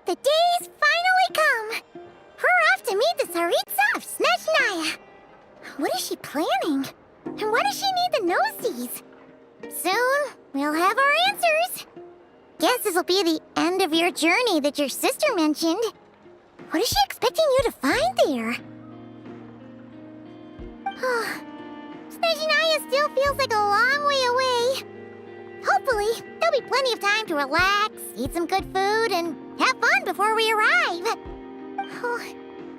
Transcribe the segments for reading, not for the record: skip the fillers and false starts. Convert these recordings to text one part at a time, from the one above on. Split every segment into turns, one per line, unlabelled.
The day's finally come! We're off to meet the Tsaritsa of Snezhnaya! What is she planning? And why does she need the nosedies? Soon, we'll have our answers! Guess this'll be the end of your journey that your sister mentioned. What is she expecting you to find there? Snezhnaya still feels like a long way away. Hopefully, there'll be plenty of time to relax, eat some good food, and have fun before we arrive.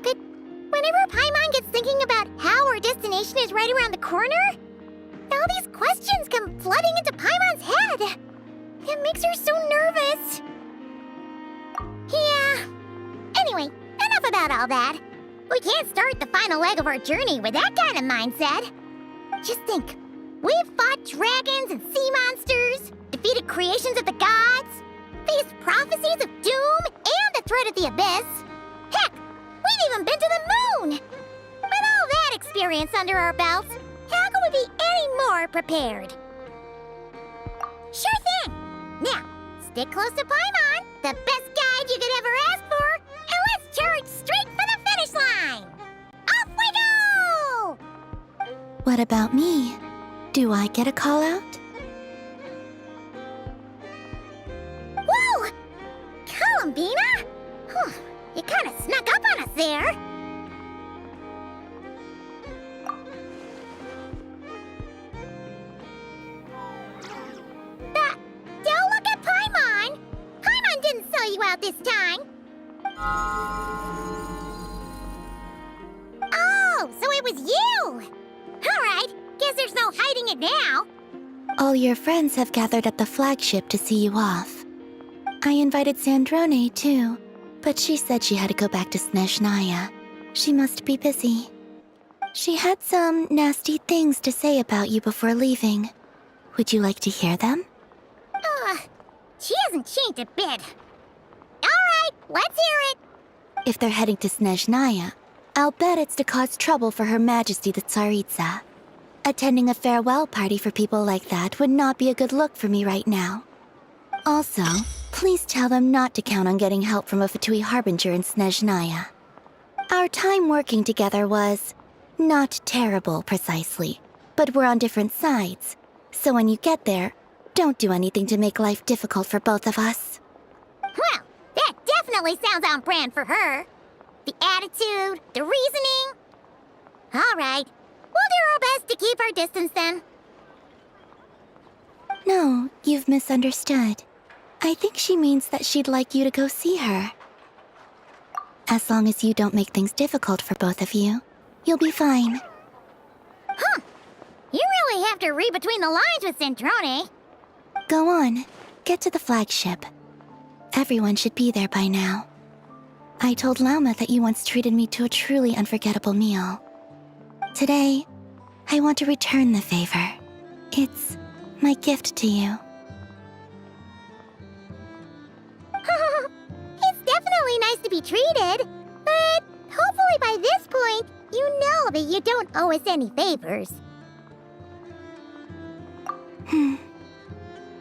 But whenever Paimon gets thinking about how our destination is right around the corner, all these questions come flooding into Paimon's head. It makes her so nervous. Yeah. Anyway, enough about all that. We can't start the final leg of our journey with that kind of mindset. Just think. We've fought dragons and sea monsters, defeated creations of the gods, faced prophecies of doom and the threat of the abyss. Heck, we've even been to the moon! With all that experience under our belts, how could we be any more prepared? Sure thing! Now, stick close to Paimon, the best guide you could ever ask for, and let's charge straight for the finish line! Off we go!
What about me? Do I get a call out?
Whoa! Columbina? You kinda snuck up on us there. Don't look at Paimon! Paimon didn't sell you out this time. Oh, so it was you! Alright, guess there's no hiding it now.
All your friends have gathered at the flagship to see you off. I invited Sandrone too, but she said she had to go back to Snezhnaya. She must be busy. She had some nasty things to say about you before leaving. Would you like to hear them?
She hasn't changed a bit. Alright, let's hear it.
If they're heading to Snezhnaya, I'll bet it's to cause trouble for Her Majesty the Tsaritsa. Attending a farewell party for people like that would not be a good look for me right now. Also, please tell them not to count on getting help from a Fatui Harbinger in Snezhnaya. Our time working together was not terrible, precisely, but we're on different sides. So when you get there, don't do anything to make life difficult for both of us.
Well, that definitely sounds on brand for her. The attitude, the reasoning. All right, we'll do our best to keep our distance then.
No, you've misunderstood. I think she means that she'd like you to go see her. As long as you don't make things difficult for both of you, you'll be fine.
You really have to read between the lines with Sandrone.
Go on, get to the flagship. Everyone should be there by now. I told Lauma that you once treated me to a truly unforgettable meal. Today, I want to return the favor. It's my gift to you.
It's definitely nice to be treated, but hopefully by this point, you know that you don't owe us any favors.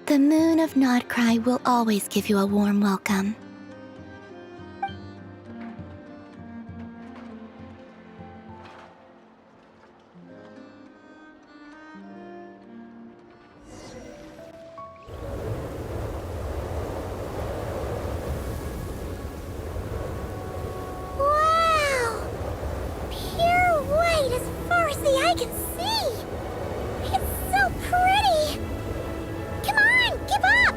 The moon of Nodcry will always give you a warm welcome.
Wow! Pure white as far as the eye can see! It's so pretty! Come on, keep up!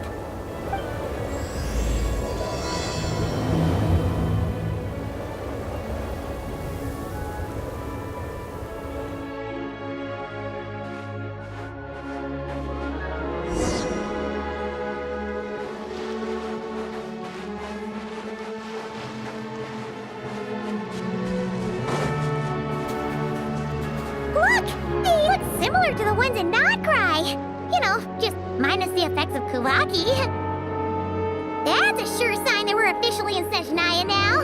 Look! They look similar to the ones in Nodcry! You know, just minus the effects of Kuvaki. That's a sure sign that we're officially in Snezhnaya now.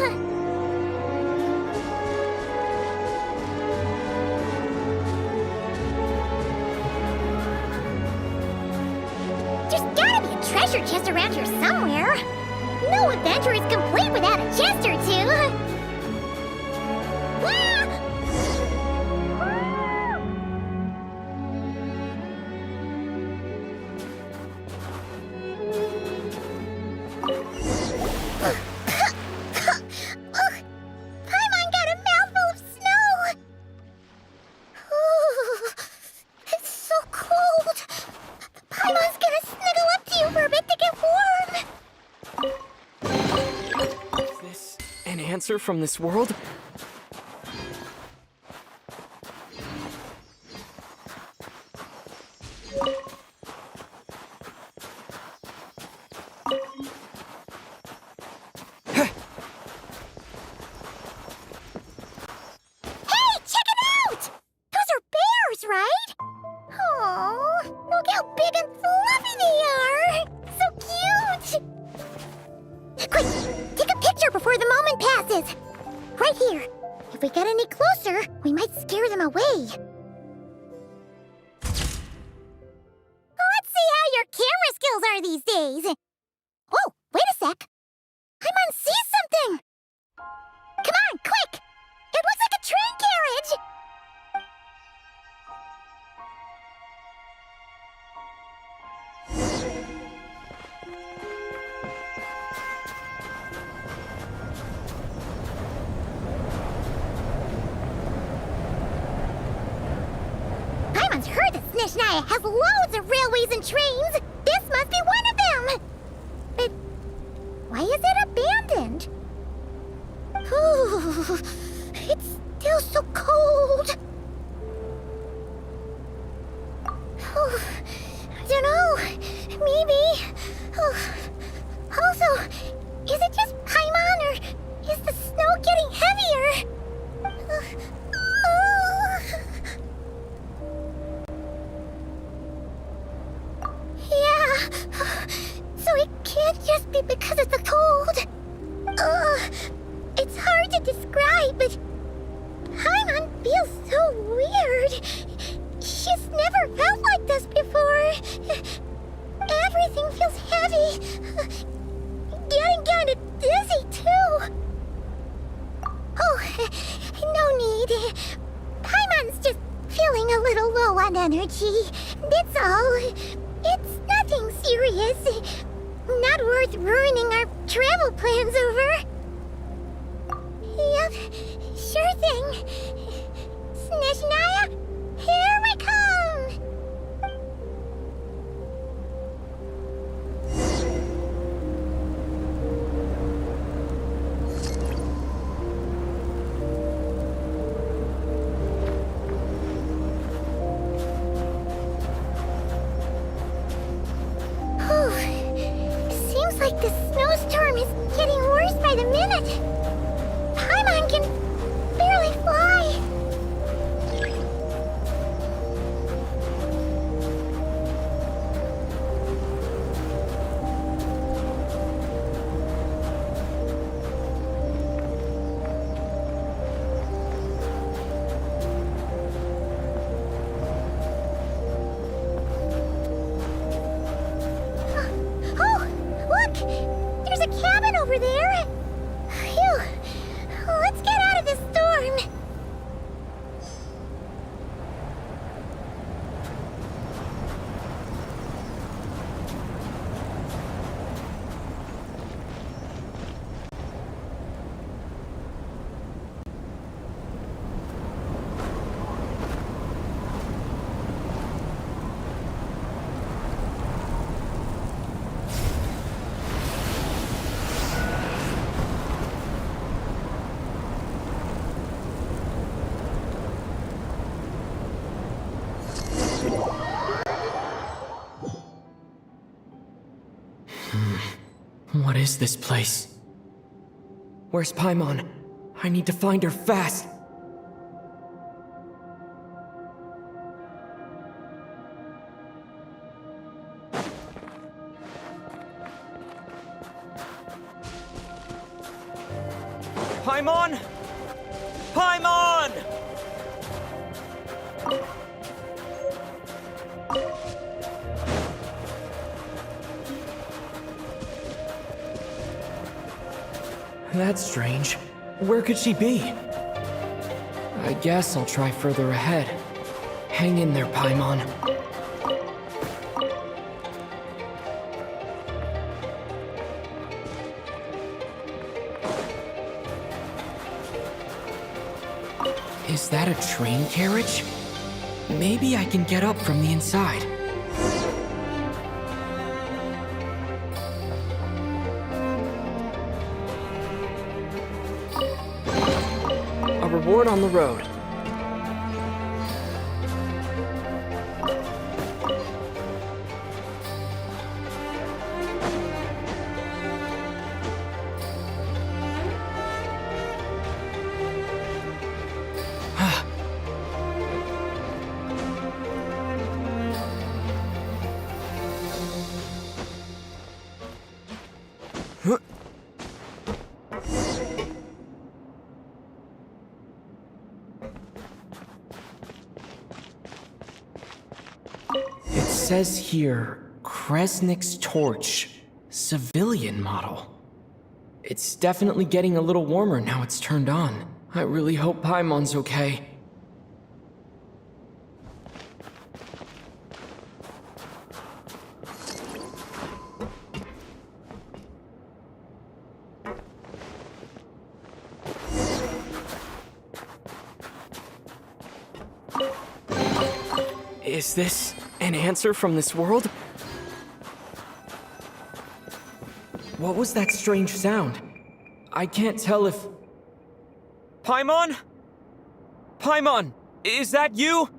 There's gotta be a treasure chest around here somewhere. No adventure is complete without chest or two. Paimon got a mouthful of snow. It's so cold. Paimon's gonna snuggle up to you for a bit to get warm.
Is this an answer from this world?
Hey, check it out! Those are bears, right? Oh, look how big and fluffy they are! So cute! Quick, take a picture before the moment passes. Right here. If we get any closer, we might scare them away. Let's see how your camera skills are these days. Oh, wait a sec. Paimon sees something! Come on, quick! It looks like a train carriage! Paimon's heard that Snezhnaya has loads of railways and trains! This must be one of them! But why is it abandoned? Ooh, it's still so cold. Oh, I don't know. Maybe. Oh, also, is it just Paimon or is the snow getting heavier? Yeah. So it can't just be because of the cold. It's hard to describe, but Paimon feels so weird. She's never felt like this before. Everything feels heavy. Getting kinda dizzy, too. Oh, no need. Paimon's just feeling a little low on energy. That's all. It's nothing serious. Not worth ruining our travel plans over. Yep, sure thing. Snezhnaya, here we come! Seems like the snowstorm is getting worse by the minute. Paimon can barely fly. Oh, look! There's a cabin over there. Phew. Let's get out of this storm.
What is this place? Where's Paimon? I need to find her fast! Paimon! Paimon! That's strange. Where could she be? I guess I'll try further ahead. Hang in there, Paimon. Is that a train carriage? Maybe I can get up from the inside. A reward on the road. It says here, Kresnik's torch, civilian model. It's definitely getting a little warmer now it's turned on. I really hope Paimon's okay. Is this an answer from this world? What was that strange sound? I can't tell if... Paimon? Paimon, is that you?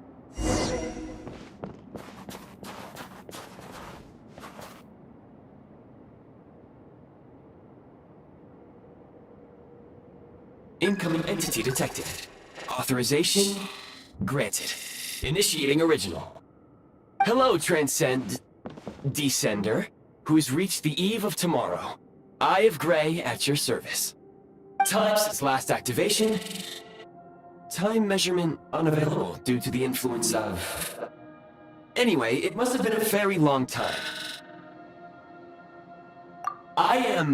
Incoming entity detected. Authorization granted. Initiating original. Hello, Descender, who's reached the eve of tomorrow. Eye of Grey at your service. Time since last activation. Time measurement unavailable due to the influence of... Anyway, it must have been a very long time. I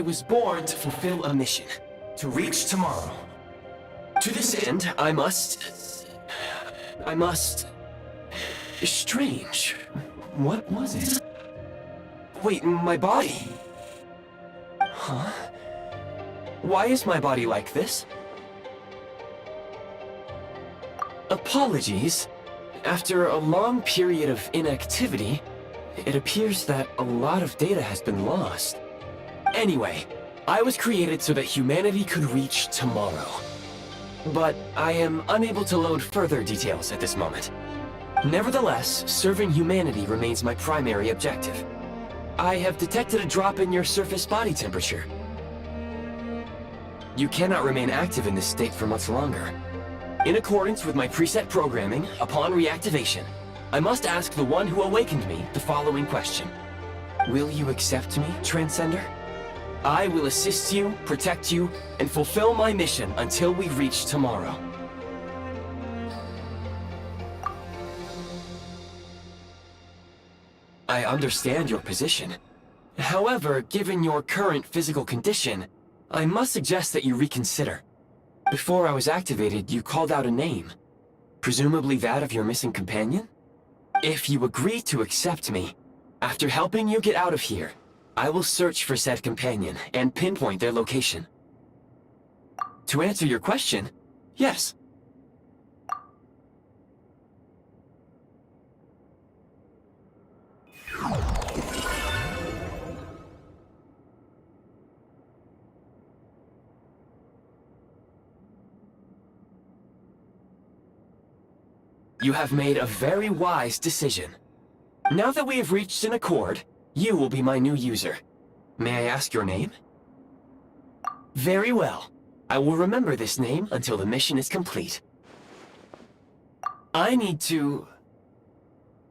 was born to fulfill a mission. To reach tomorrow. To this end, I must... Strange. What was it? Wait, my body? Huh? Why is my body like this? Apologies. After a long period of inactivity, it appears that a lot of data has been lost. Anyway, I was created so that humanity could reach tomorrow. But I am unable to load further details at this moment. Nevertheless, serving humanity remains my primary objective. I have detected a drop in your surface body temperature. You cannot remain active in this state for much longer. In accordance with my preset programming, upon reactivation, I must ask the one who awakened me the following question. Will you accept me, Transcender? I will assist you, protect you, and fulfill my mission until we reach tomorrow. I understand your position. However, given your current physical condition, I must suggest that you reconsider. Before I was activated, you called out a name. Presumably that of your missing companion? If you agree to accept me, after helping you get out of here, I will search for said companion and pinpoint their location. To answer your question, yes. You have made a very wise decision. Now that we have reached an accord, you will be my new user. May I ask your name? Very well. I will remember this name until the mission is complete. I need to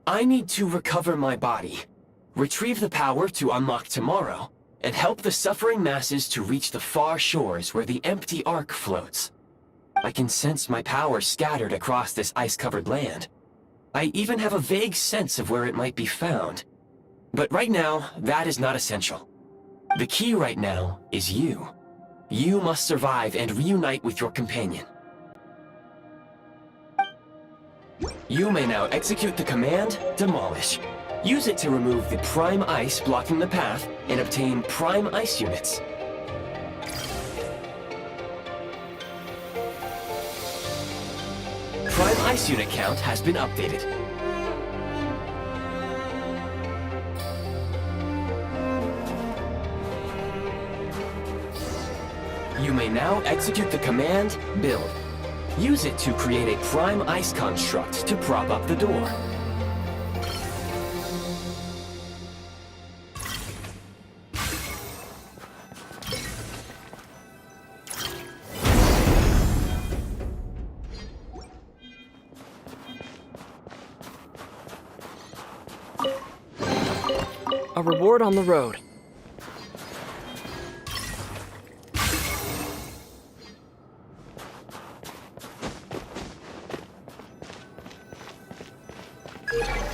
recover my body, retrieve the power to unlock tomorrow, and help the suffering masses to reach the far shores where the empty Ark floats. I can sense my power scattered across this ice-covered land. I even have a vague sense of where it might be found. But right now, that is not essential. The key right now is you. You must survive and reunite with your companion. You may now execute the command, Demolish. Use it to remove the Prime Ice blocking the path and obtain Prime Ice units. Prime Ice unit count has been updated. You may now execute the command, Build. Use it to create a Prime Ice construct to prop up the door.
A reward on the road.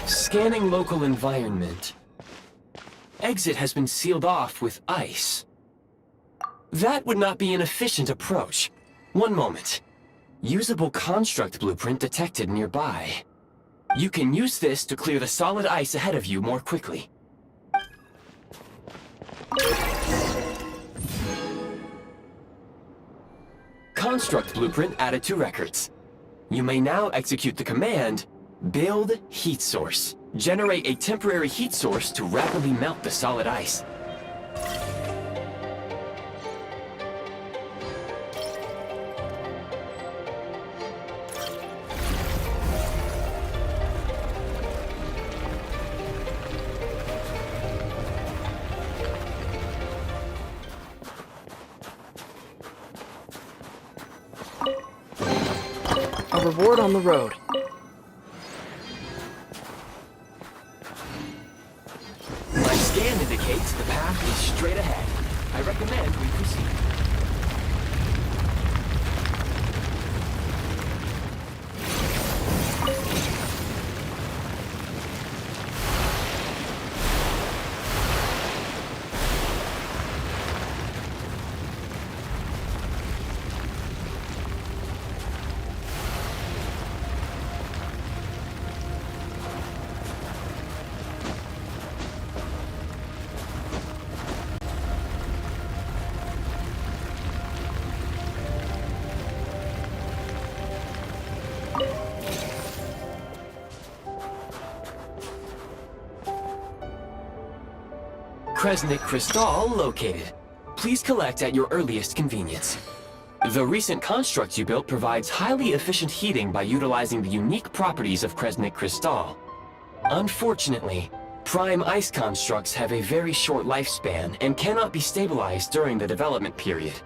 Scanning local environment. Exit has been sealed off with ice. That would not be an efficient approach. One moment. Usable construct blueprint detected nearby. You can use this to clear the solid ice ahead of you more quickly. Construct blueprint added to records. You may now execute the command, Build Heat Source. Generate a temporary heat source to rapidly melt the solid ice.
A reward on the road.
My scan indicates the path is straight ahead. I recommend we proceed. Kresnik Crystal located. Please collect at your earliest convenience. The recent construct you built provides highly efficient heating by utilizing the unique properties of Kresnik Crystal. Unfortunately, Prime Ice constructs have a very short lifespan and cannot be stabilized during the development period.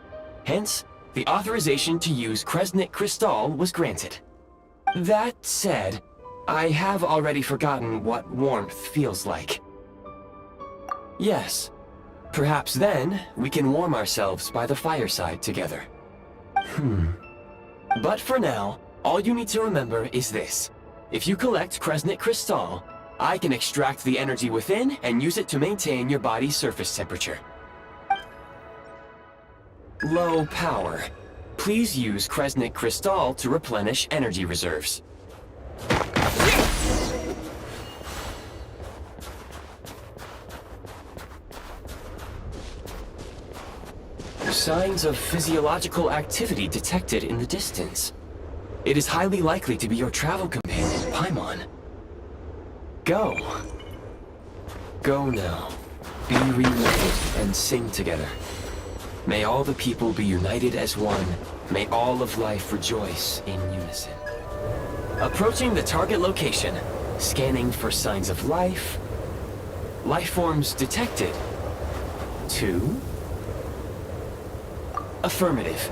Hence, the authorization to use Kresnik Crystal was granted. That said, I have already forgotten what warmth feels like. Yes. Perhaps then, we can warm ourselves by the fireside together. But for now, all you need to remember is this. If you collect Kresnik Crystal, I can extract the energy within and use it to maintain your body's surface temperature. Low power. Please use Kresnik Crystal to replenish energy reserves. Signs of physiological activity detected in the distance. It is highly likely to be your travel companion, Paimon. Go. Go now. Be reunited and sing together. May all the people be united as one. May all of life rejoice in unison. Approaching the target location. Scanning for signs of life. Life forms detected. 2. Affirmative.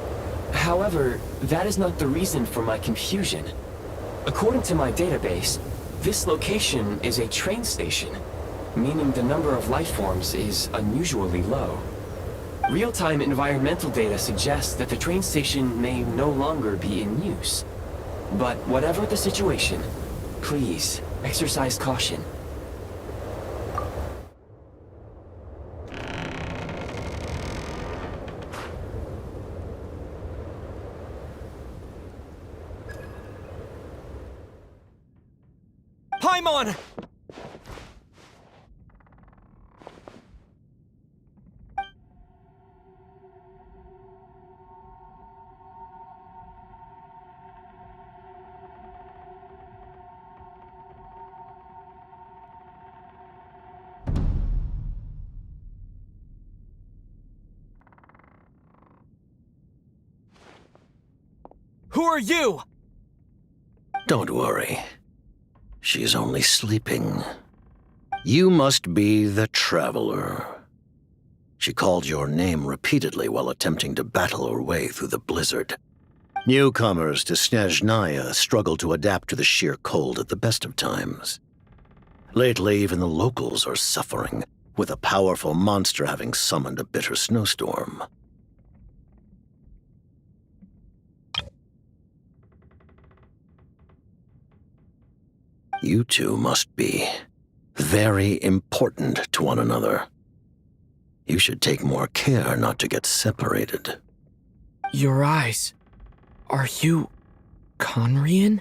However, that is not the reason for my confusion. According to my database, this location is a train station, meaning the number of life forms is unusually low. Real-time environmental data suggests that the train station may no longer be in use. But whatever the situation, please exercise caution.
Paimon! Who are you?
Don't worry. She's only sleeping. You must be the Traveler. She called your name repeatedly while attempting to battle her way through the blizzard. Newcomers to Snezhnaya struggle to adapt to the sheer cold at the best of times. Lately, even the locals are suffering, with a powerful monster having summoned a bitter snowstorm. You two must be very important to one another. You should take more care not to get separated.
Your eyes. Are you... Conrian?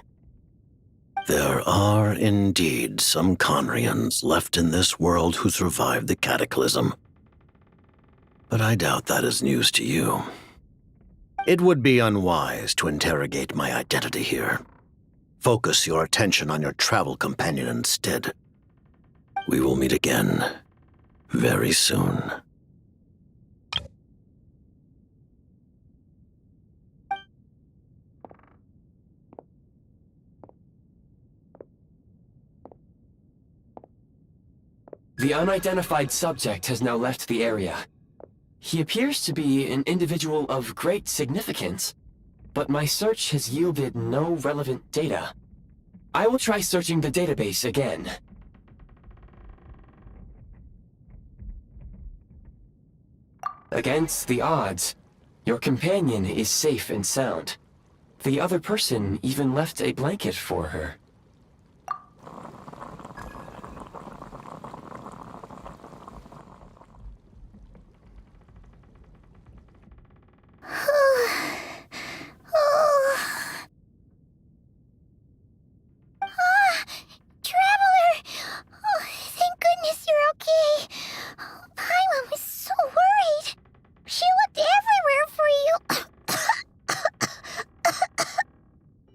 There are indeed some Conrians left in this world who survived the cataclysm. But I doubt that is news to you. It would be unwise to interrogate my identity here. Focus your attention on your travel companion instead. We will meet again very soon.
The unidentified subject has now left the area. He appears to be an individual of great significance, but my search has yielded no relevant data. I will try searching the database again. Against the odds, your companion is safe and sound. The other person even left a blanket for her.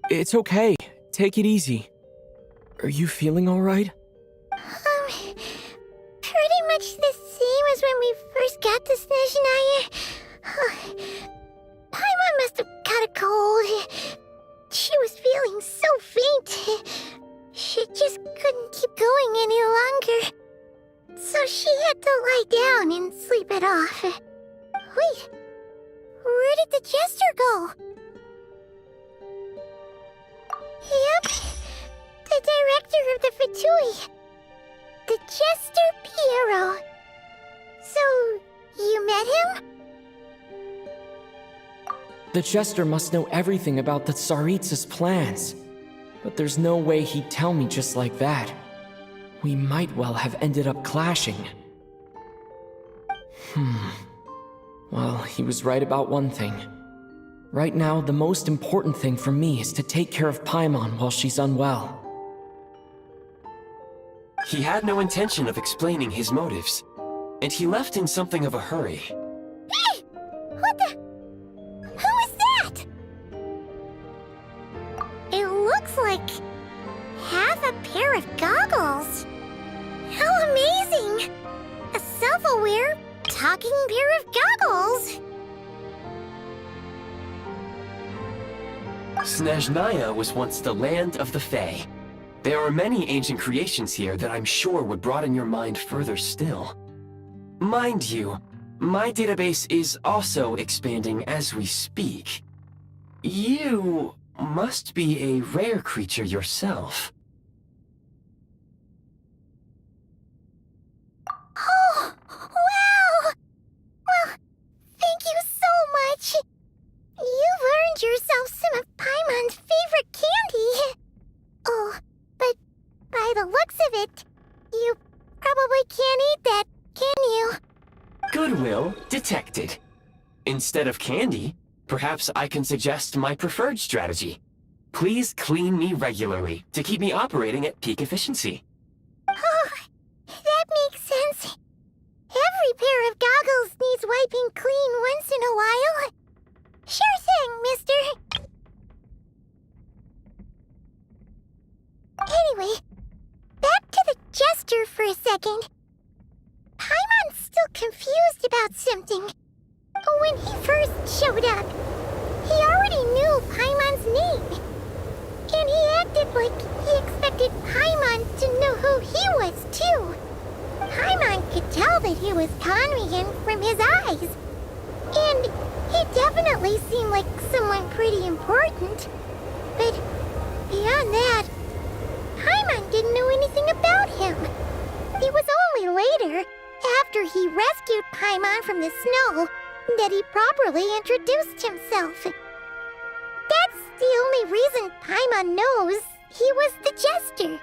It's okay. Take it easy. Are you feeling alright?
Pretty much the same as when we first got to Snezhnaya. Paimon must have caught a cold. She was feeling so faint. She just couldn't keep going any longer. So she had to lie down and sleep it off. Wait, where did the jester go? Yep, the director of the Fatui. The Jester Piero. So, you met him?
The Jester must know everything about the Tsaritsa's plans. But there's no way he'd tell me just like that. We might well have ended up clashing. Well, he was right about one thing. Right now, the most important thing for me is to take care of Paimon while she's unwell.
He had no intention of explaining his motives, and he left in something of a hurry.
Hey! What the... Who is that? It looks like... half a pair of goggles. How amazing! A self-aware, talking pair of goggles!
Snezhnaya was once the land of the Fae. There are many ancient creations here that I'm sure would broaden your mind further still. Mind you, my database is also expanding as we speak. You must be a rare creature yourself.
Oh, wow! Well, thank you so much. You've earned yourself some of Paimon's favorite candy. Oh, but by the looks of it, you probably can't eat that, can you?
Goodwill detected. Instead of candy, perhaps I can suggest my preferred strategy. Please clean me regularly to keep me operating at peak efficiency.
Oh, that makes sense. Every pair of goggles needs wiping clean once in a while. Sure thing, mister. Anyway, back to the Jester for a second. Paimon's still confused about something. When he first showed up, he already knew Paimon's name. And he acted like he expected Paimon to know who he was, too. Paimon could tell that he was Conrian from his eyes. And he definitely seemed like someone pretty important. But beyond that, Paimon didn't know anything about him. It was only later, after he rescued Paimon from the snow, that he properly introduced himself. That's the only reason Paimon knows he was the Jester.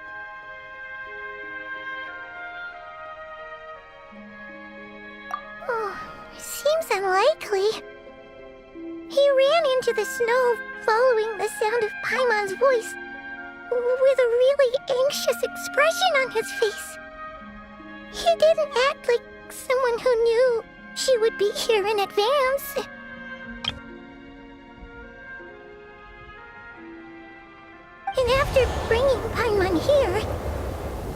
Oh, seems unlikely. He ran into the snow following the sound of Paimon's voice, with a really anxious expression on his face. He didn't act like someone who knew she would be here in advance. And after bringing Paimon here,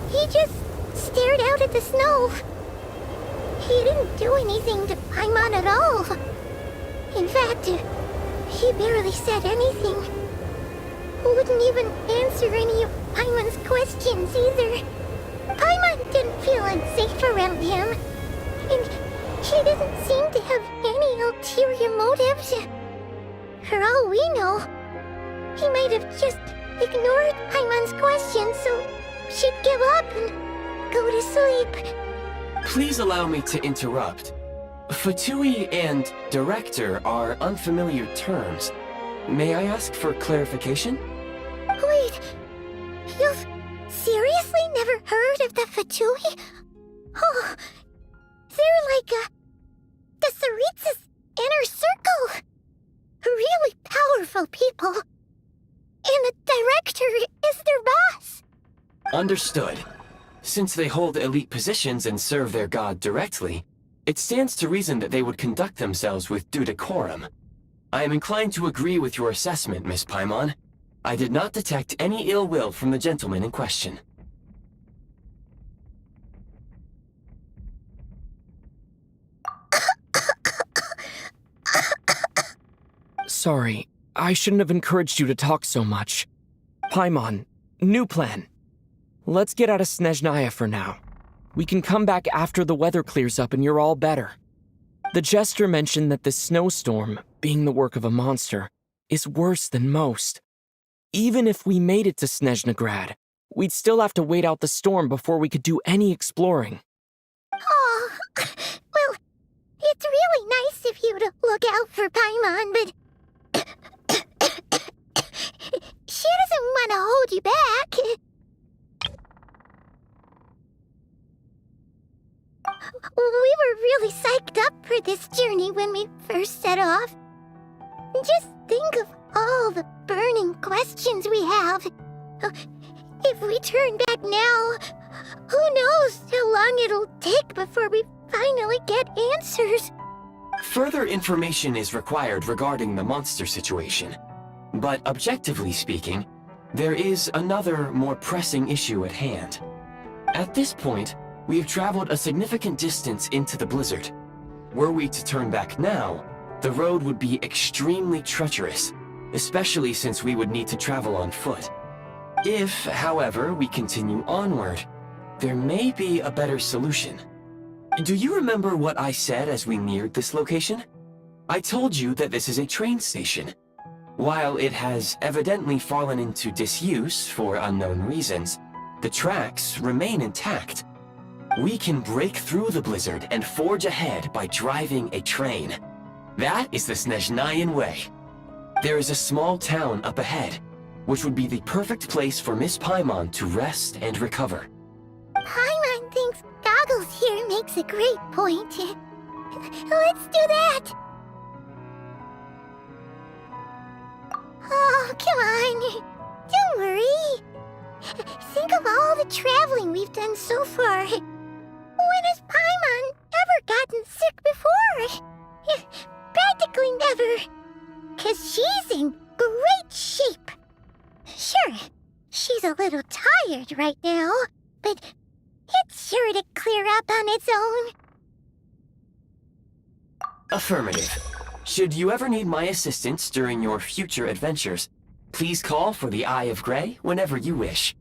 he just stared out at the snow. He didn't do anything to Paimon at all. In fact, he barely said anything. Wouldn't even answer any of Paimon's questions either. Paimon didn't feel unsafe around him, and he didn't seem to have any ulterior motives. For all we know, he might have just ignored Paimon's questions so she'd give up and go to sleep.
Please allow me to interrupt. Fatui and director are unfamiliar terms. May I ask for clarification?
Wait, you've seriously never heard of the Fatui? Oh, they're like the Tsaritsa's inner circle. Really powerful people. And the director is their boss.
Understood. Since they hold elite positions and serve their god directly, it stands to reason that they would conduct themselves with due decorum. I am inclined to agree with your assessment, Miss Paimon. I did not detect any ill will from the gentleman in question.
Sorry, I shouldn't have encouraged you to talk so much. Paimon, new plan. Let's get out of Snezhnaya for now. We can come back after the weather clears up and you're all better. The Jester mentioned that the snowstorm, being the work of a monster, is worse than most. Even if we made it to Snezhnagrad, we'd still have to wait out the storm before we could do any exploring.
Oh, well, it's really nice of you to look out for Paimon, but she doesn't want to hold you back. We were really psyched up for this journey when we first set off. Just think of all the burning questions we have. If we turn back now, who knows how long it'll take before we finally get answers.
Further information is required regarding the monster situation. But objectively speaking, there is another, more pressing issue at hand. At this point, we have traveled a significant distance into the blizzard. Were we to turn back now, the road would be extremely treacherous, especially since we would need to travel on foot. If, however, we continue onward, there may be a better solution. Do you remember what I said as we neared this location? I told you that this is a train station. While it has evidently fallen into disuse for unknown reasons, the tracks remain intact. We can break through the blizzard and forge ahead by driving a train. That is the Snezhnayan way. There is a small town up ahead, which would be the perfect place for Miss Paimon to rest and recover.
Paimon thinks Goggles here makes a great point. Let's do that! Oh, Oh, come on. Don't worry. Think of all the traveling we've done so far. When has Paimon ever gotten sick before? Practically never. 'Cause she's in great shape. Sure, she's a little tired right now, but it's sure to clear up on its own.
Affirmative. Should you ever need my assistance during your future adventures, please call for the Eye of Grey whenever you wish.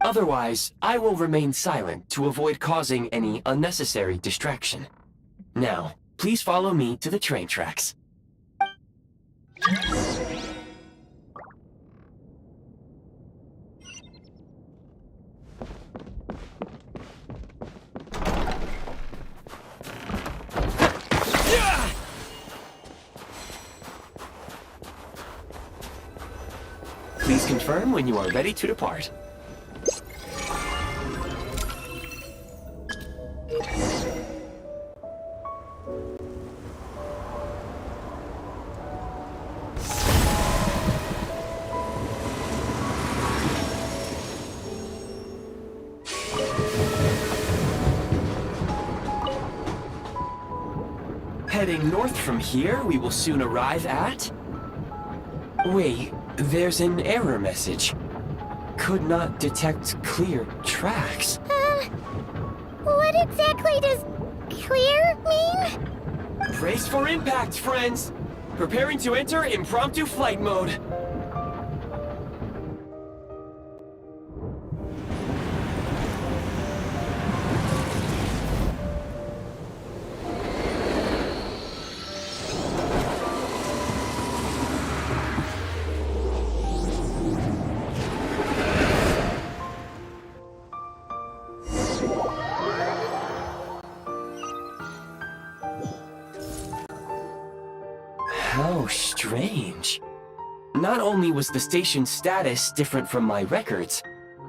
Otherwise, I will remain silent to avoid causing any unnecessary distraction. Now, please follow me to the train tracks. Please confirm when you are ready to depart. Heading north from here, we will soon arrive at... Wait, there's an error message. Could not detect clear tracks.
What exactly does clear mean?
Brace for impact, friends! Preparing to enter impromptu flight mode. How strange. Not only was the station's status different from my records,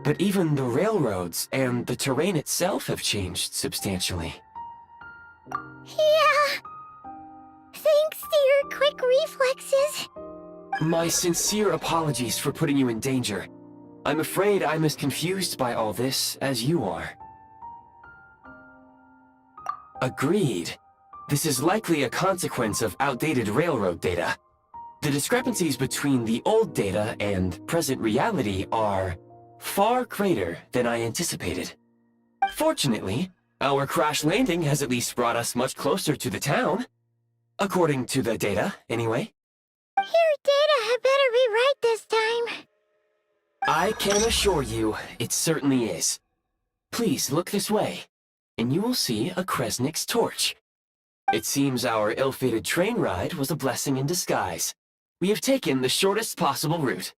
but even the railroads and the terrain itself have changed substantially.
Yeah. Thanks to your quick reflexes.
My sincere apologies for putting you in danger. I'm afraid I'm as confused by all this as you are. Agreed. This is likely a consequence of outdated railroad data. The discrepancies between the old data and present reality are far greater than I anticipated. Fortunately, our crash landing has at least brought us much closer to the town. According to the data, anyway.
Your data had better be right this time.
I can assure you, it certainly is. Please look this way, and you will see a Kresnik's torch. It seems our ill-fated train ride was a blessing in disguise. We have taken the shortest possible route.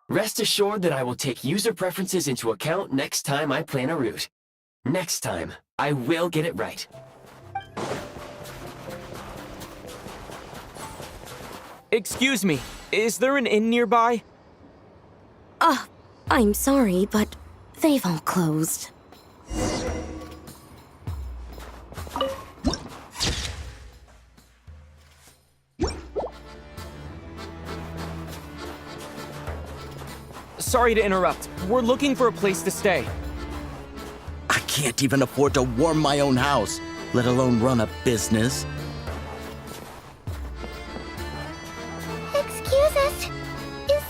Rest assured that I will take user preferences into account next time I plan a route. Next time, I will get it right.
Excuse me, is there an inn nearby?
I'm sorry, but they've all closed.
Sorry to interrupt. We're looking for a place to stay.
I can't even afford to warm my own house, let alone run a business.
Excuse us. Is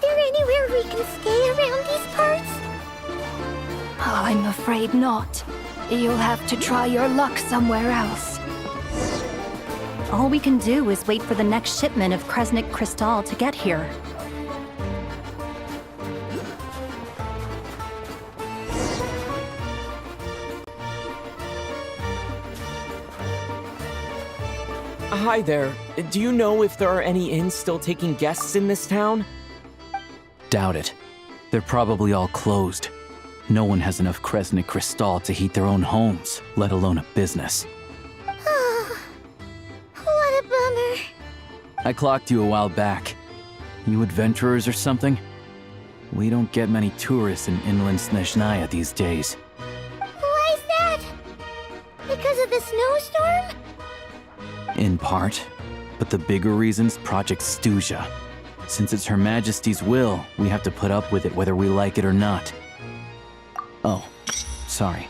there anywhere we can stay around these parts?
I'm afraid not. You'll have to try your luck somewhere else. All we can do is wait for the next shipment of Kresnik Crystal to get here.
Hi there. Do you know if there are any inns still taking guests in this town?
Doubt it. They're probably all closed. No one has enough Kresnik Crystal to heat their own homes, let alone a business.
Oh, what a bummer.
I clocked you a while back. You adventurers or something? We don't get many tourists in inland Snezhnaya these days.
Why is that? Because of the snowstorm?
In part. But the bigger reason's Project Stuzha. Since it's Her Majesty's will, we have to put up with it whether we like it or not. Oh, sorry.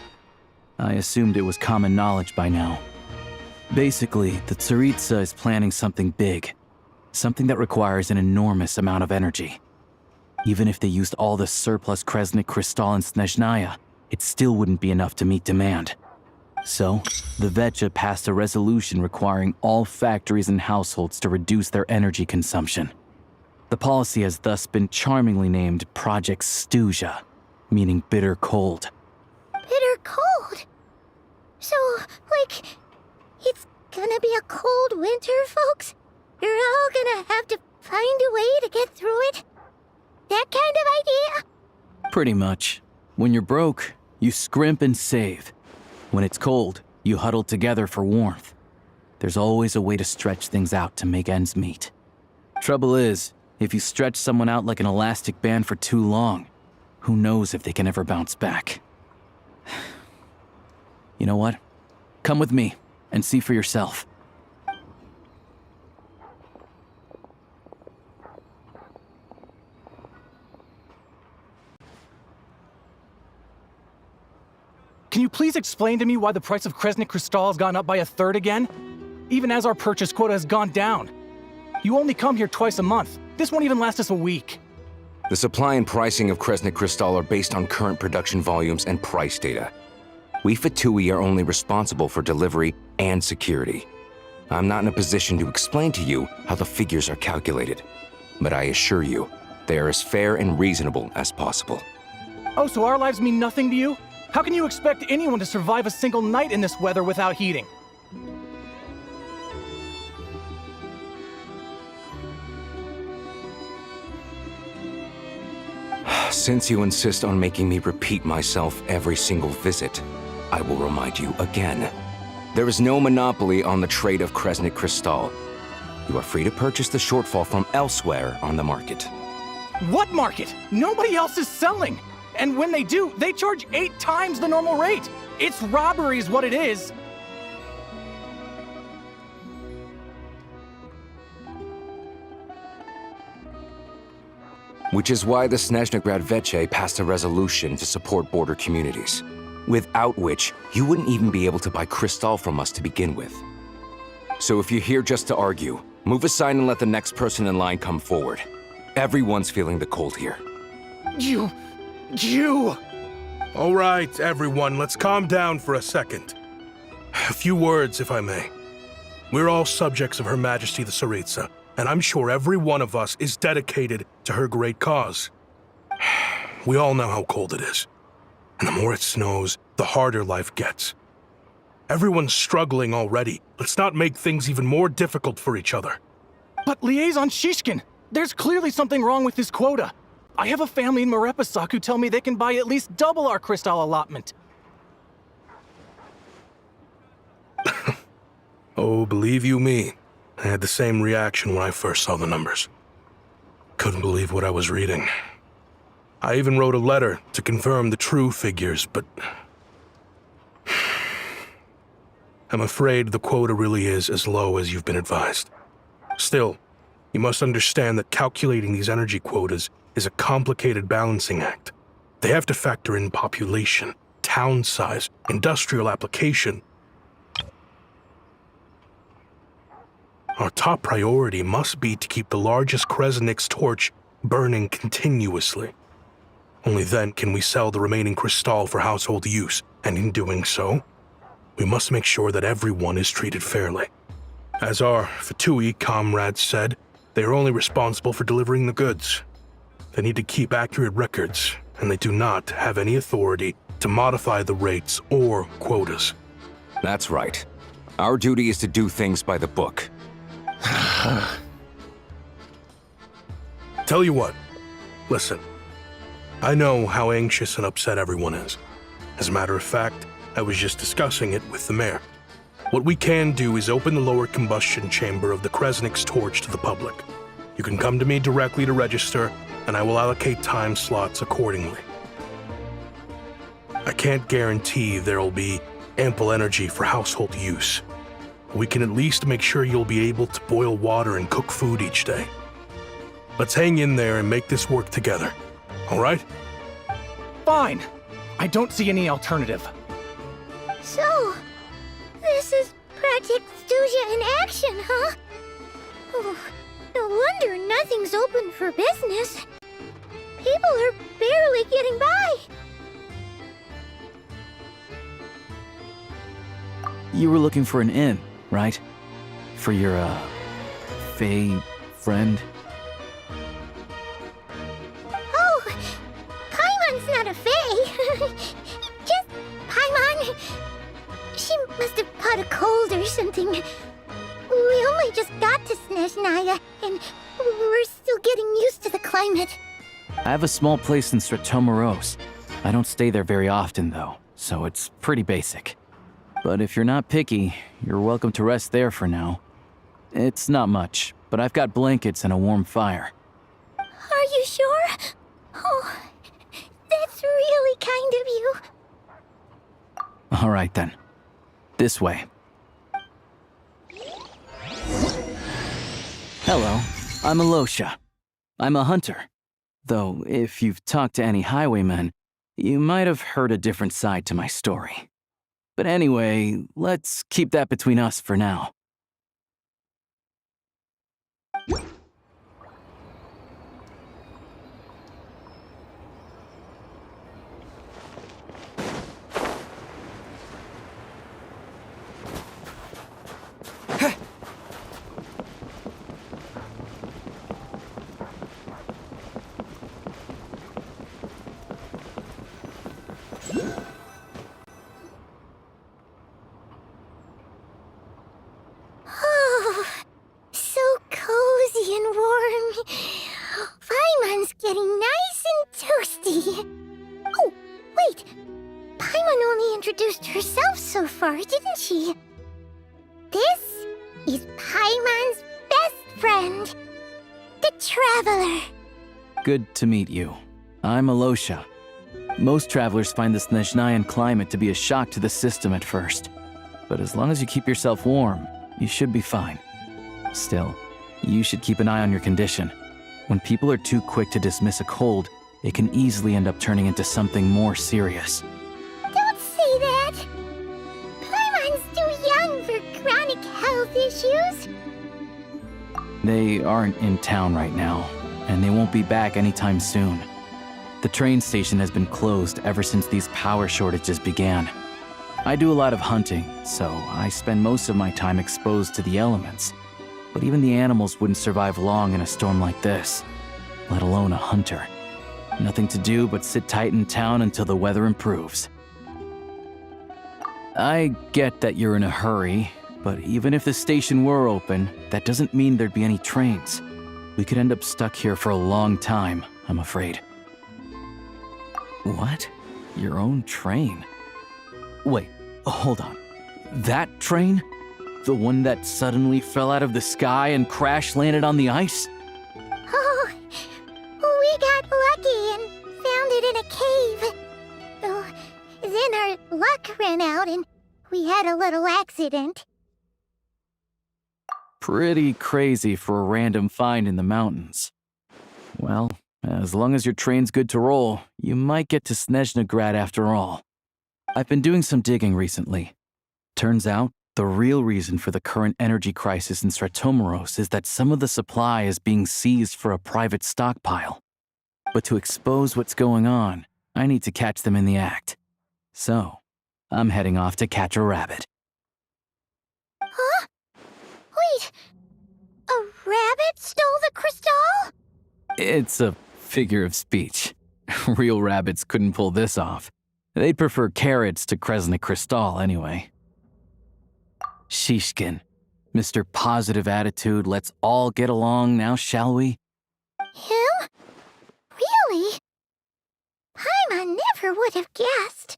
I assumed it was common knowledge by now. Basically, the Tsaritsa is planning something big. Something that requires an enormous amount of energy. Even if they used all the surplus Kresnik Crystal in Snezhnaya, it still wouldn't be enough to meet demand. So, the Vetja passed a resolution requiring all factories and households to reduce their energy consumption. The policy has thus been charmingly named Project Stuzha, meaning bitter cold.
Bitter cold? So, like, it's gonna be a cold winter, folks? You're all gonna have to find a way to get through it? That kind of idea?
Pretty much. When you're broke, you scrimp and save. When it's cold, you huddle together for warmth. There's always a way to stretch things out to make ends meet. Trouble is, if you stretch someone out like an elastic band for too long, who knows if they can ever bounce back. You know what? Come with me and see for yourself.
Can you please explain to me why the price of Kresnik Crystal has gone up by 1/3 again? Even as our purchase quota has gone down. You only come here twice a month. This won't even last us a week.
The supply and pricing of Kresnik Crystal are based on current production volumes and price data. We Fatui are only responsible for delivery and security. I'm not in a position to explain to you how the figures are calculated, but I assure you, they are as fair and reasonable as possible.
Oh, so our lives mean nothing to you? How can you expect anyone to survive a single night in this weather without heating?
Since you insist on making me repeat myself every single visit, I will remind you again. There is no monopoly on the trade of Kresnik Crystal. You are free to purchase the shortfall from elsewhere on the market.
What market? Nobody else is selling! And when they do, they charge 8 times the normal rate! It's robbery is what it is!
Which is why the Snezhnaya Vetche passed a resolution to support border communities, without which you wouldn't even be able to buy crystal from us to begin with. So if you're here just to argue, move aside and let the next person in line come forward. Everyone's feeling the cold here.
You...
All right, everyone, let's calm down for a second. A few words, if I may. We're all subjects of Her Majesty the Tsaritsa, and I'm sure every one of us is dedicated to her great cause. We all know how cold it is. And the more it snows, the harder life gets. Everyone's struggling already. Let's not make things even more difficult for each other.
But Liaison Shishkin, there's clearly something wrong with this quota. I have a family in Marepasak who tell me they can buy at least double our crystal allotment.
Oh, believe you me, I had the same reaction when I first saw the numbers. Couldn't believe what I was reading. I even wrote a letter to confirm the true figures, but... I'm afraid the quota really is as low as you've been advised. Still, you must understand that calculating these energy quotas is a complicated balancing act. They have to factor in population, town size, industrial application. Our top priority must be to keep the largest Kresnik's torch burning continuously. Only then can we sell the remaining crystal for household use, and in doing so, we must make sure that everyone is treated fairly. As our Fatui comrades said, they are only responsible for delivering the goods. They need to keep accurate records, and they do not have any authority to modify the rates or quotas.
That's right. Our duty is to do things by the book.
Tell you what, listen. I know how anxious and upset everyone is. As a matter of fact, I was just discussing it with the mayor. What we can do is open the lower combustion chamber of the Kresnik's torch to the public. You can come to me directly to register, and I will allocate time slots accordingly. I can't guarantee there'll be ample energy for household use. we can at least make sure you'll be able to boil water and cook food each day. Let's hang in there and make this work together, all right?
Fine. I don't see any alternative.
So, this is Project Stuzha in action, huh? Oh, no wonder nothing's open for business. People are barely getting by.
You were looking for an inn, right? For your, Fae friend?
Oh, Paimon's not a fae. Just Paimon. She must have caught a cold or something. We only just got to Snezhnaya, and we're still getting used to the climate.
I have a small place in Stratomaros. I don't stay there very often, though, so it's pretty basic. But if you're not picky, you're welcome to rest there for now. It's not much, but I've got blankets and a warm fire.
Are you sure? Oh, that's really kind of you.
All right, then. This way. Hello, I'm Alosha. I'm a hunter. Though, if you've talked to any highwaymen, you might have heard a different side to my story. But anyway, let's keep that between us for now.
Oh, so cozy and warm. Paimon's getting nice and toasty. Oh, wait. Paimon only introduced herself so far, didn't she? This is Paimon's best friend, the Traveler.
Good to meet you. I'm Alosha. Most travelers find the Snezhnayan climate to be a shock to the system at first. But as long as you keep yourself warm, you should be fine. Still, you should keep an eye on your condition. When people are too quick to dismiss a cold, it can easily end up turning into something more serious.
Don't say that. Paimon's too young for chronic health issues.
They aren't in town right now, and they won't be back anytime soon. The train station has been closed ever since these power shortages began. I do a lot of hunting, so I spend most of my time exposed to the elements. But even the animals wouldn't survive long in a storm like this, let alone a hunter. Nothing to do but sit tight in town until the weather improves. I get that you're in a hurry, but even if the station were open, that doesn't mean there'd be any trains. We could end up stuck here for a long time, I'm afraid. What? Your own train? Wait, hold on. That train? The one that suddenly fell out of the sky and crash-landed on the ice?
Oh, we got lucky and found it in a cave. Oh, then our luck ran out and we had a little accident.
Pretty crazy for a random find in the mountains. Well, as long as your train's good to roll, you might get to Snezhnagrad after all. I've been doing some digging recently. Turns out, the real reason for the current energy crisis in Stratomaros is that some of the supply is being seized for a private stockpile. But to expose what's going on, I need to catch them in the act. So, I'm heading off to catch a rabbit.
Huh? Wait, a rabbit stole the crystal?
It's a figure of speech. Real rabbits couldn't pull this off. They'd prefer carrots to Kresnik Crystal anyway. Shishkin, Mr. Positive Attitude, let's all get along now, shall we?
Him? Really? Paimon never would have guessed.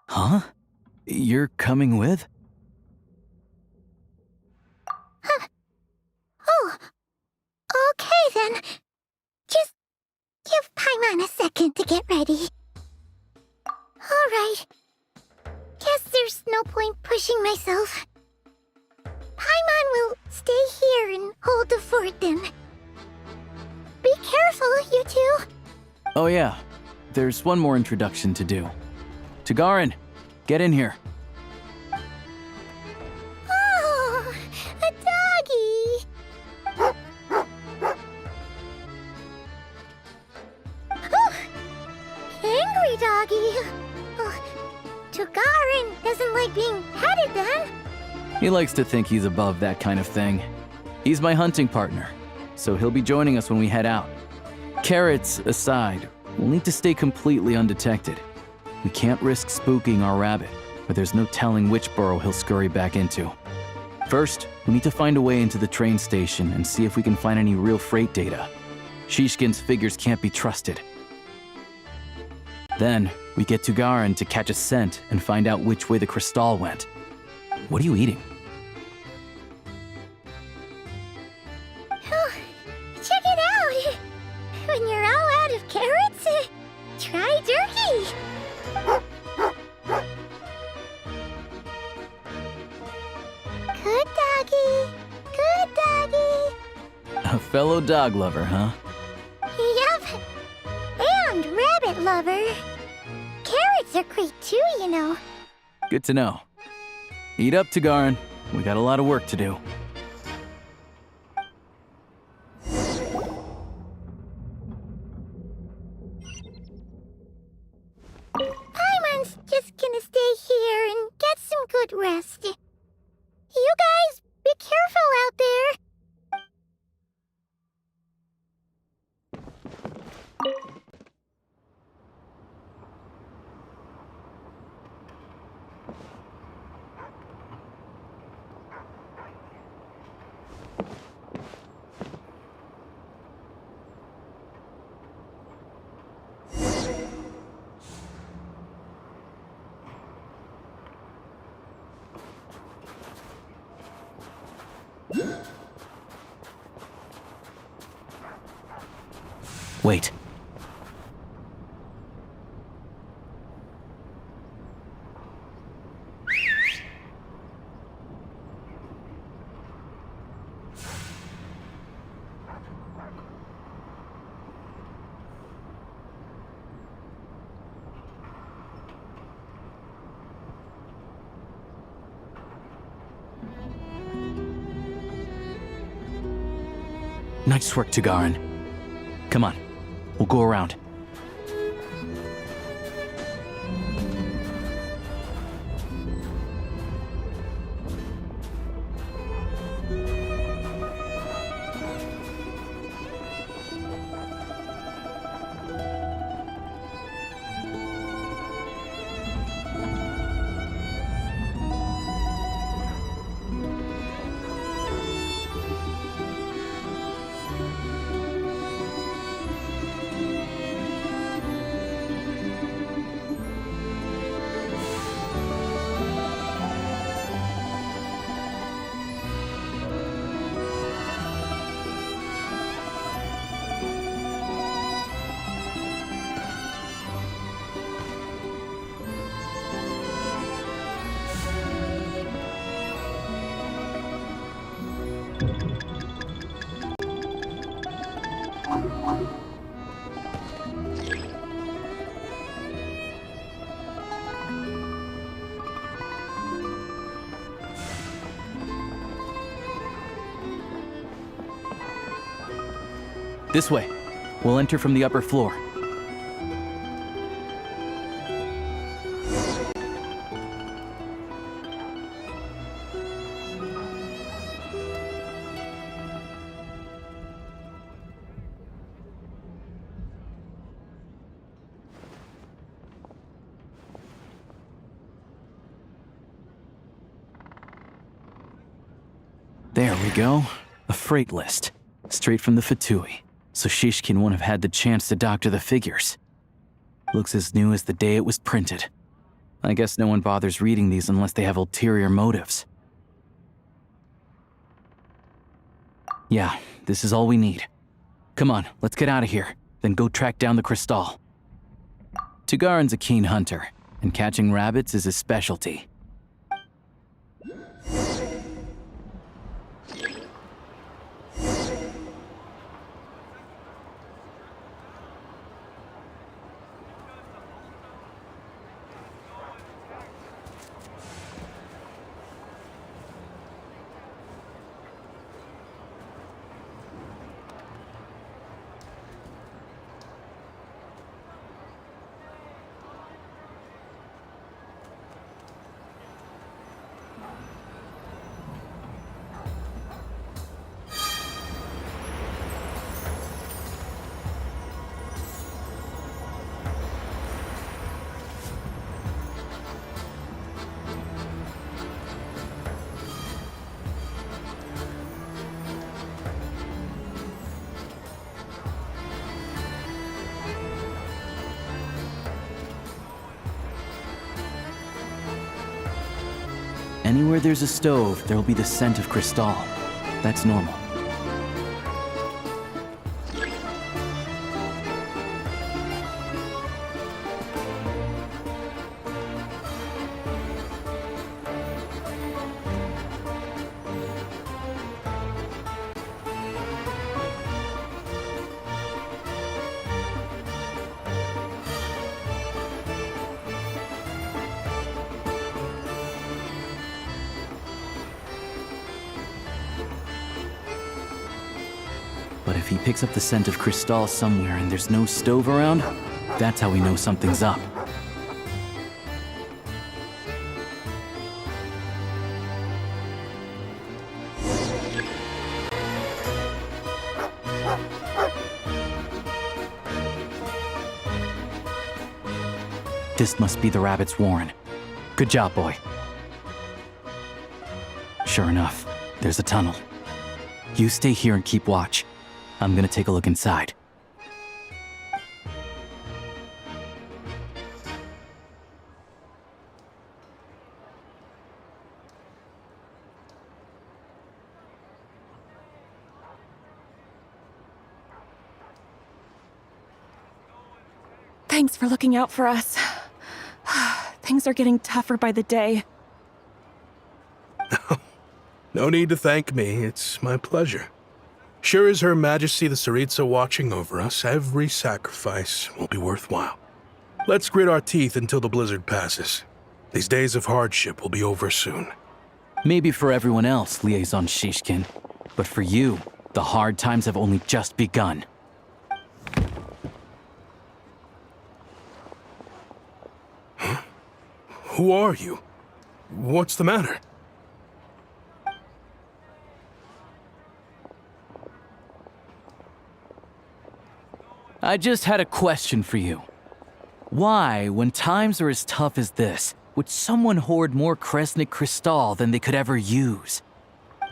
Huh? You're coming with?
Huh. Oh, okay then. Just give Paimon a second to get ready. All right. Guess there's no point pushing myself. Stay here and hold the fort then. Be careful, you two.
Oh yeah, there's one more introduction to do. Tagarin, get in here.
Oh, a doggy. Oh, angry doggy. Oh, Tagarin doesn't like being petted then.
He likes to think he's above that kind of thing. He's my hunting partner, so he'll be joining us when we head out. Carrots aside, we'll need to stay completely undetected. We can't risk spooking our rabbit, but there's no telling which burrow he'll scurry back into. First, we need to find a way into the train station and see if we can find any real freight data. Shishkin's figures can't be trusted. Then, we get Tugarin to catch a scent and find out which way the crystal went. What are you eating?
Oh, check it out! When you're all out of carrots, try turkey! Good doggy, good doggy.
A fellow dog lover, huh?
Yup, and rabbit lover. Carrots are great too, you know.
Good to know. Eat up, Tagarin. We got a lot of work to do.
Paimon's just gonna stay here and get some good rest. You guys, be careful out there.
Wait. Nice work, Tagarin. Come on, we'll go around. This way. We'll enter from the upper floor. There we go. A freight list. Straight from the Fatui. So Shishkin won't have had the chance to doctor the figures. Looks as new as the day it was printed. I guess no one bothers reading these unless they have ulterior motives. Yeah, this is all we need. Come on, let's get out of here, then go track down the crystal. Tugarin's a keen hunter, and catching rabbits is his specialty. Anywhere there's a stove, there'll be the scent of Crystal. That's normal. But if he picks up the scent of Crystal somewhere and there's no stove around, that's how we know something's up. This must be the rabbit's warren. Good job, boy. Sure enough, there's a tunnel. You stay here and keep watch. I'm gonna take a look inside.
Thanks for looking out for us. Things are getting tougher by the day.
No need to thank me. It's my pleasure. Sure as Her Majesty the Tsaritsa watching over us, every sacrifice will be worthwhile. Let's grit our teeth until the blizzard passes. These days of hardship will be over soon.
Maybe for everyone else, Liaison Shishkin. But for you, the hard times have only just begun.
Huh? Who are you? What's the matter?
I just had a question for you. Why, when times are as tough as this, would someone hoard more Kresnik Crystal than they could ever use?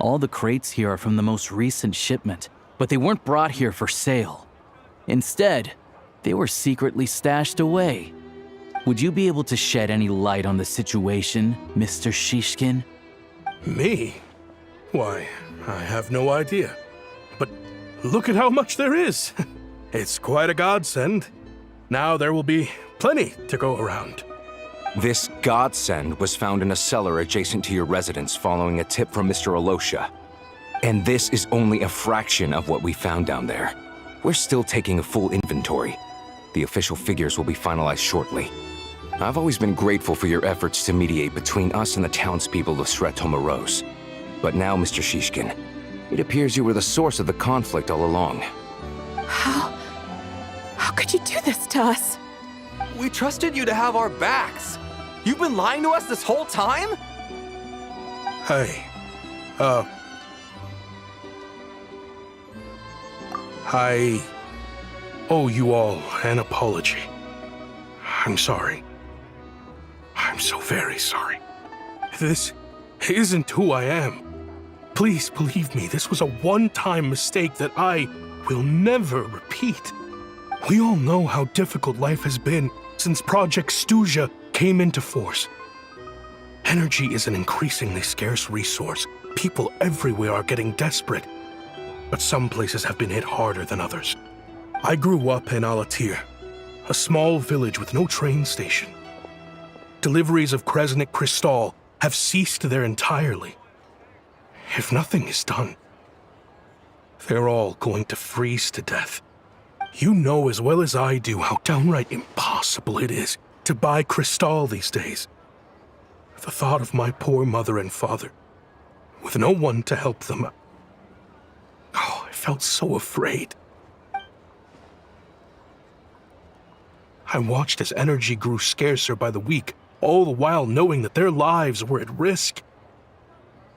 All the crates here are from the most recent shipment, but they weren't brought here for sale. Instead, they were secretly stashed away. Would you be able to shed any light on the situation, Mr. Shishkin?
Me? Why, I have no idea. But look at how much there is. It's quite a godsend. Now there will be plenty to go around.
This godsend was found in a cellar adjacent to your residence following a tip from Mr. Alosha. And this is only a fraction of what we found down there. We're still taking a full inventory. The official figures will be finalized shortly. I've always been grateful for your efforts to mediate between us and the townspeople of Sretomaros. But now, Mr. Shishkin, it appears you were the source of the conflict all along.
How could you do this to us?
We trusted you to have our backs. You've been lying to us this whole time?
Hey, I owe you all an apology. I'm sorry. I'm so very sorry. This isn't who I am. Please believe me, this was a one-time mistake that I will never repeat. We all know how difficult life has been since Project Stuzha came into force. Energy is an increasingly scarce resource. People everywhere are getting desperate. But some places have been hit harder than others. I grew up in Alatir, a small village with no train station. Deliveries of Kresnik Crystal have ceased there entirely. If nothing is done, they're all going to freeze to death. You know as well as I do how downright impossible it is to buy Crystal these days. The thought of my poor mother and father, with no one to help them, I felt so afraid. I watched as energy grew scarcer by the week, all the while knowing that their lives were at risk.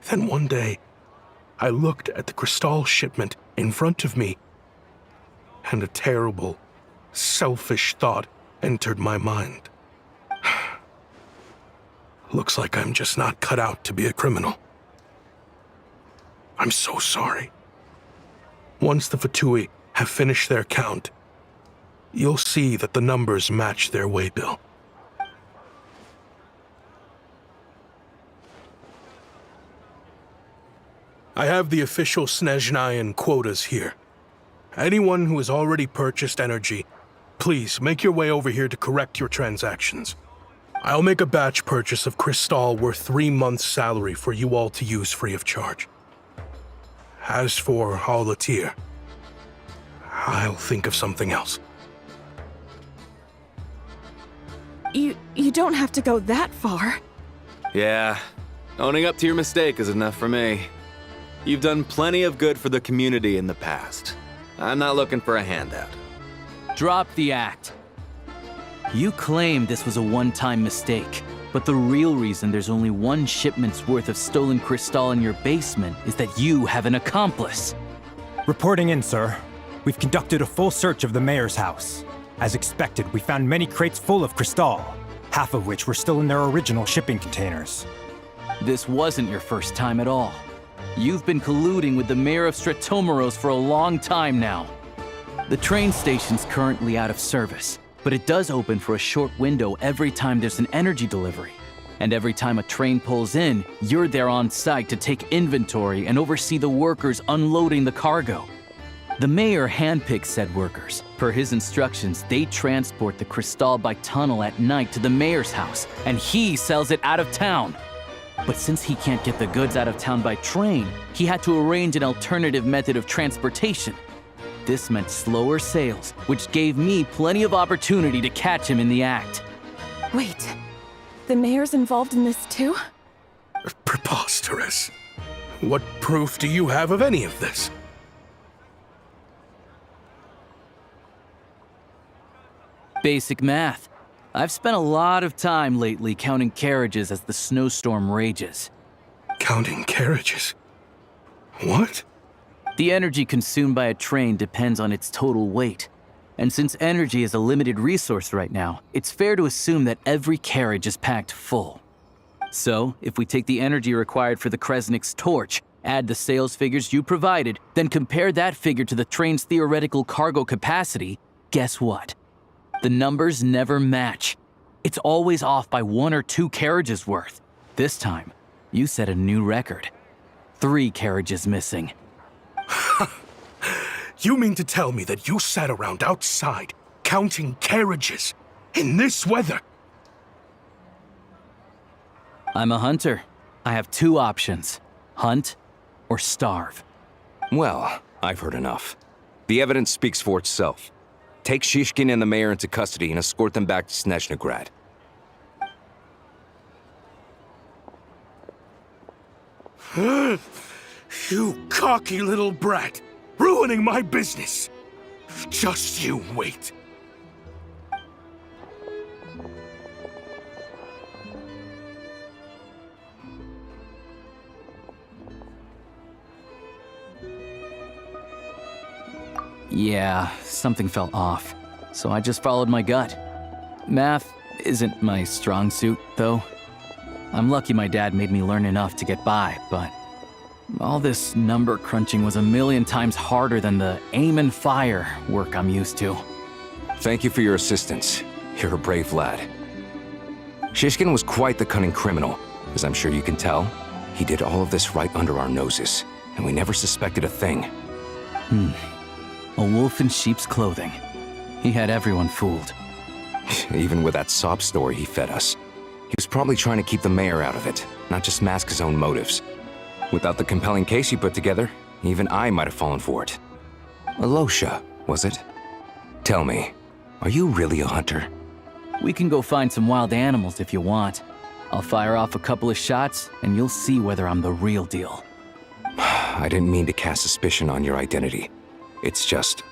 Then one day, I looked at the Crystal shipment in front of me, and a terrible, selfish thought entered my mind. Looks like I'm just not cut out to be a criminal. I'm so sorry. Once the Fatui have finished their count, you'll see that the numbers match their waybill. I have the official Snezhnayan quotas here. Anyone who has already purchased energy, please make your way over here to correct your transactions. I'll make a batch purchase of crystal worth 3 months' salary for you all to use free of charge. As for Alatir, I'll think of something else.
You don't have to go that far.
Yeah, owning up to your mistake is enough for me. You've done plenty of good for the community in the past. I'm not looking for a handout.
Drop the act. You claim this was a one-time mistake, but the real reason there's only 1 shipment's worth of stolen crystal in your basement is that you have an accomplice.
Reporting in, sir. We've conducted a full search of the mayor's house. As expected, we found many crates full of crystal, half of which were still in their original shipping containers.
This wasn't your first time at all. You've been colluding with the mayor of Stratomeros for a long time now. The train station's currently out of service, but it does open for a short window every time there's an energy delivery. And every time a train pulls in, you're there on site to take inventory and oversee the workers unloading the cargo. The mayor handpicks said workers. Per his instructions, they transport the crystal by tunnel at night to the mayor's house, and he sells it out of town. But since he can't get the goods out of town by train, he had to arrange an alternative method of transportation. This meant slower sales, which gave me plenty of opportunity to catch him in the act.
Wait, the mayor's involved in this too?
Preposterous. What proof do you have of any of this?
Basic math. I've spent a lot of time lately counting carriages as the snowstorm rages.
Counting carriages? What?
The energy consumed by a train depends on its total weight. And since energy is a limited resource right now, it's fair to assume that every carriage is packed full. So, if we take the energy required for the Kresnik's torch, add the sales figures you provided, then compare that figure to the train's theoretical cargo capacity, guess what? The numbers never match. It's always off by 1 or 2 carriages worth. This time, you set a new record. 3 carriages missing.
You mean to tell me that you sat around outside, counting carriages, in this weather?
I'm a hunter. I have 2 options. Hunt or starve.
Well, I've heard enough. The evidence speaks for itself. Take Shishkin and the mayor into custody and escort them back to Snezhnagrad.
You cocky little brat! Ruining my business! Just you wait.
Yeah, something felt off, so I just followed my gut. Math isn't my strong suit, though. I'm lucky my dad made me learn enough to get by, but all this number crunching was a million times harder than the aim and fire work I'm used to.
Thank you for your assistance. You're a brave lad. Shishkin was quite the cunning criminal, as I'm sure you can tell. He did all of this right under our noses, and we never suspected a thing.
A wolf in sheep's clothing. He had everyone fooled.
Even with that sob story he fed us. He was probably trying to keep the mayor out of it, not just mask his own motives. Without the compelling case he put together, even I might have fallen for it. Alosha, was it? Tell me, are you really a hunter?
We can go find some wild animals if you want. I'll fire off a couple of shots, and you'll see whether I'm the real deal.
I didn't mean to cast suspicion on your identity. It's just...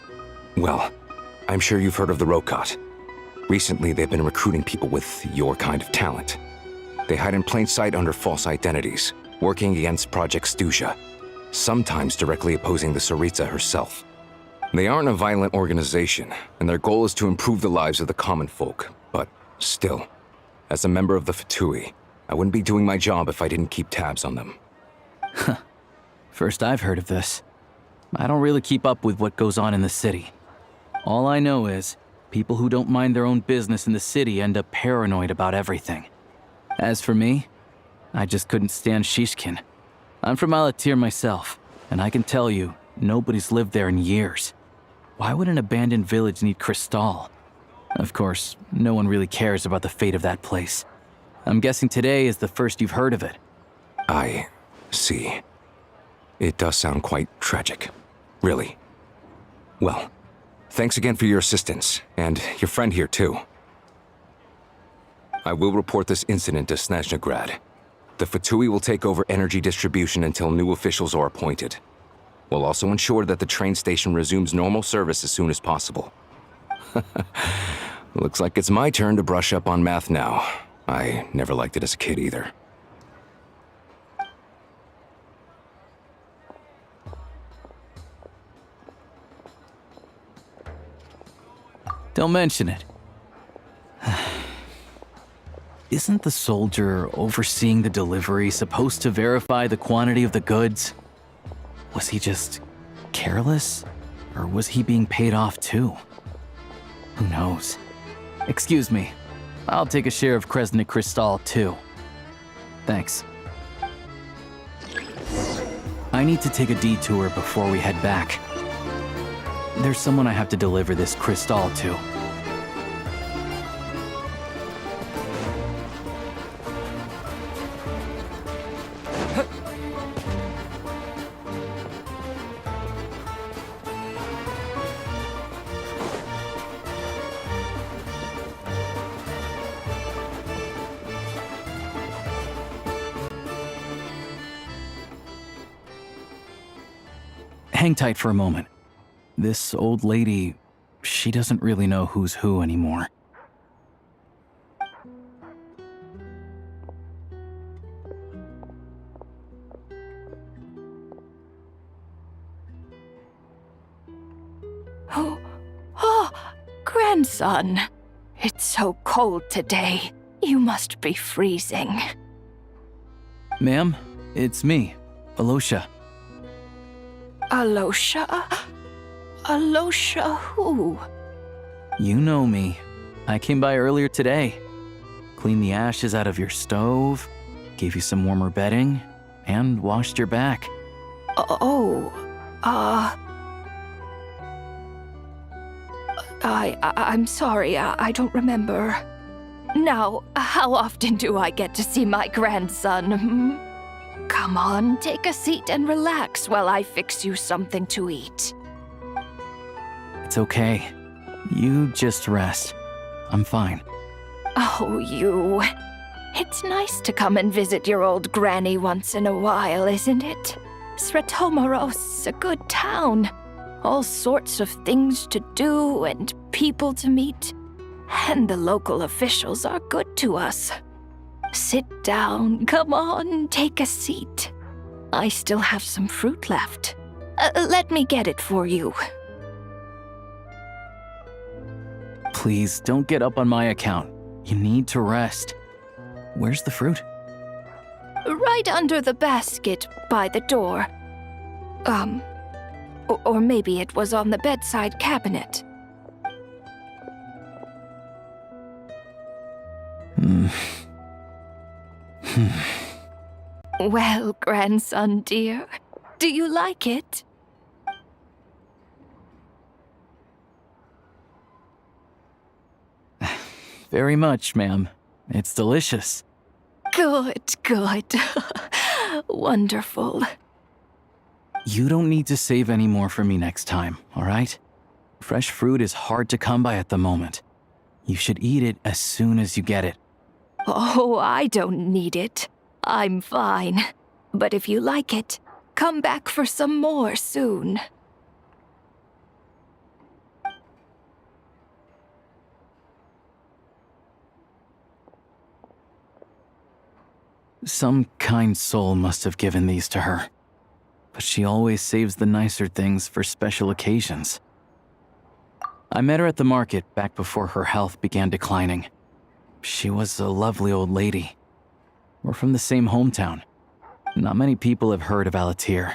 well, I'm sure you've heard of the Rokot. Recently, they've been recruiting people with your kind of talent. They hide in plain sight under false identities, working against Project Stuzha, sometimes directly opposing the Tsaritsa herself. They aren't a violent organization, and their goal is to improve the lives of the common folk. But still, as a member of the Fatui, I wouldn't be doing my job if I didn't keep tabs on them.
First I've heard of this. I don't really keep up with what goes on in the city. All I know is, people who don't mind their own business in the city end up paranoid about everything. As for me, I just couldn't stand Shishkin. I'm from Alatir myself, and I can tell you, nobody's lived there in years. Why would an abandoned village need Crystal? Of course, no one really cares about the fate of that place. I'm guessing today is the first you've heard of it.
I see. It does sound quite tragic. Really. Well, thanks again for your assistance, and your friend here too. I will report this incident to Snezhnaya. The Fatui will take over energy distribution until new officials are appointed. We'll also ensure that the train station resumes normal service as soon as possible. Looks like it's my turn to brush up on math now. I never liked it as a kid either.
Don't mention it. Isn't the soldier overseeing the delivery supposed to verify the quantity of the goods? Was he just careless? Or was he being paid off too? Who knows? Excuse me. I'll take a share of Kresnik Crystal too. Thanks. I need to take a detour before we head back. There's someone I have to deliver this crystal to. Hang tight for a moment. This old lady, she doesn't really know who's who anymore.
Oh, grandson. It's so cold today. You must be freezing.
Ma'am, it's me, Alosha.
Alosha? Alosha who?
You know me. I came by earlier today. Cleaned the ashes out of your stove, gave you some warmer bedding, and washed your back.
I'm sorry, I don't remember. Now, how often do I get to see my grandson? Come on, take a seat and relax while I fix you something to eat.
It's okay. You just rest. I'm fine.
Oh, you. It's nice to come and visit your old granny once in a while, isn't it? Sretomaros, a good town. All sorts of things to do and people to meet. And the local officials are good to us. Sit down, come on, take a seat. I still have some fruit left. Let me get it for you.
Please, don't get up on my account. You need to rest. Where's the fruit?
Right under the basket by the door. Or maybe it was on the bedside cabinet. Well, grandson dear, do you like it?
Very much, ma'am. It's delicious.
Good, good. Wonderful.
You don't need to save any more for me next time, all right? Fresh fruit is hard to come by at the moment. You should eat it as soon as you get it.
Oh, I don't need it. I'm fine. But if you like it, come back for some more soon.
Some kind soul must have given these to her. But she always saves the nicer things for special occasions. I met her at the market back before her health began declining. She was a lovely old lady. We're from the same hometown. Not many people have heard of Alatir.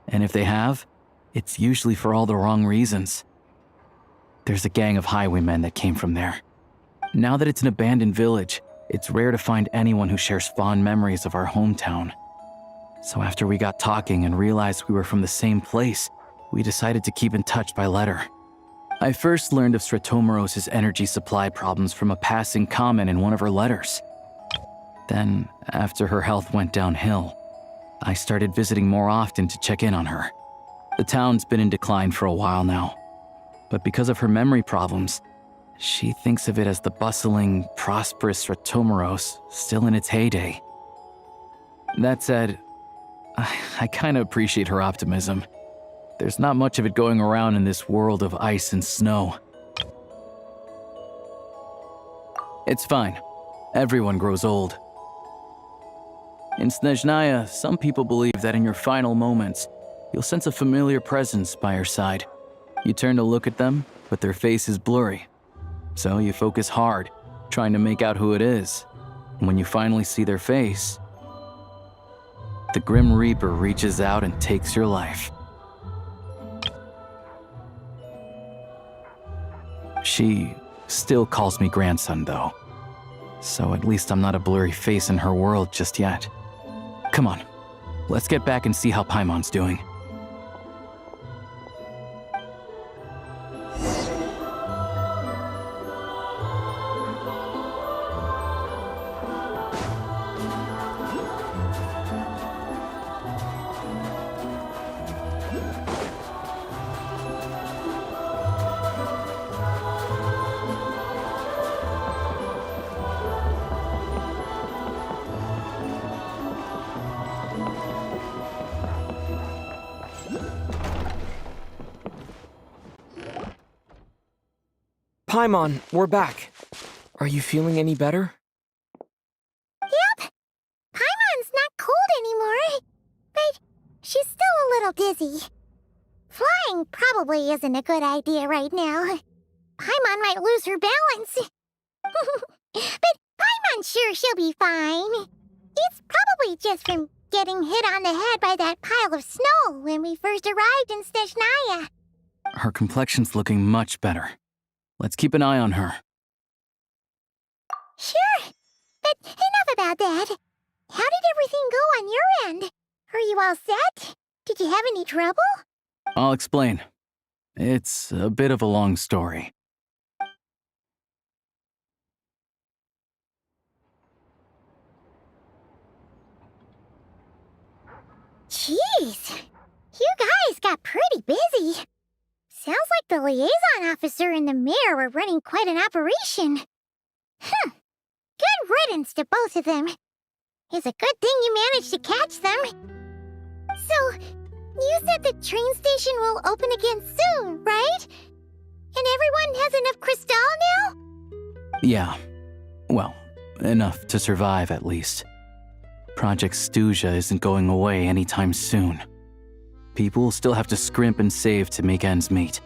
And if they have, it's usually for all the wrong reasons. There's a gang of highwaymen that came from there. Now that it's an abandoned village, it's rare to find anyone who shares fond memories of our hometown. So after we got talking and realized we were from the same place, we decided to keep in touch by letter. I first learned of Stratomoros's energy supply problems from a passing comment in one of her letters. Then, after her health went downhill, I started visiting more often to check in on her. The town's been in decline for a while now, but because of her memory problems, she thinks of it as the bustling, prosperous Stratomoros still in its heyday. That said, I kinda appreciate her optimism. There's not much of it going around in this world of ice and snow. It's fine. Everyone grows old. In Snezhnaya, some people believe that in your final moments, you'll sense a familiar presence by your side. You turn to look at them, but their face is blurry. So you focus hard, trying to make out who it is. And when you finally see their face, the Grim Reaper reaches out and takes your life. She still calls me grandson, though. So at least I'm not a blurry face in her world just yet. Come on, let's get back and see how Paimon's doing.
Paimon, we're back. Are you feeling any better?
Yep. Paimon's not cold anymore, but she's still a little dizzy. Flying probably isn't a good idea right now. Paimon might lose her balance. But Paimon's sure she'll be fine. It's probably just from getting hit on the head by that pile of snow when we first arrived in Snezhnaya.
Her complexion's looking much better. Let's keep an eye on her.
Sure, but enough about that. How did everything go on your end? Are you all set? Did you have any trouble?
I'll explain. It's a bit of a long story.
Jeez, you guys got pretty busy. Sounds like the liaison officer and the mayor were running quite an operation. Good riddance to both of them. It's a good thing you managed to catch them. So, you said the train station will open again soon, right? And everyone has enough crystal now?
Yeah. Well, enough to survive at least. Project Stuzha isn't going away anytime soon. People will still have to scrimp and save to make ends meet.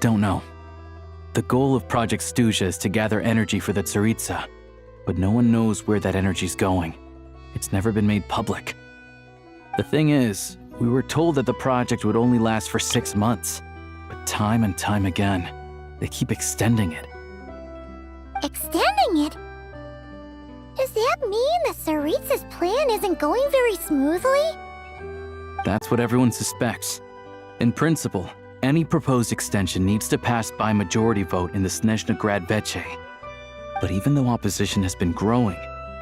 Don't know. The goal of Project Stuzha is to gather energy for the Tsaritsa, but no one knows where that energy's going. It's never been made public. The thing is, we were told that the project would only last for 6 months, but time and time again, they keep extending it.
Extending it? Does that mean the Tsaritsa's plan isn't going very smoothly?
That's what everyone suspects. In principle, any proposed extension needs to pass by majority vote in the Snezhnaya Veche. But even though opposition has been growing,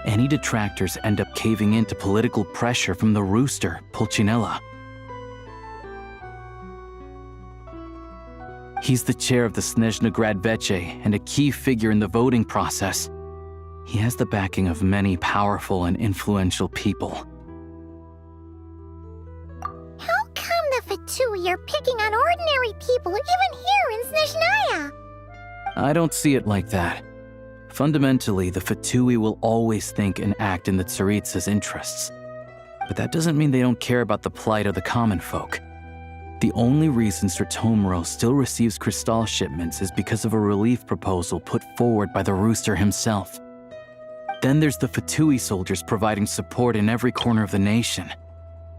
any detractors end up caving in to political pressure from the rooster, Pulcinella. He's the chair of the Snezhnaya Veche and a key figure in the voting process. He has the backing of many powerful and influential people.
How come the Fatui are picking on ordinary people even here in Snezhnaya?
I don't see it like that. Fundamentally, the Fatui will always think and act in the Tsaritsa's interests. But that doesn't mean they don't care about the plight of the common folk. The only reason Stratomoros still receives crystal shipments is because of a relief proposal put forward by the rooster himself. Then there's the Fatui soldiers providing support in every corner of the nation.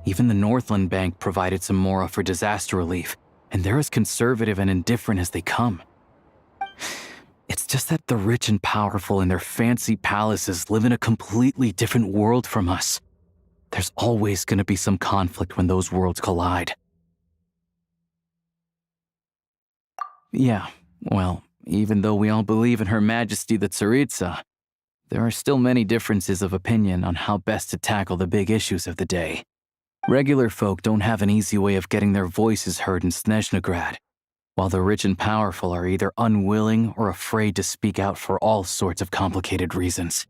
Even the Northland Bank provided some mora for disaster relief, and they're as conservative and indifferent as they come. It's just that the rich and powerful in their fancy palaces live in a completely different world from us. There's always gonna be some conflict when those worlds collide. Yeah, well, even though we all believe in Her Majesty the Tsaritsa, there are still many differences of opinion on how best to tackle the big issues of the day. Regular folk don't have an easy way of getting their voices heard in Snezhnagrad, while the rich and powerful are either unwilling or afraid to speak out for all sorts of complicated reasons.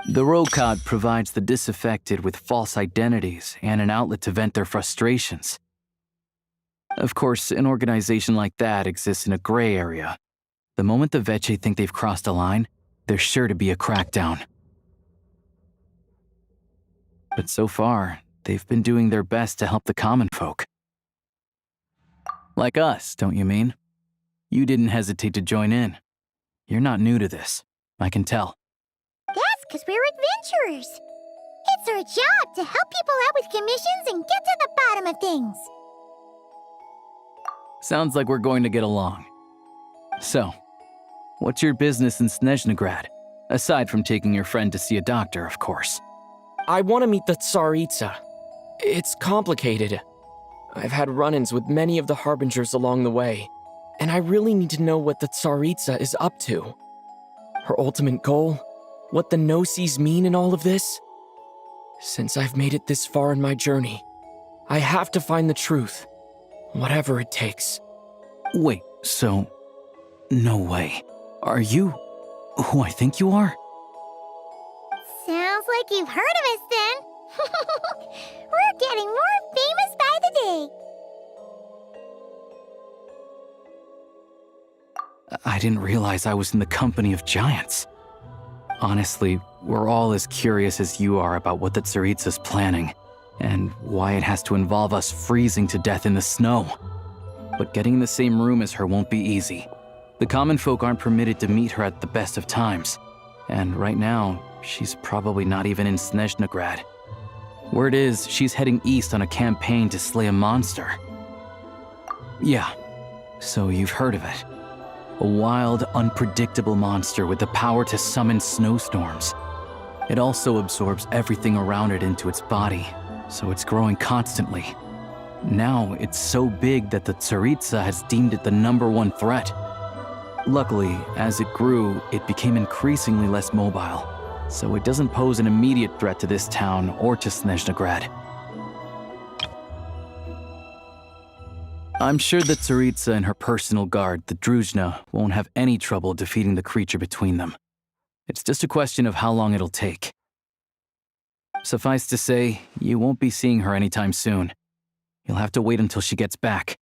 The Rokad provides the disaffected with false identities and an outlet to vent their frustrations. Of course, an organization like that exists in a gray area. The moment the Veche think they've crossed a line, there's sure to be a crackdown. But so far, they've been doing their best to help the common folk. Like us, don't you mean? You didn't hesitate to join in. You're not new to this, I can tell.
That's because we're adventurers. It's our job to help people out with commissions and get to the bottom of things.
Sounds like we're going to get along. So, what's your business in Snezhnagrad? Aside from taking your friend to see a doctor, of course.
I want to meet the Tsaritsa. It's complicated. I've had run-ins with many of the Harbingers along the way, and I really need to know what the Tsaritsa is up to. Her ultimate goal? What the no-sees mean in all of this? Since I've made it this far in my journey, I have to find the truth, whatever it takes.
Wait, so... no way. Are you who I think you are?
Sounds like you've heard of us then. We're getting more famous by the day.
I didn't realize I was in the company of giants. Honestly, we're all as curious as you are about what the Tsaritsa's planning, and why it has to involve us freezing to death in the snow. But getting in the same room as her won't be easy. The common folk aren't permitted to meet her at the best of times, and right now, she's probably not even in Snezhnagrad. Word is, she's heading east on a campaign to slay a monster. Yeah, so you've heard of it. A wild, unpredictable monster with the power to summon snowstorms. It also absorbs everything around it into its body, so it's growing constantly. Now, it's so big that the Tsaritsa has deemed it the #1 threat. Luckily, as it grew, it became increasingly less mobile, so it doesn't pose an immediate threat to this town or to Snezhnagrad. I'm sure that Tsaritsa and her personal guard, the Druzhna, won't have any trouble defeating the creature between them. It's just a question of how long it'll take. Suffice to say, you won't be seeing her anytime soon. You'll have to wait until she gets back.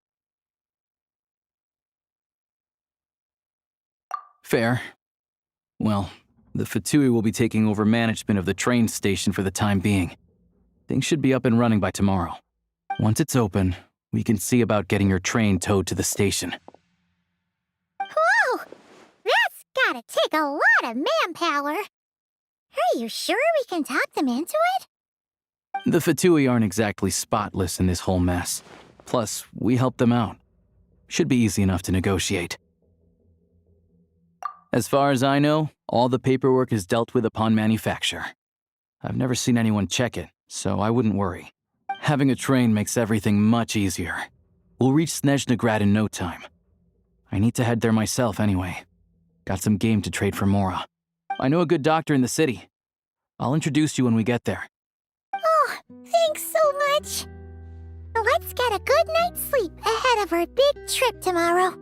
Fair. Well, the Fatui will be taking over management of the train station for the time being. Things should be up and running by tomorrow. Once it's open, we can see about getting your train towed to the station.
Whoa! That's gotta take a lot of manpower. Are you sure we can talk them into it?
The Fatui aren't exactly spotless in this whole mess. Plus, we helped them out. Should be easy enough to negotiate. As far as I know, all the paperwork is dealt with upon manufacture. I've never seen anyone check it, so I wouldn't worry. Having a train makes everything much easier. We'll reach Snezhnagrad in no time. I need to head there myself anyway. Got some game to trade for Mora. I know a good doctor in the city. I'll introduce you when we get there.
Oh, thanks so much. Let's get a good night's sleep ahead of our big trip tomorrow.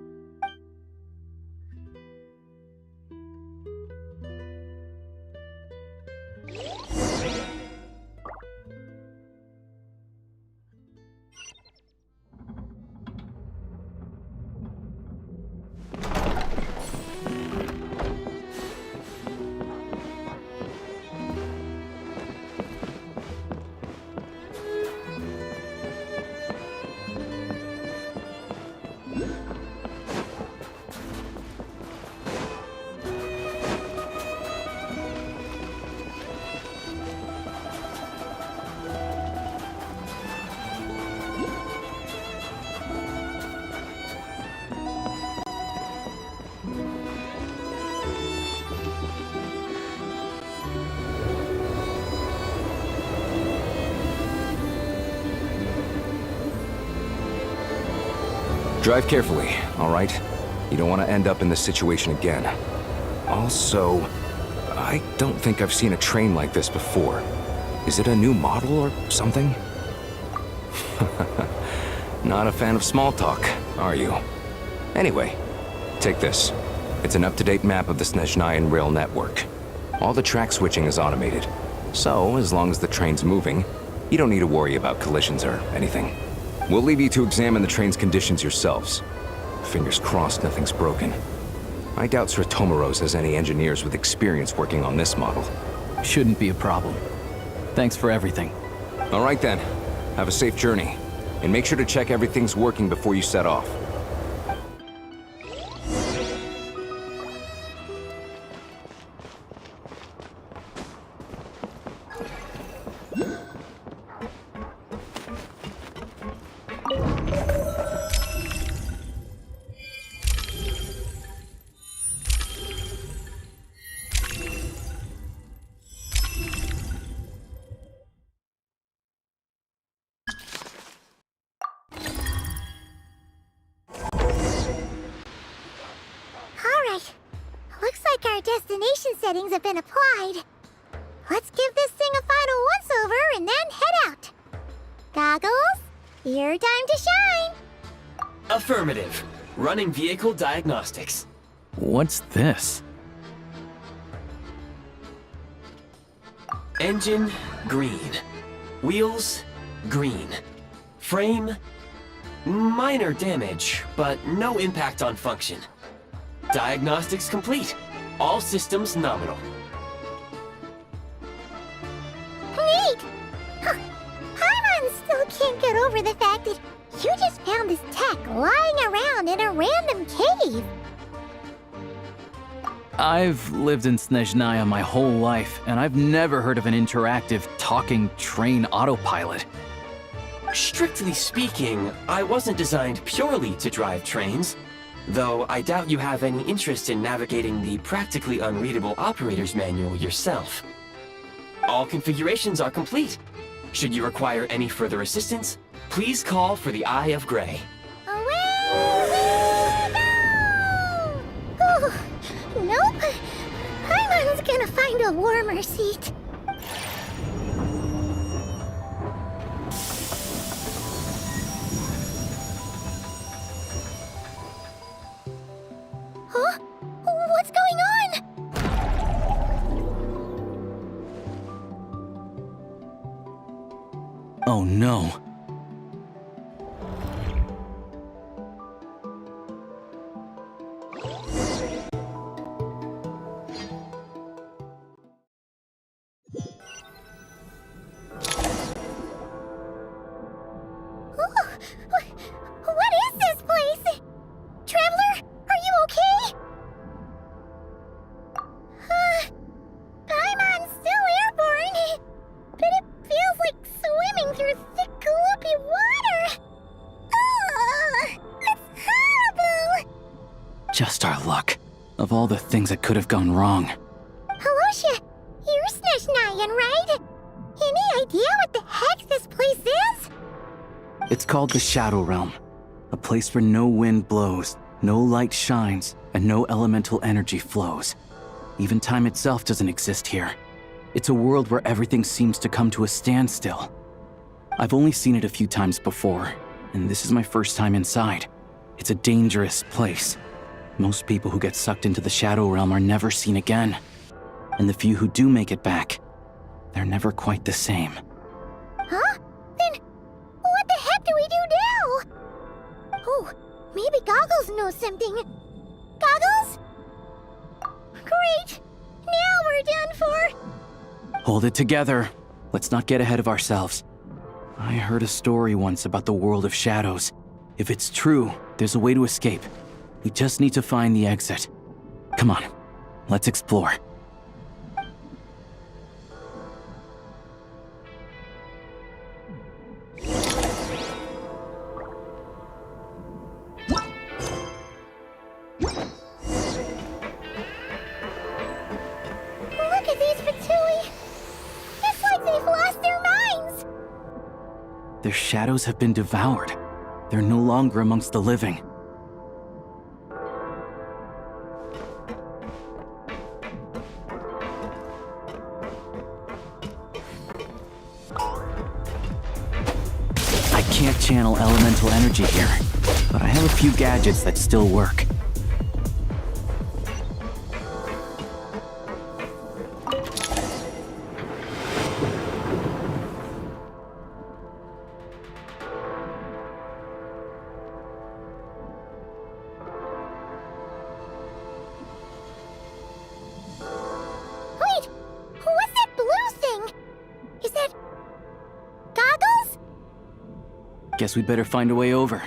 Drive carefully, all right? You don't want to end up in this situation again. Also, I don't think I've seen a train like this before. Is it a new model or something? Not a fan of small talk, are you? Anyway, take this. It's an up-to-date map of the Snezhnaya rail network. All the track switching is automated, so as long as the train's moving, you don't need to worry about collisions or anything. We'll leave you to examine the train's conditions yourselves. Fingers crossed nothing's broken. I doubt Sratomaros has any engineers with experience working on this model.
Shouldn't be a problem. Thanks for everything.
All right then. Have a safe journey. And make sure to check everything's working before you set off.
Destination settings have been applied. Let's give this thing a final once-over and then head out. Goggles, your time to shine.
Affirmative. Running vehicle diagnostics.
What's this?
Engine, green. Wheels, green. Frame, minor damage, but no impact on function. Diagnostics complete. All systems nominal.
Neat! Huh. Paimon still can't get over the fact that you just found this tech lying around in a random cave.
I've lived in Snezhnaya my whole life, and I've never heard of an interactive, talking train autopilot.
Strictly speaking, I wasn't designed purely to drive trains. Though I doubt you have any interest in navigating the practically unreadable operator's manual yourself. All configurations are complete. Should you require any further assistance, please call for the Eye of Grey.
Away we go! Oh, nope. Paimon's gonna find a warmer seat. Huh? What's going on?
Oh no.
What is this place? Traveler, are you okay? Paimon's still airborne, but it feels like swimming through thick, gloopy water. It's horrible!
Just our luck. Of all the things that could have gone wrong.
Halosha, you're Snezhnayan, right? Any idea what the heck this place is?
It's called the Shadow Realm. A place where no wind blows, no light shines, and no elemental energy flows. Even time itself doesn't exist here. It's a world where everything seems to come to a standstill. I've only seen it a few times before, and this is my first time inside. It's a dangerous place. Most people who get sucked into the Shadow Realm are never seen again. And the few who do make it back, they're never quite the same.
Huh? Then what the heck do we do now? Oh, maybe Goggles knows something. Goggles? Great! Now we're done for!
Hold it together. Let's not get ahead of ourselves. I heard a story once about the world of shadows. If it's true, there's a way to escape. We just need to find the exit. Come on, let's explore.
Look at these Fatui! It's like they've lost their minds!
Their shadows have been devoured. They're no longer amongst the living. can't channel elemental energy here, but I have a few gadgets that still work.
Wait! What's that blue thing? Is that... goggles?
Guess we'd better find a way over.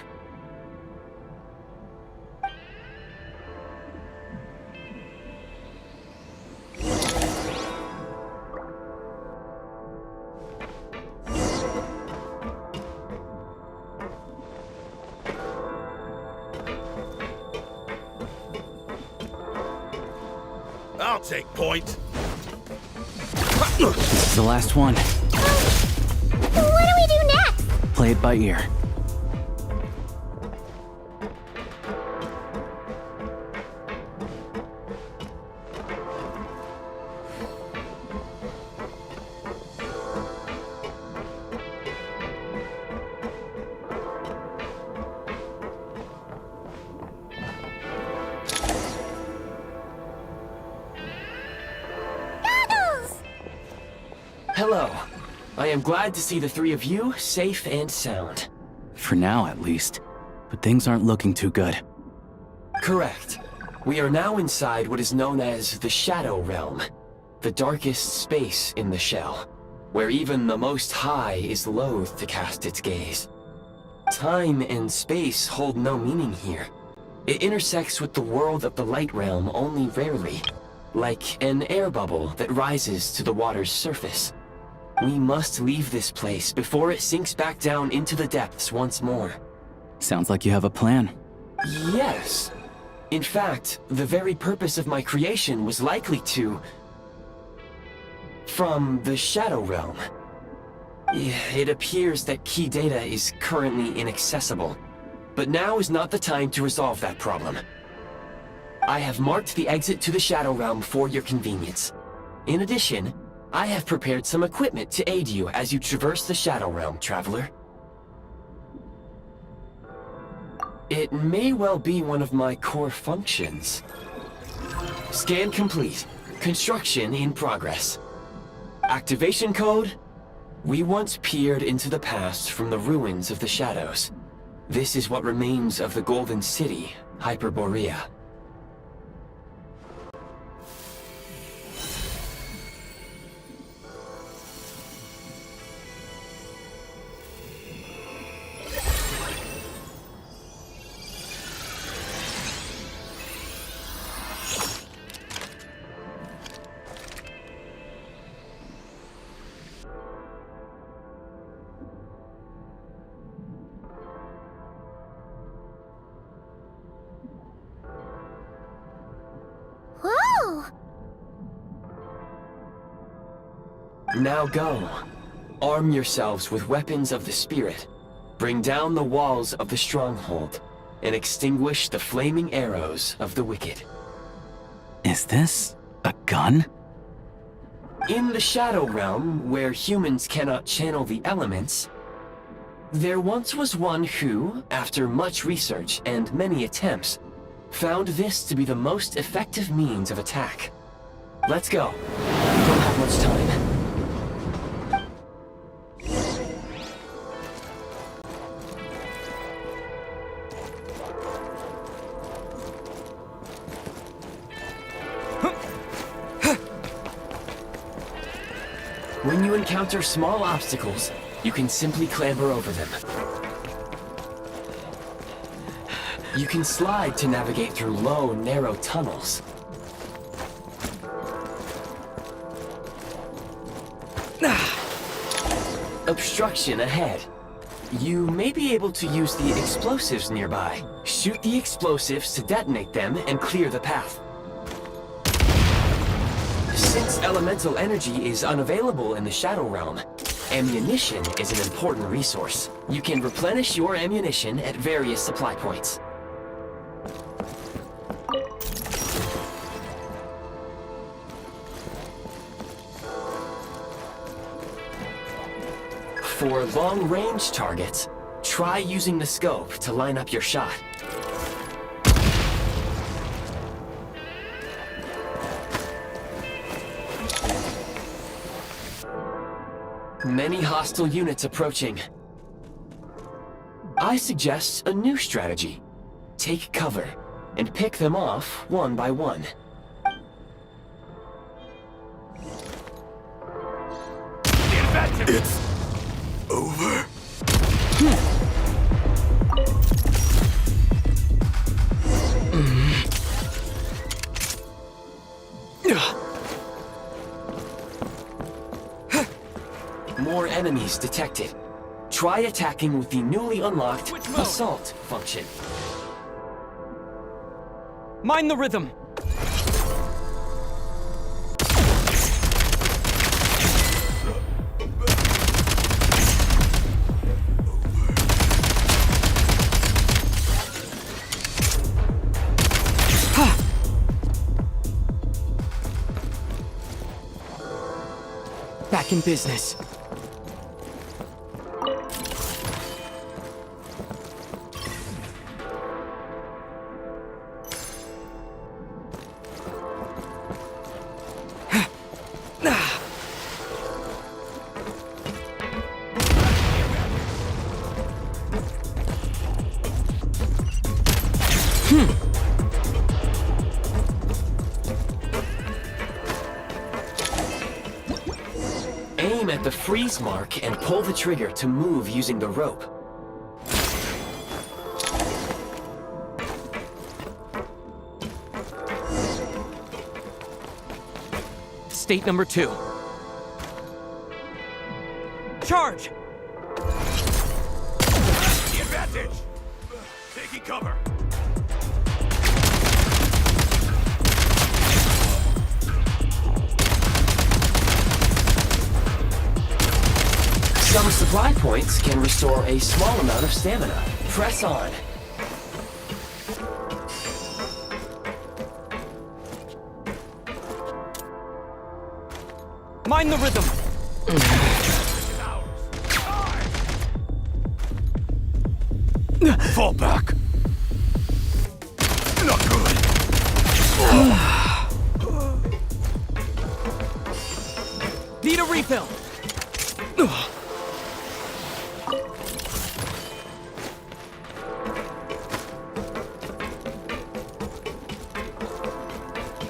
I'll take point.
This is the last one.
What do we do next?
Play it by ear.
Hello. I am glad to see the three of you safe and sound.
For now, at least. But things aren't looking too good.
Correct. We are now inside what is known as the Shadow Realm, the darkest space in the shell, where even the Most High is loath to cast its gaze. Time and space hold no meaning here. It intersects with the world of the Light Realm only rarely, like an air bubble that rises to the water's surface. We must leave this place before it sinks back down into the depths once more.
Sounds like you have a plan.
Yes. In fact, the very purpose of my creation was likely to... from the Shadow Realm. It appears that key data is currently inaccessible, but now is not the time to resolve that problem. I have marked the exit to the Shadow Realm for your convenience. In addition, I have prepared some equipment to aid you as you traverse the Shadow Realm, Traveler. It may well be one of my core functions. Scan complete. Construction in progress. Activation code? We once peered into the past from the ruins of the Shadows. This is what remains of the Golden City, Hyperborea.
Whoa!
Now go. Arm yourselves with weapons of the spirit. Bring down the walls of the stronghold, and extinguish the flaming arrows of the wicked.
Is this a gun?
In the Shadow Realm, where humans cannot channel the elements, there once was one who, after much research and many attempts, found this to be the most effective means of attack. Let's go. We don't have much time. When you encounter small obstacles, you can simply clamber over them. You can slide to navigate through low, narrow tunnels. Obstruction ahead. You may be able to use the explosives nearby. Shoot the explosives to detonate them and clear the path. Since elemental energy is unavailable in the Shadow Realm, ammunition is an important resource. You can replenish your ammunition at various supply points. For long-range targets, Try using the scope to line up your shot. Many hostile units approaching. I suggest a new strategy. Take cover, and pick them off one by one.
It's over.
More enemies detected. Try attacking with the newly unlocked Assault function.
Mind the rhythm! Back in business.
Aim at the freeze mark and pull the trigger to move using the rope.
State number 2. Charge!
The advantage! Taking cover.
Some supply points can restore a small amount of stamina. Press on.
Mind the rhythm!
Fall back. Not good.
Need a refill!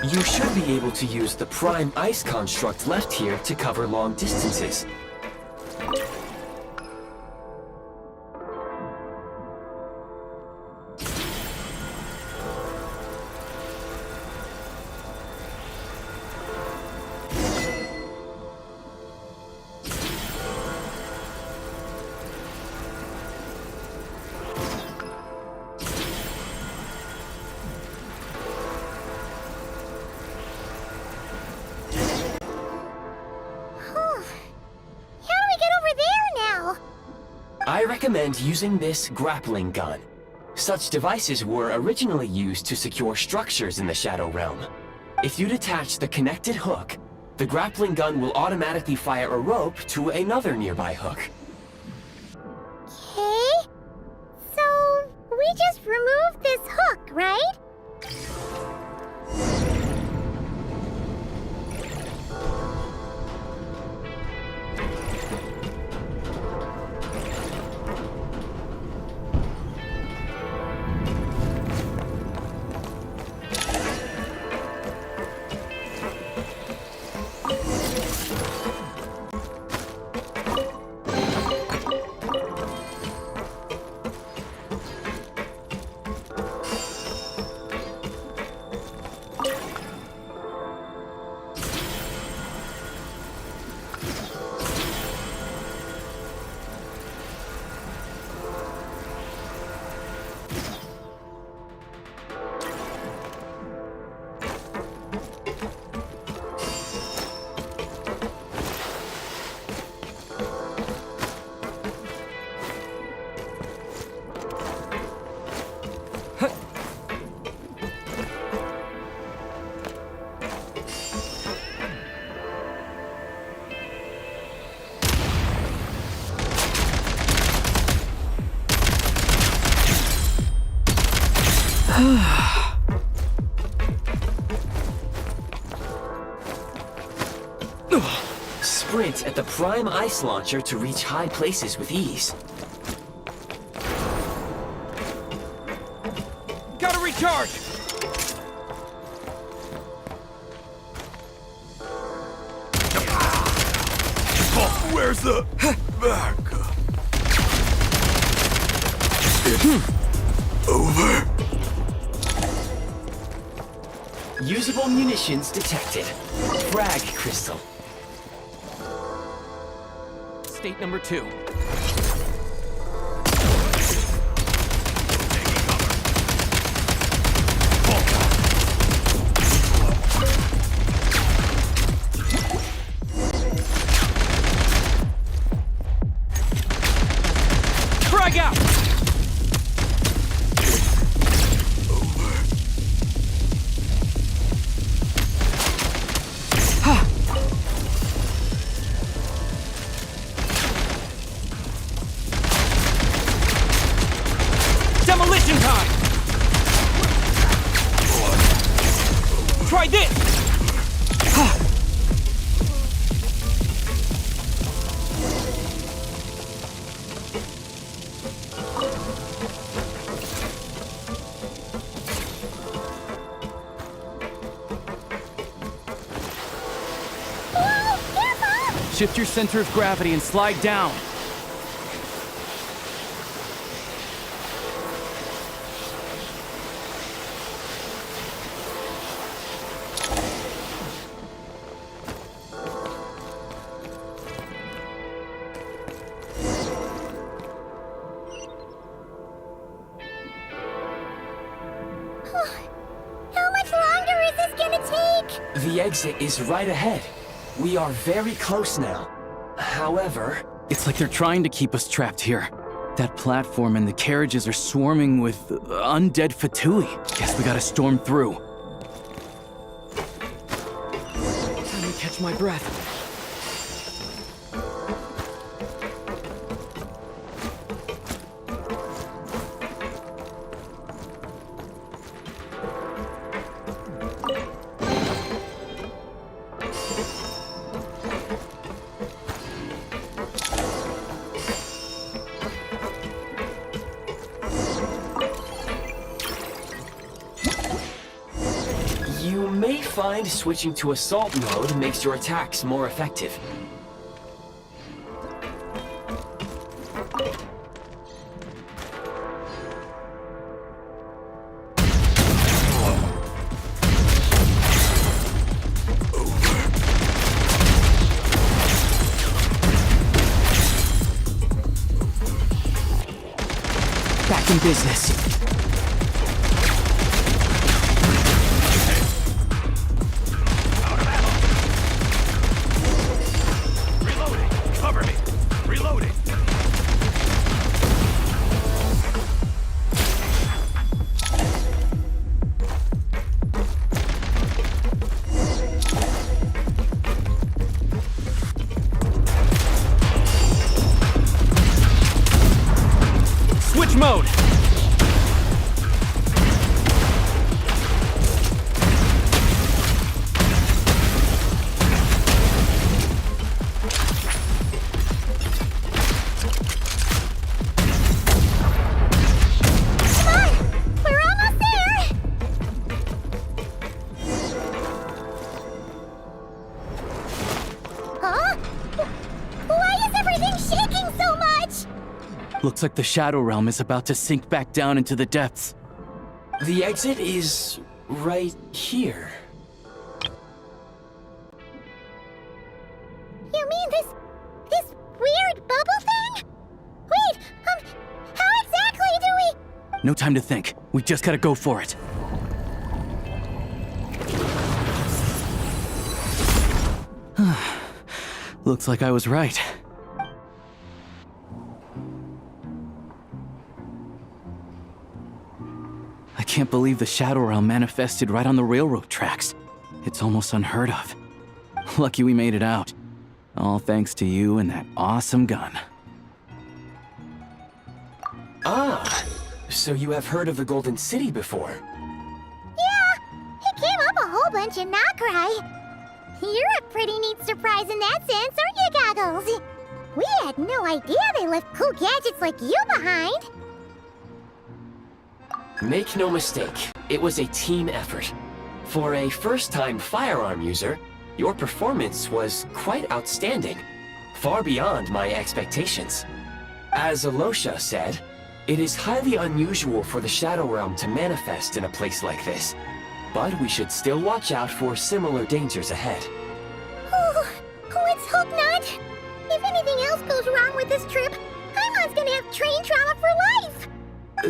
You should be able to use the Prime Ice construct left here to cover long distances. I recommend using this grappling gun. Such devices were originally used to secure structures in the Shadow Realm. If you detach the connected hook, the grappling gun will automatically fire a rope to another nearby hook.
Okay. So, we just removed this hook, right?
Sprint at the prime ice launcher to reach high places with ease.
Gotta recharge!
Where's the back? It's over.
Usable munitions detected. Frag crystal.
State number 2. Frag out! Demolition time! Try this! Shift your center of gravity and slide down.
How much longer is this gonna take?
The exit is right ahead. We are very close now. However...
It's like they're trying to keep us trapped here. That platform and the carriages are swarming with undead Fatui. Guess we gotta storm through.
Time to catch my breath.
You may find switching to assault mode makes your attacks more effective.
Back in business.
Cover me! Reloading!
Switch mode!
We're almost there! Huh? Why is everything shaking so much?
Looks like the Shadow Realm is about to sink back down into the depths.
The exit is right here.
You mean this weird bubble thing? Wait, how exactly do we...
No time to think. We just gotta go for it. Looks like I was right. I can't believe the Shadow Realm manifested right on the railroad tracks. It's almost unheard of. Lucky we made it out. All thanks to you and that awesome gun.
Ah, so you have heard of the Golden City before?
mention, not cry. You're a pretty neat surprise in that sense, aren't you, Goggles? We had no idea they left cool gadgets like you behind.
Make no mistake, it was a team effort. For a first-time firearm user, your performance was quite outstanding, far beyond my expectations. As Alosha said, it is highly unusual for the Shadow Realm to manifest in a place like this, but we should still watch out for similar dangers ahead.
Oh, let's hope not. If anything else goes wrong with this trip, Paimon's gonna have train trauma for life.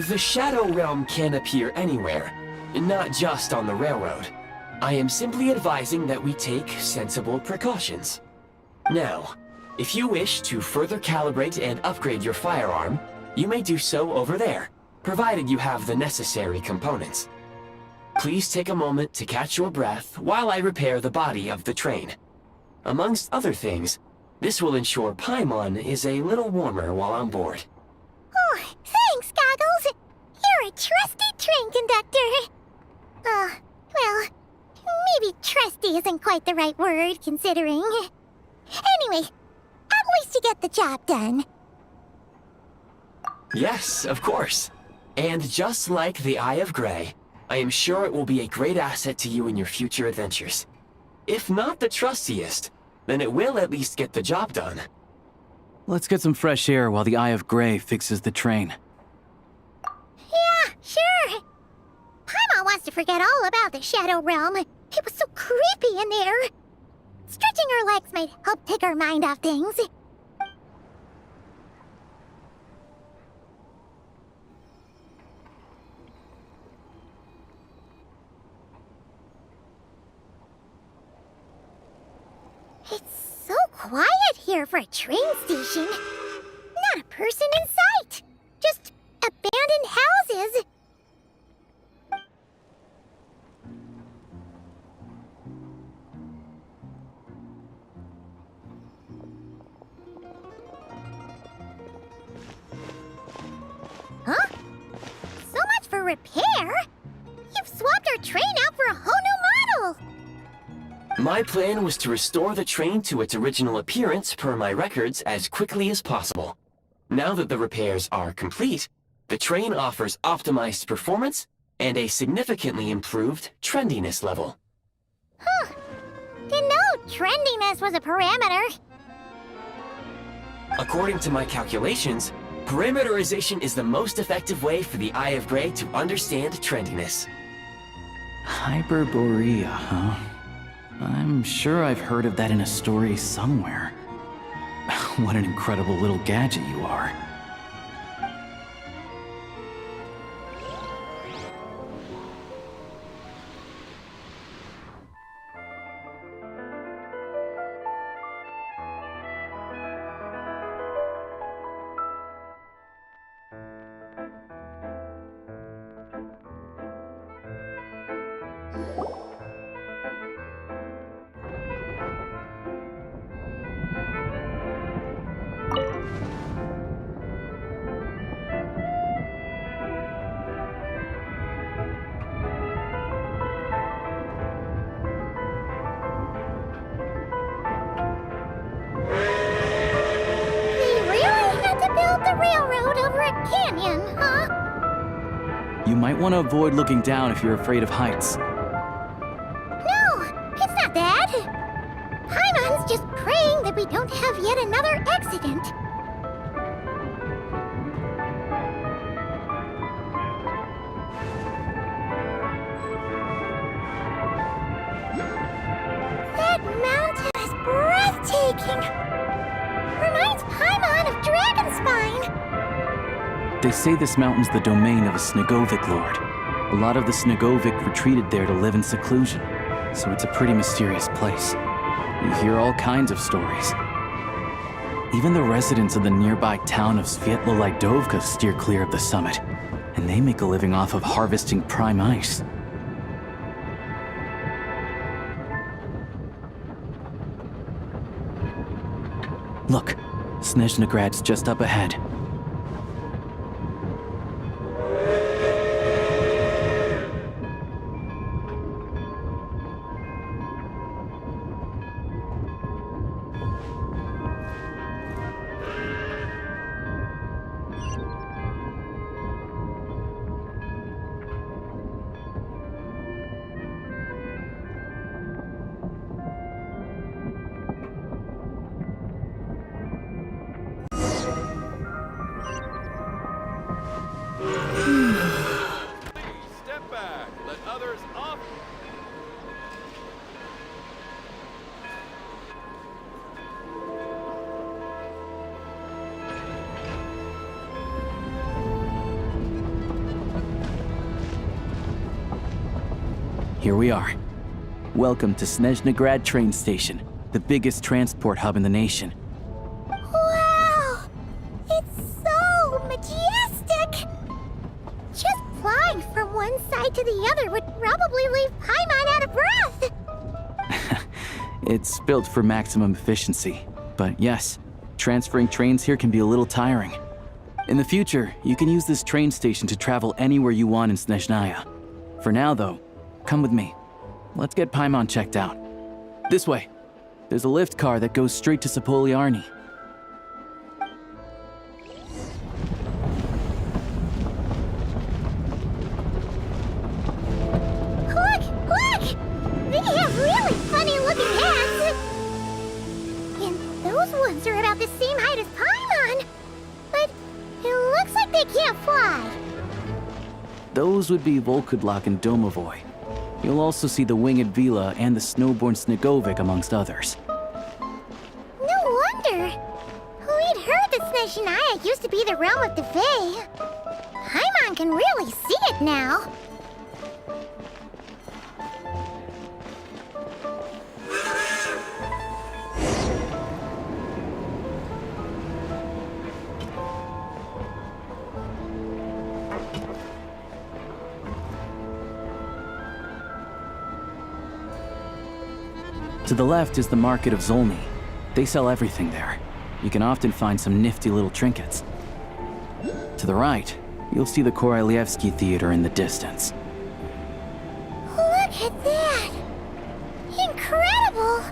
The Shadow Realm can appear anywhere, not just on the railroad. I am simply advising that we take sensible precautions. Now, if you wish to further calibrate and upgrade your firearm, you may do so over there, provided you have the necessary components. Please take a moment to catch your breath while I repair the body of the train. Amongst other things, this will ensure Paimon is a little warmer while on board.
Oh, thanks, Goggles. You're a trusty train conductor. Well, maybe trusty isn't quite the right word, considering. Anyway, at least you get the job done.
Yes, of course. And just like the Eye of Grey, I am sure it will be a great asset to you in your future adventures. If not the trustiest, then it will at least get the job done.
Let's get some fresh air while the Eye of Grey fixes the train.
Yeah, sure. Paimon wants to forget all about the Shadow Realm. It was so creepy in there. Stretching our legs might help take our mind off things. It's so quiet here for a train station. Not a person in sight. Just abandoned houses. Huh? So much for repair. You've swapped our train out for a whole new model.
My plan was to restore the train to its original appearance per my records as quickly as possible. Now that the repairs are complete, the train offers optimized performance and a significantly improved trendiness level.
Huh. Didn't know trendiness was a parameter.
According to my calculations, parameterization is the most effective way for the Eye of Grey to understand trendiness.
Hyperborea, huh? I'm sure I've heard of that in a story somewhere. What an incredible little gadget you are. You might want to avoid looking down if you're afraid of heights.
No, it's not that. Paimon's just praying that we don't have yet another accident. That mountain is breathtaking. Reminds Paimon of Dragonspine.
They say this mountain's the domain of a Snegovic lord. A lot of the Snegovic retreated there to live in seclusion, so it's a pretty mysterious place. You hear all kinds of stories. Even the residents of the nearby town of Svietlo-Lidovka steer clear of the summit, and they make a living off of harvesting prime ice. Look, Snezhnagrad's just up ahead. here we are. Welcome to Snezhnaya train station, the biggest transport hub in the nation.
Wow! It's so majestic! Just flying from one side to the other would probably leave Paimon out of breath!
It's built for maximum efficiency, but yes, transferring trains here can be a little tiring. In the future, you can use this train station to travel anywhere you want in Snezhnaya. For now, though, come with me. Let's get Paimon checked out. This way. There's a lift car that goes straight to Sapoliarni.
Look! They have really funny-looking hats! And those ones are about the same height as Paimon! But it looks like they can't fly.
Those would be Volkudlak and Domovoy. You'll also see the winged Vila and the snowborn Snegovic amongst others.
No wonder! We'd heard that Snezhnaya used to be the realm of the Fae. Paimon can really see it now.
To the left is the Market of Zolny. They sell everything there. You can often find some nifty little trinkets. To the right, you'll see the Korolyevsky Theater in the distance.
Look at that! Incredible!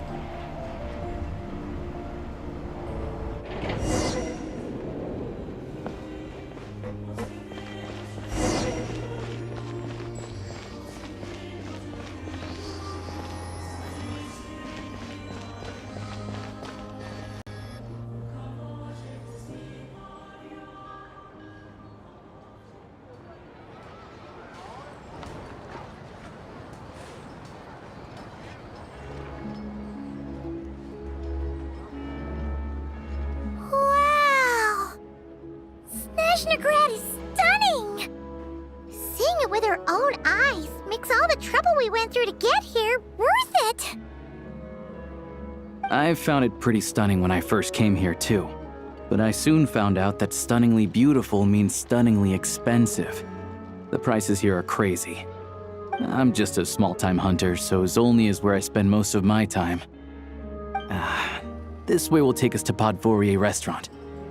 Snezhnaya is stunning! Seeing it with our own eyes makes all the trouble we went through to get here worth it!
I found it pretty stunning when I first came here too. But I soon found out that stunningly beautiful means stunningly expensive. The prices here are crazy. I'm just a small-time hunter, so Zolny is where I spend most of my time. This way will take us to Podvorier restaurant.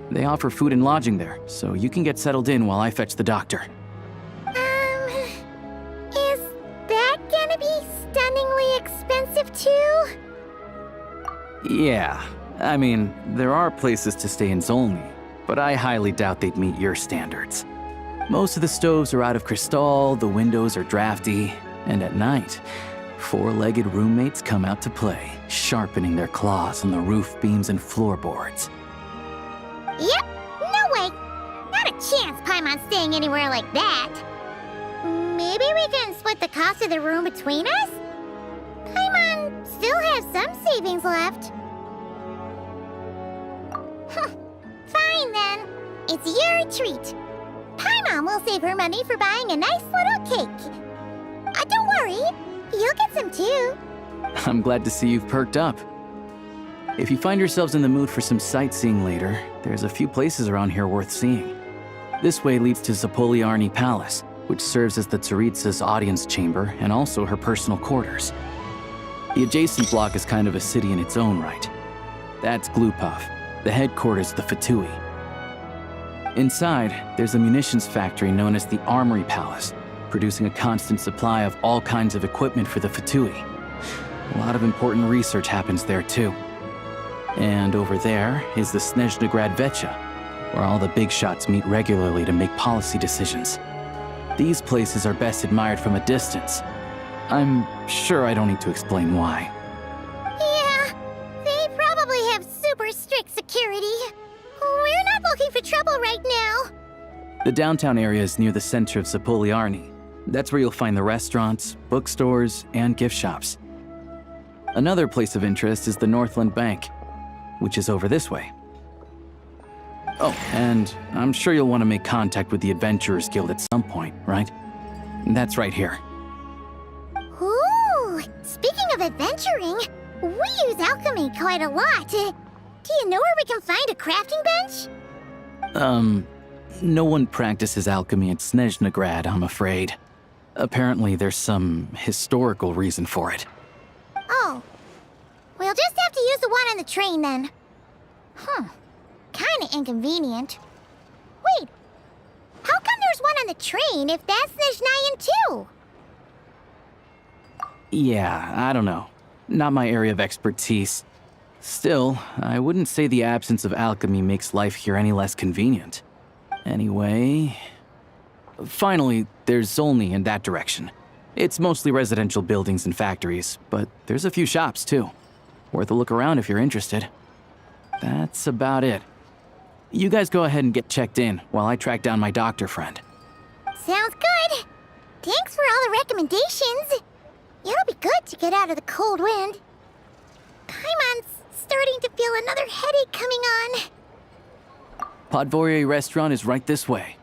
They offer food and lodging there, so you can get settled in while I fetch the doctor.
Is that gonna be stunningly expensive too?
Yeah, I mean, there are places to stay in Zolny, but I highly doubt they'd meet your standards. Most of the stoves are out of crystal, the windows are drafty, and at night, four-legged roommates come out to play, sharpening their claws on the roof beams and floorboards.
Yep, no way! Not a chance Paimon's staying anywhere like that. Maybe we can split the cost of the room between us? Paimon still has some savings left. Fine then. It's your treat. Paimon will save her money for buying a nice little cake. Don't worry, you'll get some too.
I'm glad to see you've perked up. If you find yourselves in the mood for some sightseeing later, there's a few places around here worth seeing. This way leads to Sapoliarni Palace, which serves as the Tsaritsa's audience chamber and also her personal quarters. The adjacent block is kind of a city in its own right. That's Glupov, the headquarters of the Fatui. Inside, there's a munitions factory known as the Armory Palace, producing a constant supply of all kinds of equipment for the Fatui. A lot of important research happens there too. And over there is the Snezhnaya Vecha, where all the big shots meet regularly to make policy decisions. These places are best admired from a distance. I'm sure I don't need to explain why.
Yeah, they probably have super strict security. We're not looking for trouble right now.
The downtown area is near the center of Sapoliarni. That's where you'll find the restaurants, bookstores, and gift shops. Another place of interest is the Northland Bank, which is over this way. Oh, and I'm sure you'll want to make contact with the Adventurers Guild at some point, right? That's right here.
Ooh! of adventuring, we use alchemy quite a lot. Do you know where we can find a crafting bench?
No one practices alchemy at Snezhnaya, I'm afraid. Apparently there's some historical reason for it.
Oh. We'll just have to use the one on the train then. Kinda inconvenient. Wait. How come there's one on the train if that's Snezhnayan too?
Yeah, I don't know. Not my area of expertise. Still, I wouldn't say the absence of alchemy makes life here any less convenient. Anyway... Finally, there's Zolny in that direction. It's mostly residential buildings and factories, but there's a few shops too. Worth a look around if you're interested. That's about it. You guys go ahead and get checked in while I track down my doctor friend.
Sounds good. Thanks for all the recommendations. It'll be good to get out of the cold wind. Paimon's starting to feel another headache coming on.
Podvorier restaurant is right this way.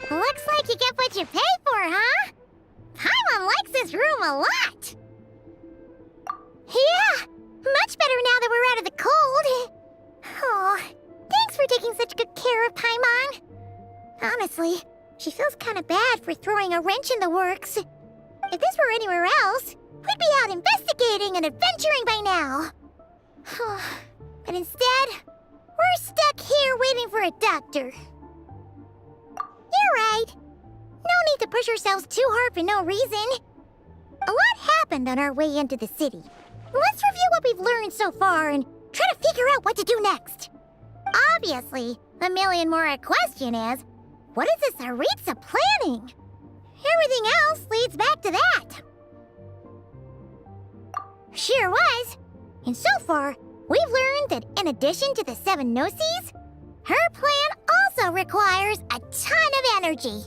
Looks like you get what you pay for, huh? Paimon likes this room a lot. Yeah, much better now that we're out of the cold. Oh, thanks for taking such good care of Paimon. Honestly, she feels kind of bad for throwing a wrench in the works. If this were anywhere else, we'd be out investigating and adventuring by now. But instead, we're stuck here waiting for a doctor. You're right. No need to push ourselves too hard for no reason. A lot happened on our way into the city. Let's review what we've learned so far and try to figure out what to do next. Obviously, the million-more question is, what is this Tsaritsa planning? Everything else leads back to that. Sure was. And so far, we've learned that in addition to the 7 Gnosis, her plan also requires a ton of energy.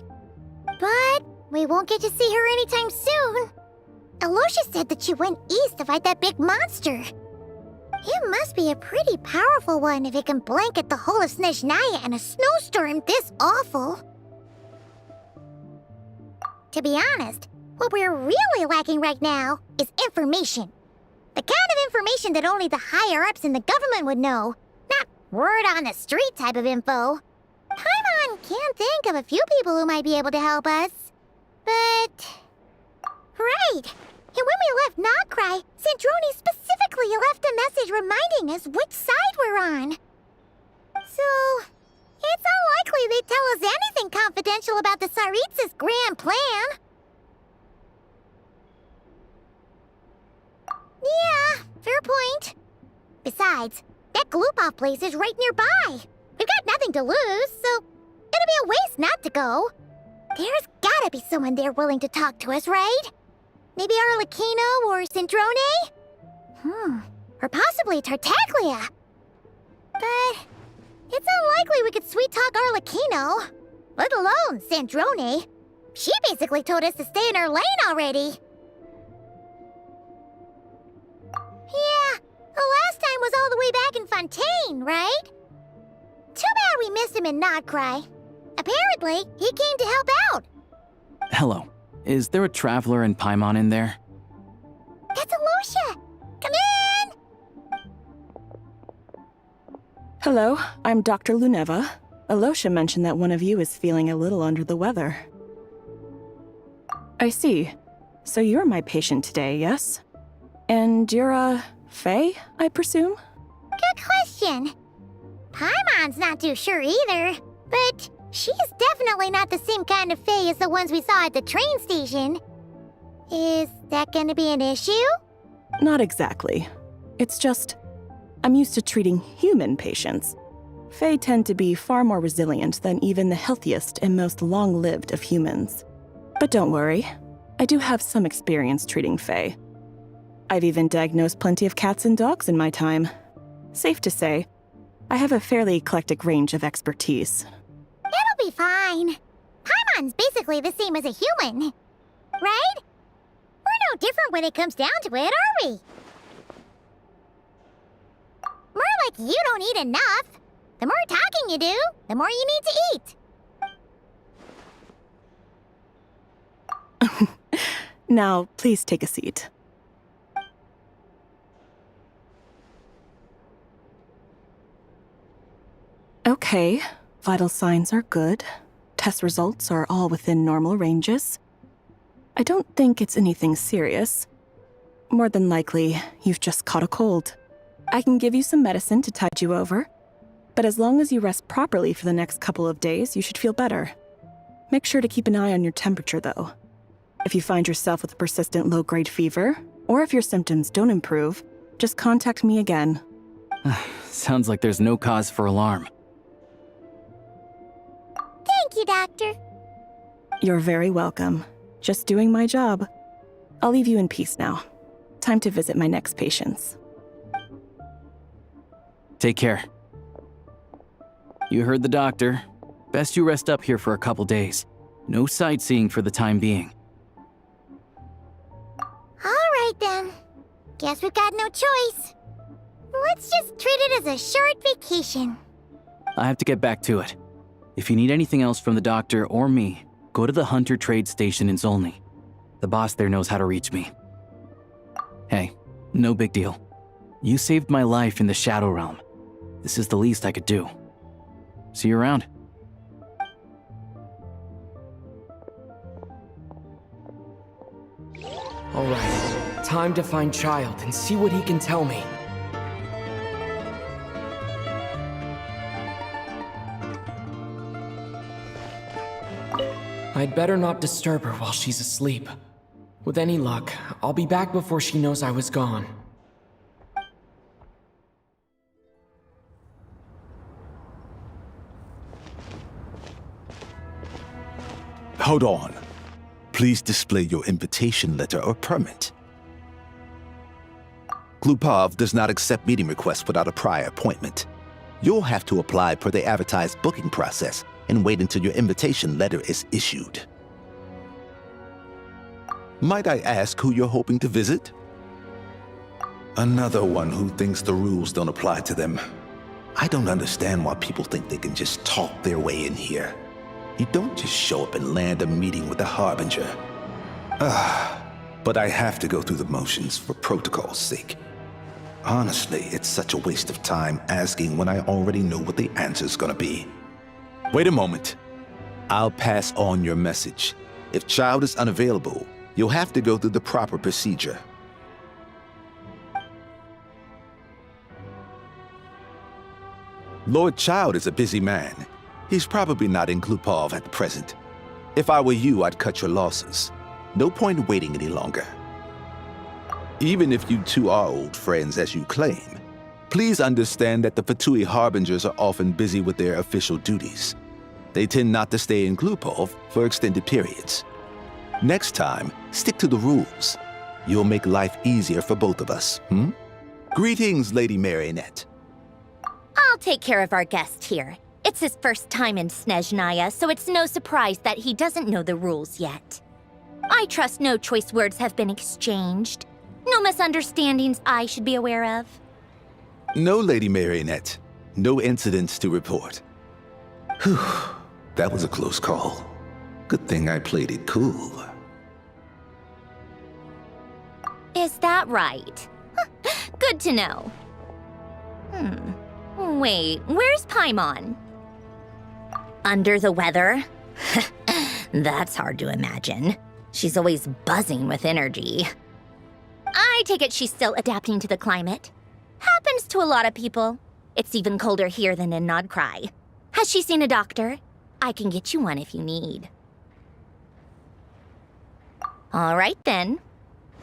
But we won't get to see her anytime soon. Alosha said that she went east to fight that big monster. It must be a pretty powerful one if it can blanket the whole of Snezhnaya in a snowstorm this awful. To be honest, what we're really lacking right now is information. The kind of information that only the higher-ups in the government would know, not word-on-the-street type of info. Paimon can't think of a few people who might be able to help us. But... Right! And when we left Nocry, Sandrone specifically left a message reminding us which side we're on. So... it's unlikely they'd tell us anything confidential about the Tsaritsa's grand plan. Yeah, fair point. Besides, that Glupov place is right nearby. We've got nothing to lose, so it'll be a waste not to go. There's gotta be someone there willing to talk to us, right? Maybe Arlecchino or Sandrone? Or possibly Tartaglia. But it's unlikely we could sweet-talk Arlecchino, let alone Sandrone. She basically told us to stay in her lane already. Yeah, the last time was all the way back in Fontaine, right? Too bad we missed him in Nocry. Apparently, he came to help out.
Hello. Is there a traveler and Paimon in there?
That's Alosha! Come in!
Hello, I'm Dr. Luneva. Alosha mentioned that one of you is feeling a little under the weather. I see. So you're my patient today, yes? And you're, Faye, I presume?
Good question. Paimon's not too sure either, but she's definitely not the same kind of Faye as the ones we saw at the train station. Is that gonna be an issue?
Not exactly. It's just, I'm used to treating human patients. Fae tend to be far more resilient than even the healthiest and most long-lived of humans. But don't worry, I do have some experience treating Fae. I've even diagnosed plenty of cats and dogs in my time. Safe to say, I have a fairly eclectic range of expertise.
It'll be fine. Paimon's basically the same as a human. Right? We're no different when it comes down to it, are we? More like you don't eat enough. The more talking you do, the more you need to eat.
Now, please take a seat. Okay, vital signs are good. Test results are all within normal ranges. I don't think it's anything serious. More than likely, you've just caught a cold. I can give you some medicine to tide you over, but as long as you rest properly for the next couple of days, you should feel better. Make sure to keep an eye on your temperature, though. If you find yourself with a persistent low-grade fever, or if your symptoms don't improve, just contact me again.
Sounds like there's no cause for alarm.
Thank you, Doctor.
You're very welcome. Just doing my job. I'll leave you in peace now. Time to visit my next patients.
Take care. You heard the doctor. Best you rest up here for a couple days. No sightseeing for the time being.
All right, then. Guess we've got no choice. Let's just treat it as a short vacation.
I have to get back to it. If you need anything else from the doctor or me, go to the Hunter Trade Station in Zolny. The boss there knows how to reach me. Hey, no big deal. You saved my life in the Shadow Realm. This is the least I could do. See you around.
All right, time to find Child and see what he can tell me. I'd better not disturb her while she's asleep. With any luck, I'll be back before she knows I was gone.
Hold on. Please display your invitation letter or permit. Glupov does not accept meeting requests without a prior appointment. You'll have to apply per the advertised booking process and wait until your invitation letter is issued. Might I ask who you're hoping to visit? Another one who thinks the rules don't apply to them. I don't understand why people think they can just talk their way in here. You don't just show up and land a meeting with the Harbinger. But I have to go through the motions for protocol's sake. Honestly, it's such a waste of time asking when I already know what the answer's gonna be. Wait a moment. I'll pass on your message. If Child is unavailable, you'll have to go through the proper procedure. Lord Child is a busy man. He's probably not in Glupov at the present. If I were you, I'd cut your losses. No point waiting any longer. Even if you two are old friends as you claim, please understand that the Fatui Harbingers are often busy with their official duties. They tend not to stay in Glupov for extended periods. Next time, stick to the rules. You'll make life easier for both of us, Greetings, Lady Marionette.
I'll take care of our guest here. It's his first time in Snezhnaya, so it's no surprise that he doesn't know the rules yet. I trust no choice words have been exchanged. No misunderstandings I should be aware of.
No, Lady Marionette. No incidents to report. Whew, that was a close call. Good thing I played it cool.
Is that right? Good to know. Wait, where's Paimon? Under the weather? That's hard to imagine. She's always buzzing with energy. I take it she's still adapting to the climate. Happens to a lot of people. It's even colder here than in Nodcry. Has she seen a doctor? I can get you one if you need. All right then.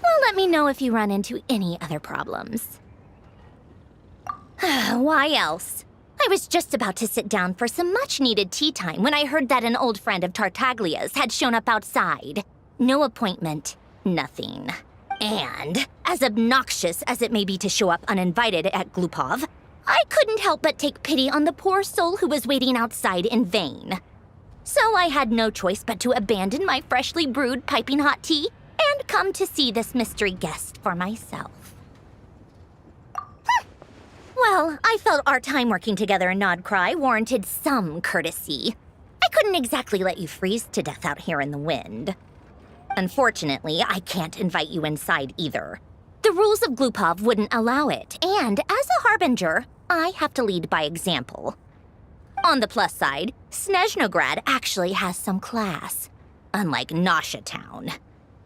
Well, let me know if you run into any other problems. Why else? I I was just about to sit down for some much-needed tea time when I heard that an old friend of Tartaglia's had shown up outside. No appointment, nothing. And, as obnoxious as it may be to show up uninvited at Glupov, I couldn't help but take pity on the poor soul who was waiting outside in vain. So I had no choice but to abandon my freshly brewed piping hot tea and come to see this mystery guest for myself. Well, I felt our time working together in Nodcry warranted some courtesy. I couldn't exactly let you freeze to death out here in the wind. Unfortunately, I can't invite you inside either. The rules of Glupov wouldn't allow it, and as a harbinger, I have to lead by example. On the plus side, Snezhnograd actually has some class, unlike Nosha Town.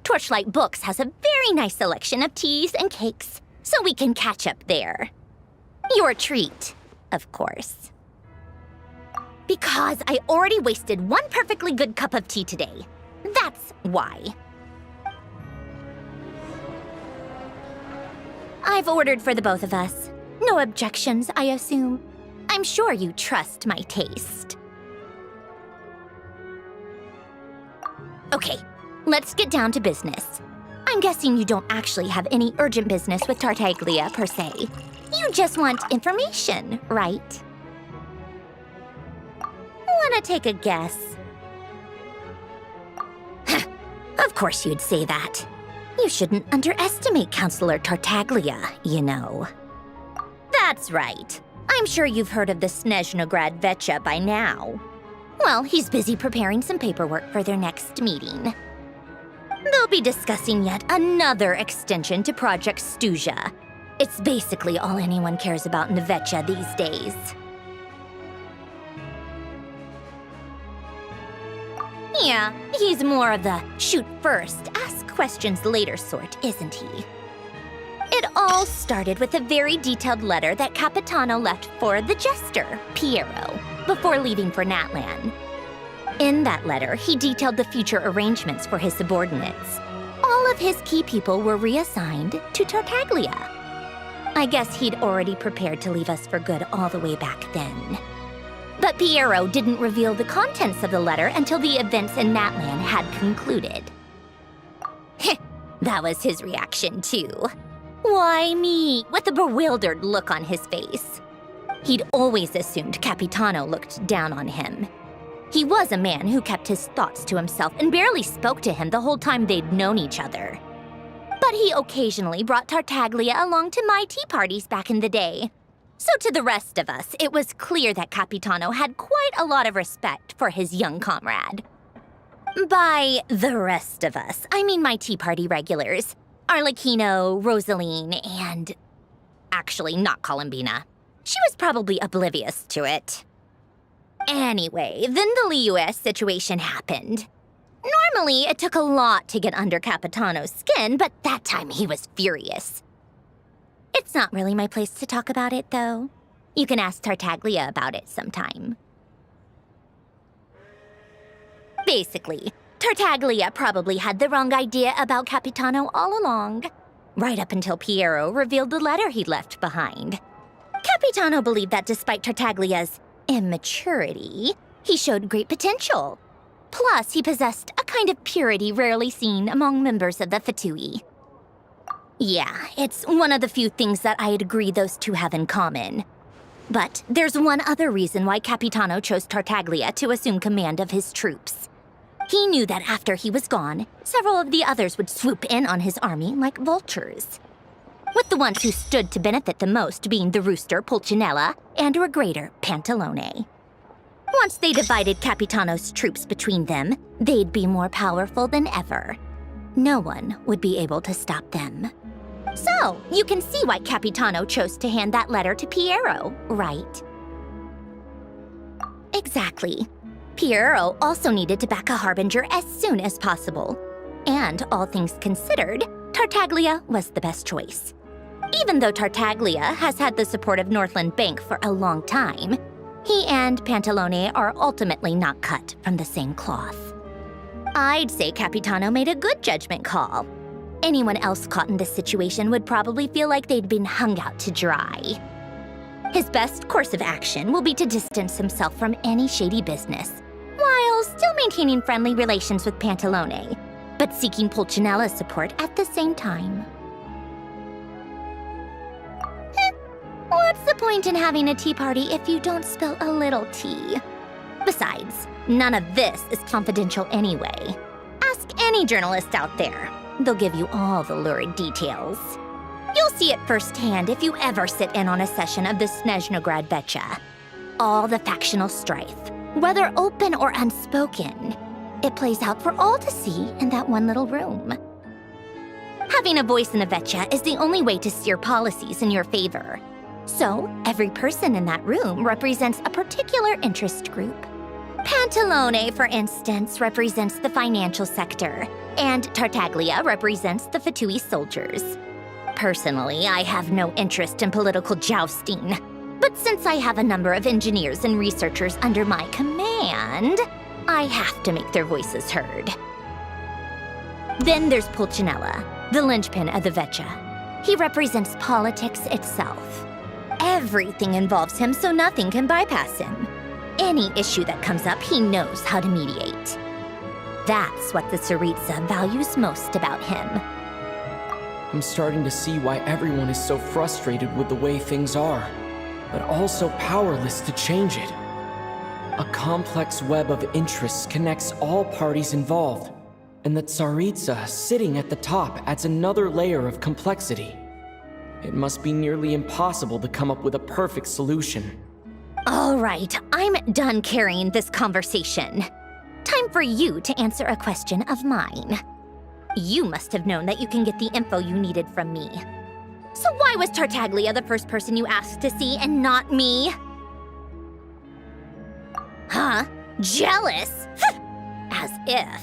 Torchlight Books has a very nice selection of teas and cakes, so we can catch up there. Your treat, of course. Because I already wasted one perfectly good cup of tea today. That's why. I've ordered for the both of us. No objections, I assume. I'm sure you trust my taste. Okay, let's get down to business. I'm guessing you don't actually have any urgent business with Tartaglia, per se. You just want information, right? Wanna take a guess? Of course you'd say that. You shouldn't underestimate Counselor Tartaglia, you know. That's right. I'm sure you've heard of the Snezhnograd Vecha by now. Well, he's busy preparing some paperwork for their next meeting. They'll be discussing yet another extension to Project Stuzha. It's basically all anyone cares about in the Vecha these days. Yeah, he's more of the shoot first, ask questions later sort, isn't he? It all started with a very detailed letter that Capitano left for the jester, Piero, before leaving for Natlan. In that letter, he detailed the future arrangements for his subordinates. All of his key people were reassigned to Tartaglia. I guess he'd already prepared to leave us for good all the way back then. But Piero didn't reveal the contents of the letter until the events in Natlan had concluded. That was his reaction, too. Why me? With a bewildered look on his face. He'd always assumed Capitano looked down on him. He was a man who kept his thoughts to himself and barely spoke to him the whole time they'd known each other. But he occasionally brought Tartaglia along to my tea parties back in the day. So to the rest of us, it was clear that Capitano had quite a lot of respect for his young comrade. By the rest of us, I mean my tea party regulars. Arlecchino, Rosaline, and... actually, not Columbina. She was probably oblivious to it. Anyway, then the Liues situation happened. Normally, it took a lot to get under Capitano's skin, but that time he was furious. It's not really my place to talk about it, though. You can ask Tartaglia about it sometime. Basically, Tartaglia probably had the wrong idea about Capitano all along, right up until Piero revealed the letter he'd left behind. Capitano believed that despite Tartaglia's immaturity, he showed great potential. Plus, he possessed a kind of purity rarely seen among members of the Fatui. Yeah, it's one of the few things that I'd agree those two have in common. But there's one other reason why Capitano chose Tartaglia to assume command of his troops. He knew that after he was gone, several of the others would swoop in on his army like vultures. With the ones who stood to benefit the most being the rooster Pulcinella and Regrator Pantalone. Once they divided Capitano's troops between them, they'd be more powerful than ever. No one would be able to stop them. So, you can see why Capitano chose to hand that letter to Piero, right? Exactly. Piero also needed to back a harbinger as soon as possible. And all things considered, Tartaglia was the best choice. Even though Tartaglia has had the support of Northland Bank for a long time, he and Pantalone are ultimately not cut from the same cloth. I'd say Capitano made a good judgment call. Anyone else caught in this situation would probably feel like they'd been hung out to dry. His best course of action will be to distance himself from any shady business, while still maintaining friendly relations with Pantalone, but seeking Pulcinella's support at the same time. What's the point in having a tea party if you don't spill a little tea? Besides, none of this is confidential anyway. Ask any journalist out there. They'll give you all the lurid details. You'll see it firsthand if you ever sit in on a session of the Snezhnaya Betcha. All the factional strife, whether open or unspoken, it plays out for all to see in that one little room. Having a voice in the Vetcha is the only way to steer policies in your favor. So, every person in that room represents a particular interest group. Pantalone, for instance, represents the financial sector, and Tartaglia represents the Fatui soldiers. Personally, I have no interest in political jousting, but since I have a number of engineers and researchers under my command, I have to make their voices heard. Then there's Pulcinella, the linchpin of the Vetcha. He represents politics itself. Everything involves him, so nothing can bypass him. Any issue that comes up, he knows how to mediate. That's what the Tsaritsa values most about him.
I'm starting to see why everyone is so frustrated with the way things are, but also powerless to change it. A complex web of interests connects all parties involved, and the Tsaritsa sitting at the top adds another layer of complexity. It must be nearly impossible to come up with a perfect solution.
All right, I'm done carrying this conversation. Time for you to answer a question of mine. You must have known that you can get the info you needed from me. So why was Tartaglia the first person you asked to see and not me? Huh? Jealous? As if.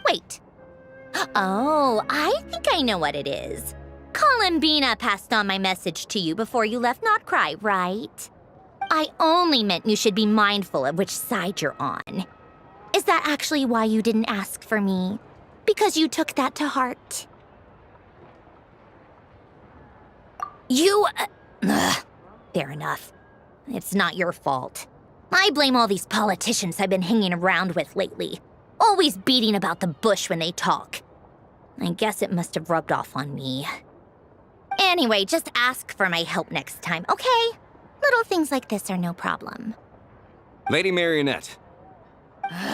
Wait. Oh, I think I know what it is. Columbina passed on my message to you before you left Not Cry, right? I only meant you should be mindful of which side you're on. Is that actually why you didn't ask for me? Because you took that to heart? Fair enough. It's not your fault. I blame all these politicians I've been hanging around with lately. Always beating about the bush when they talk. I guess it must have rubbed off on me. Anyway, just ask for my help next time, okay? Little things like this are no problem.
Lady Marionette.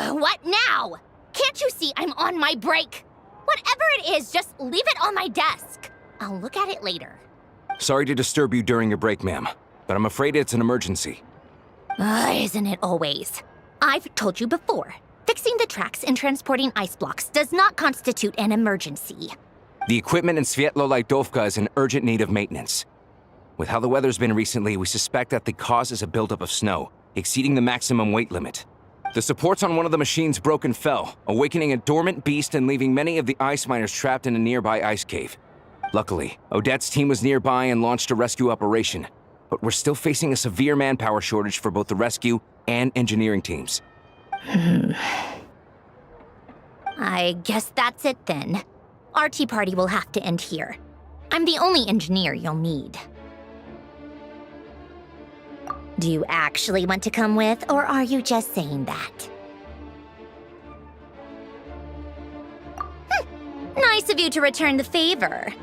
What now? Can't you see I'm on my break? Whatever it is, just leave it on my desk. I'll look at it later.
Sorry to disturb you during your break, ma'am, but I'm afraid it's an emergency.
Isn't it always? I've told you before, fixing the tracks and transporting ice blocks does not constitute an emergency.
The equipment in Svietlo-Laidovka is in urgent need of maintenance. With how the weather's been recently, we suspect that the cause is a buildup of snow, exceeding the maximum weight limit. The supports on one of the machines broke and fell, awakening a dormant beast and leaving many of the ice miners trapped in a nearby ice cave. Luckily, Odette's team was nearby and launched a rescue operation, but we're still facing a severe manpower shortage for both the rescue and engineering teams.
I guess that's it then. Our tea party will have to end here. I'm the only engineer you'll need. Do you actually want to come with, or are you just saying that? Nice of you to return the favor.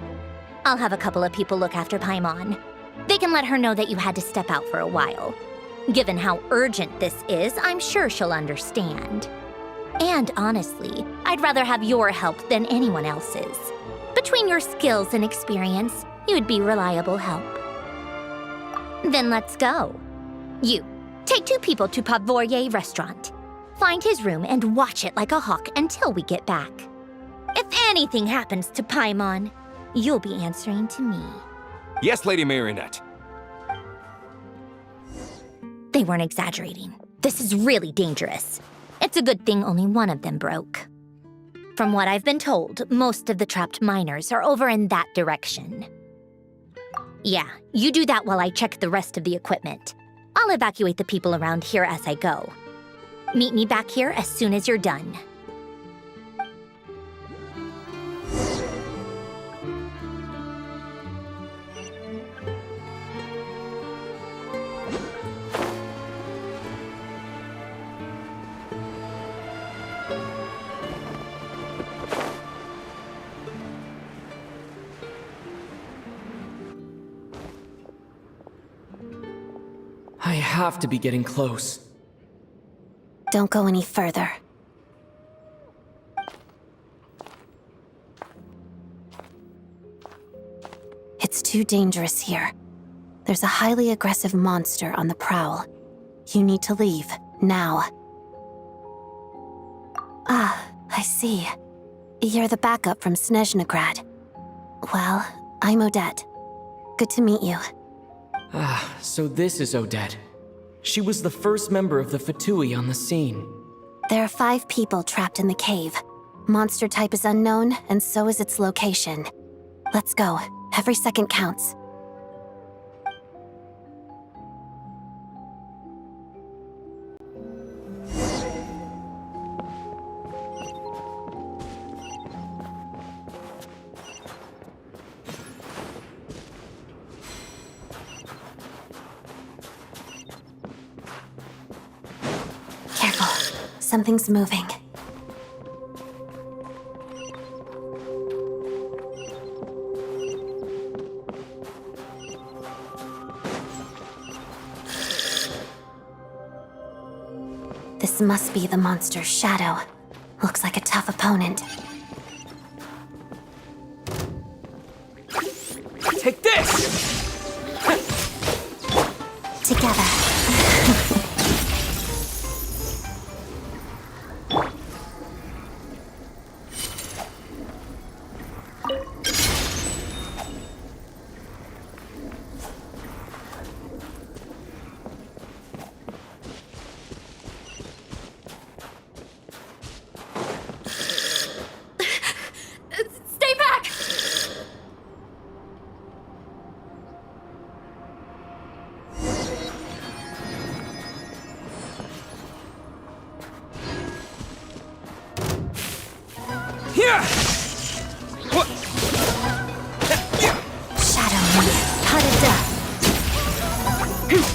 I'll have a couple of people look after Paimon. They can let her know that you had to step out for a while. Given how urgent this is, I'm sure she'll understand. And honestly, I'd rather have your help than anyone else's. Between your skills and experience, you'd be reliable help. Then let's go. You, take 2 people to Pavourier restaurant. Find his room and watch it like a hawk until we get back. If anything happens to Paimon, you'll be answering to me.
Yes, Lady Marionette.
They weren't exaggerating. This is really dangerous. It's a good thing only one of them broke. From what I've been told, most of the trapped miners are over in that direction. Yeah, you do that while I check the rest of the equipment. I'll evacuate the people around here as I go. Meet me back here as soon as you're done.
I have to be getting close.
Don't go any further. It's too dangerous here. There's a highly aggressive monster on the prowl. You need to leave, now. Ah, I see. You're the backup from Snezhnaya. Well, I'm Odette. Good to meet you.
Ah, so this is Odette. She was the first member of the Fatui on the scene.
There are 5 people trapped in the cave. Monster type is unknown, and so is its location. Let's go. Every second counts. Careful. Something's moving. This must be the monster's shadow. Looks like a tough opponent.
Take this!
Together.
Stay back!
Here!
Shadow me. HUD and UI.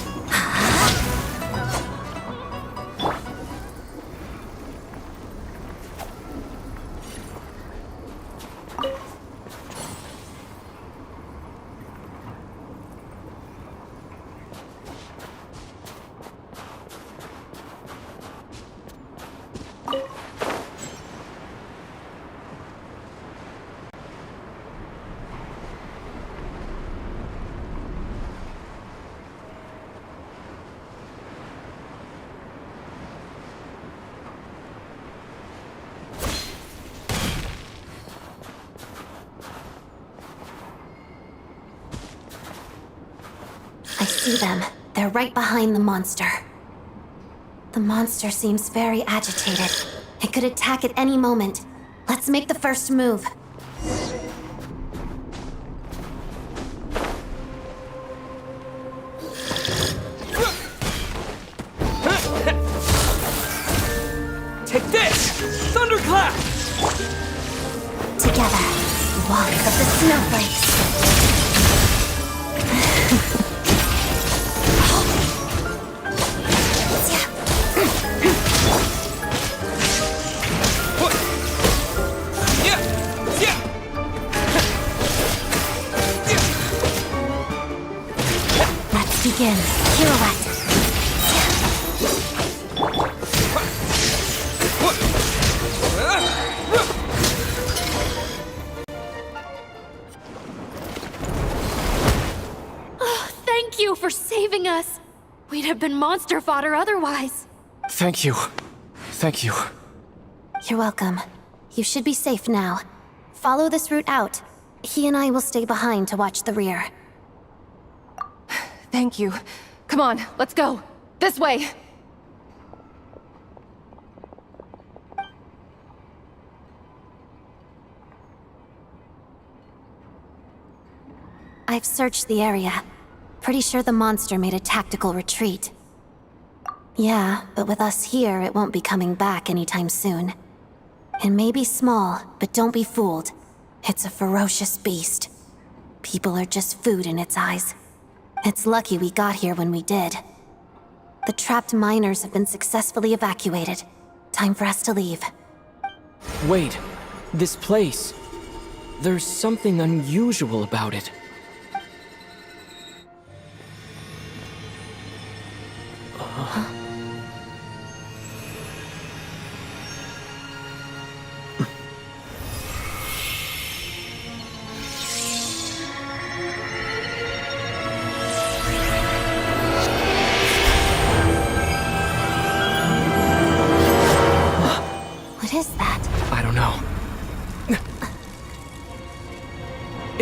I see them. They're right behind the monster. The monster seems very agitated. It could attack at any moment. Let's make the first move.
Take this! Thunderclap!
Together, walk of the snowflakes. Let's begin. Pirouette.
Thank you for saving us. We'd have been monster fodder otherwise.
Thank you. Thank you.
You're welcome. You should be safe now. Follow this route out. He and I will stay behind to watch the rear.
Thank you. Come on, let's go. This way.
I've searched the area. Pretty sure the monster made a tactical retreat. Yeah, but with us here, it won't be coming back anytime soon. It may be small, but don't be fooled. It's a ferocious beast. People are just food in its eyes. It's lucky we got here when we did. The trapped miners have been successfully evacuated. Time for us to leave.
Wait, this place. There's something unusual about it.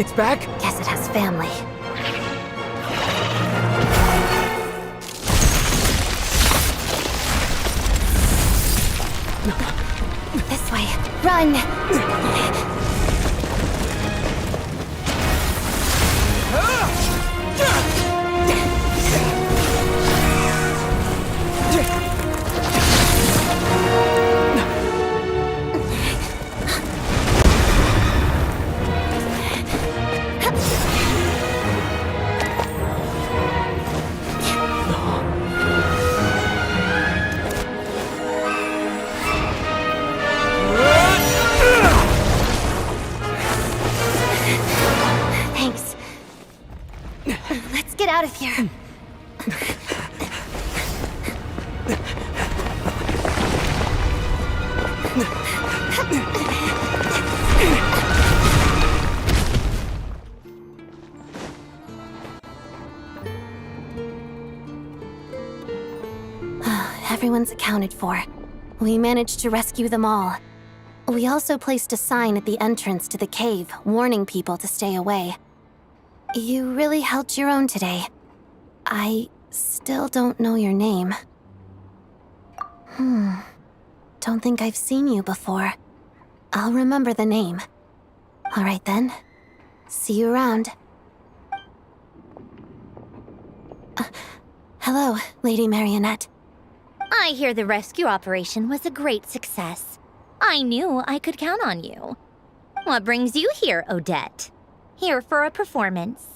It's back?
Guess it has family. This way. Run! Thanks. Let's get out of here. Everyone's accounted for. We managed to rescue them all. We also placed a sign at the entrance to the cave, warning people to stay away. You really held your own today. I still don't know your name. Don't think I've seen you before. I'll remember the name. All right then. See you around. Hello, Lady Marionette.
I hear the rescue operation was a great success. I knew I could count on you. What brings you here, Odette? Here for a performance?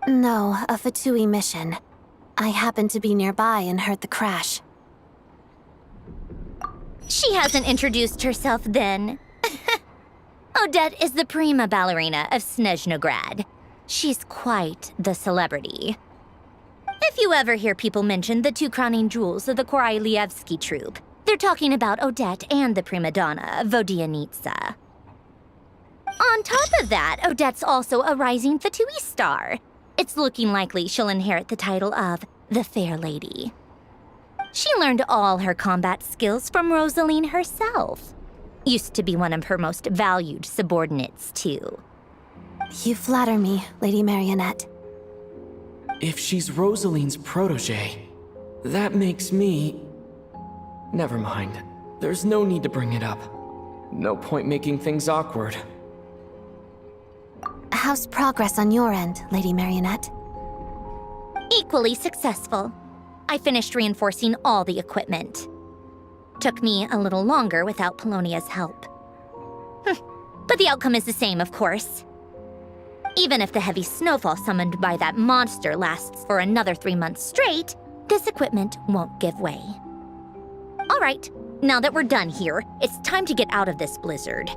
No, a Fatui mission. I happened to be nearby and heard the crash.
She hasn't introduced herself then. Odette is the prima ballerina of Snezhnograd. She's quite the celebrity. If you ever hear people mention the two crowning jewels of the Korailievsky troupe, they're talking about Odette and the prima donna, Vodianitsa. On top of that, Odette's also a rising Fatui star. It's looking likely she'll inherit the title of the Fair Lady. She learned all her combat skills from Rosaline herself. Used to be one of her most valued subordinates, too.
You flatter me, Lady Marionette.
If she's Rosaline's protege, that makes me... Never mind. There's no need to bring it up. No point making things awkward.
How's progress on your end, Lady Marionette?
Equally successful. I finished reinforcing all the equipment. Took me a little longer without Polonia's help. But the outcome is the same, of course. Even if the heavy snowfall summoned by that monster lasts for another 3 months straight, this equipment won't give way. All right, now that we're done here, it's time to get out of this blizzard.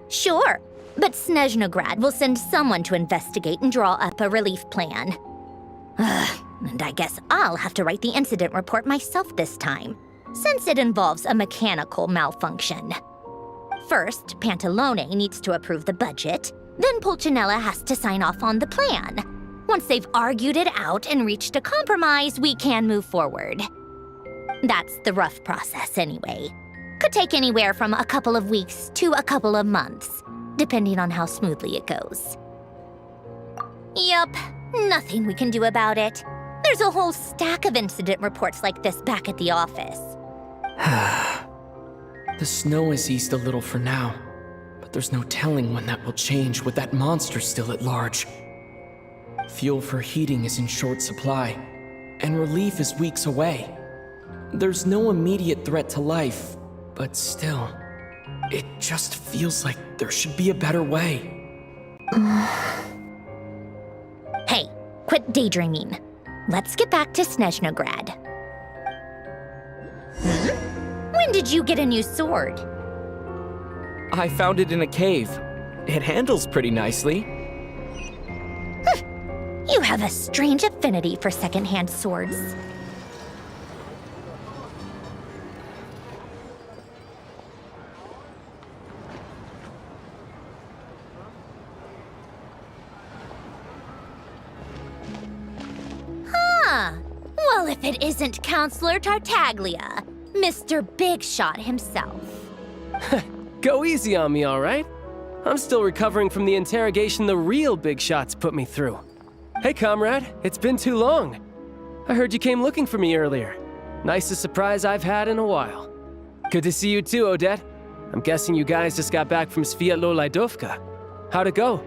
Sure, but Snezhnograd will send someone to investigate and draw up a relief plan. And I guess I'll have to write the incident report myself this time, since it involves a mechanical malfunction. First, Pantalone needs to approve the budget, then Pulcinella has to sign off on the plan. Once they've argued it out and reached a compromise, we can move forward. That's the rough process anyway. Could take anywhere from a couple of weeks to a couple of months, depending on how smoothly it goes. Yup, nothing we can do about it. There's a whole stack of incident reports like this back at the office.
The snow has eased a little for now, but there's no telling when that will change with that monster still at large. Fuel for heating is in short supply, and relief is weeks away. There's no immediate threat to life, but still, it just feels like there should be a better way.
Hey, quit daydreaming. Let's get back to Snezhnograd. When did you get a new sword?
I found it in a cave. It handles pretty nicely.
You have a strange affinity for secondhand swords. Well, if it isn't Counselor Tartaglia, Mr. Big Shot himself.
Go easy on me, all right? I'm still recovering from the interrogation the real big shots put me through. Hey, comrade, it's been too long. I heard you came looking for me earlier. Nicest surprise I've had in a while. Good to see you too, Odette. I'm guessing you guys just got back from Sviatlo-Laidovka. How'd it go?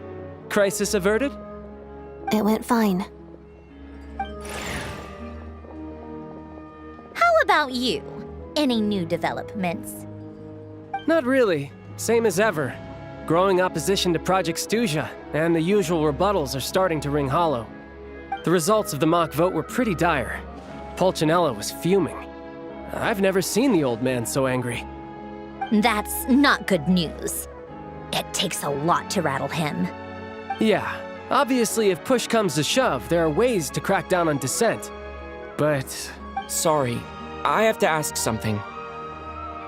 Crisis averted?
It went fine.
How about you? Any new developments?
Not really. Same as ever. Growing opposition to Project Stuzha, and the usual rebuttals are starting to ring hollow. The results of the mock vote were pretty dire. Pulcinella was fuming. I've never seen the old man so angry.
That's not good news. It takes a lot to rattle him.
Yeah, obviously if push comes to shove, there are ways to crack down on dissent. But...
Sorry, I have to ask something.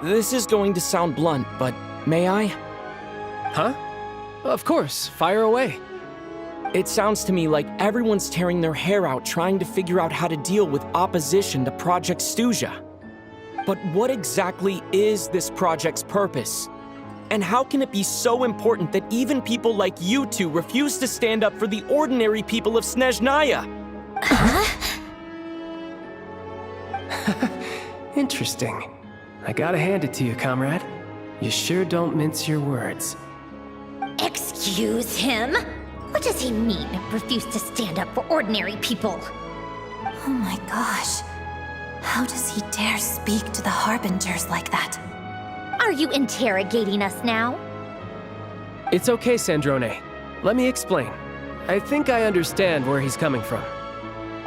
This is going to sound blunt, but may I?
Huh? Of course, fire away.
It sounds to me like everyone's tearing their hair out trying to figure out how to deal with opposition to Project Stuzha. But what exactly is this project's purpose? And how can it be so important that even people like you two refuse to stand up for the ordinary people of Snezhnaya?
Interesting. I gotta hand it to you, comrade. You sure don't mince your words.
Excuse him? What does he mean, refuse to stand up for ordinary people?
Oh my gosh. How does he dare speak to the Harbingers like that?
Are you interrogating us now?
It's okay, Sandrone. Let me explain. I think I understand where he's coming from.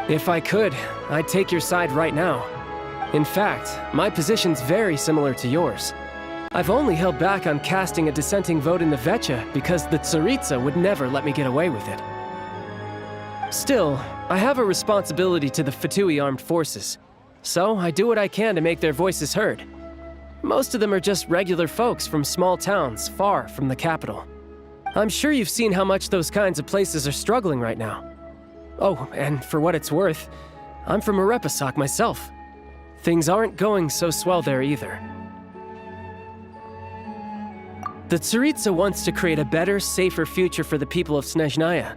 If I could, I'd take your side right now. In fact, my position's very similar to yours. I've only held back on casting a dissenting vote in the Vecha because the Tsaritsa would never let me get away with it. Still, I have a responsibility to the Fatui armed forces, so I do what I can to make their voices heard. Most of them are just regular folks from small towns far from the capital. I'm sure you've seen how much those kinds of places are struggling right now. Oh, and for what it's worth, I'm from Arepasak myself. Things aren't going so swell there either. The Tsaritsa wants to create a better, safer future for the people of Snezhnaya,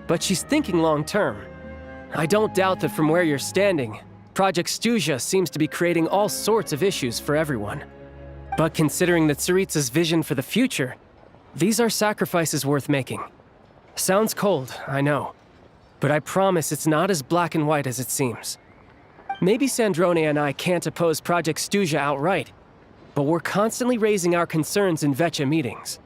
but she's thinking long-term. I don't doubt that from where you're standing, Project Stuzha seems to be creating all sorts of issues for everyone. But considering the Tsaritsa's vision for the future, these are sacrifices worth making. Sounds cold, I know, but I promise it's not as black and white as it seems. Maybe Sandrone and I can't oppose Project Stuzha outright, but we're constantly raising our concerns in Vecha meetings.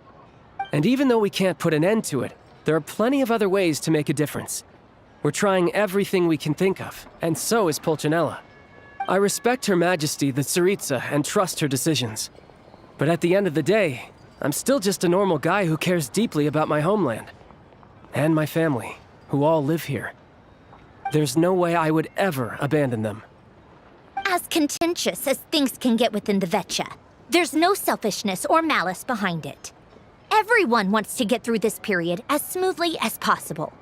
And even though we can't put an end to it, there are plenty of other ways to make a difference. We're trying everything we can think of, and so is Pulcinella. I respect Her Majesty, the Tsaritsa, and trust her decisions. But at the end of the day, I'm still just a normal guy who cares deeply about my homeland. And my family, who all live here. There's no way I would ever abandon them.
As contentious as things can get within the Vecha, there's no selfishness or malice behind it. Everyone wants to get through this period as smoothly as possible.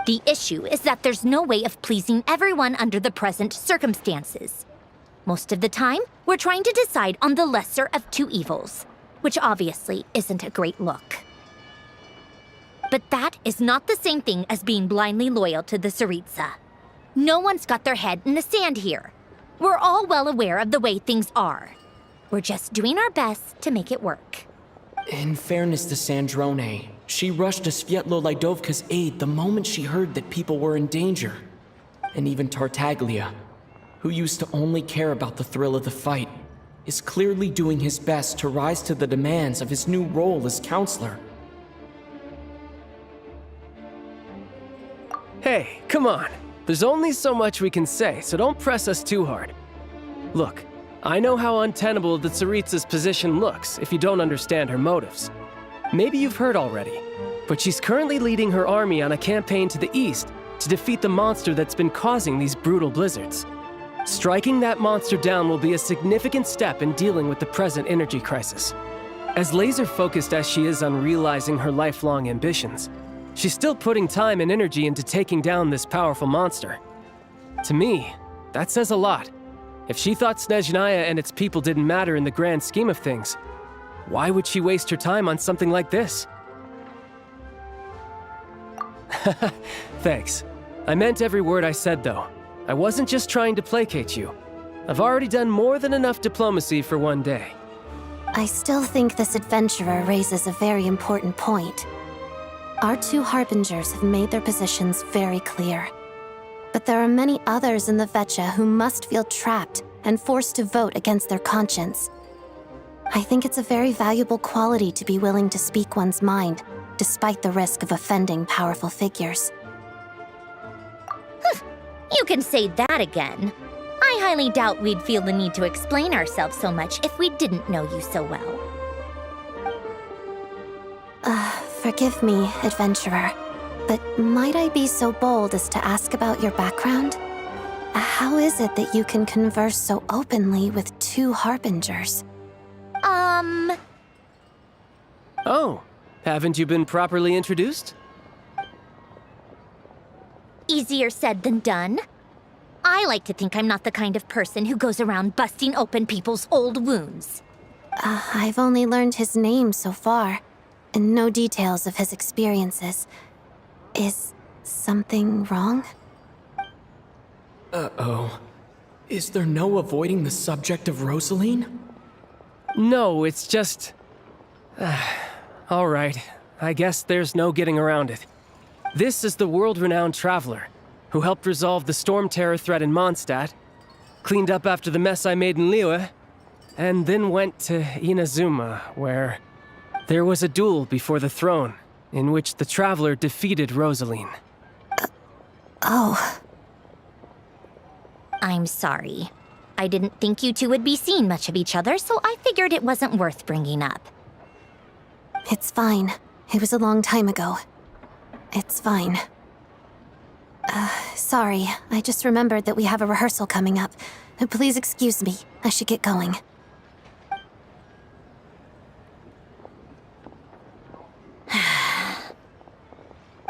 The issue is that there's no way of pleasing everyone under the present circumstances. Most of the time, we're trying to decide on the lesser of two evils, which obviously isn't a great look. But that is not the same thing as being blindly loyal to the Tsaritsa. No one's got their head in the sand here. We're all well aware of the way things are. We're just doing our best to make it work.
In fairness to Sandrone, she rushed to Sviatlo-Laidovka's aid the moment she heard that people were in danger. And even Tartaglia, who used to only care about the thrill of the fight, is clearly doing his best to rise to the demands of his new role as counselor.
Hey, come on. There's only so much we can say, so don't press us too hard. Look, I know how untenable the Tsaritsa's position looks if you don't understand her motives. Maybe you've heard already, but she's currently leading her army on a campaign to the east to defeat the monster that's been causing these brutal blizzards. Striking that monster down will be a significant step in dealing with the present energy crisis. As laser-focused as she is on realizing her lifelong ambitions, she's still putting time and energy into taking down this powerful monster. To me, that says a lot. If she thought Snezhnaya and its people didn't matter in the grand scheme of things, Why would she waste her time on something like this? Thanks. I meant every word I said, though. I wasn't just trying to placate you. I've already done more than enough diplomacy for one day.
I still think this adventurer raises a very important point. Our two harbingers have made their positions very clear. But there are many others in the Vetcha who must feel trapped and forced to vote against their conscience. I think it's a very valuable quality to be willing to speak one's mind, despite the risk of offending powerful figures.
You can say that again. I highly doubt we'd feel the need to explain ourselves so much if we didn't know you so well.
Forgive me, adventurer, but might I be so bold as to ask about your background? How is it that you can converse so openly with two harbingers?
Oh, haven't you been properly introduced?
Easier said than done. I like to think I'm not the kind of person who goes around busting open people's old wounds.
I've only learned his name so far, and no details of his experiences. Is something wrong?
Uh-oh. Is there no avoiding the subject of Rosaline?
No, it's just... all right, I guess there's no getting around it. This is the world-renowned traveler, who helped resolve the storm terror threat in Mondstadt, cleaned up after the mess I made in Liyue, and then went to Inazuma, where there was a duel before the throne, in which the traveler defeated Rosaline.
Oh.
I'm sorry. I didn't think you two would be seeing much of each other, so I figured it wasn't worth bringing up.
It's fine. It was a long time ago. It's fine. Sorry. I just remembered that we have a rehearsal coming up. Please excuse me. I should get going.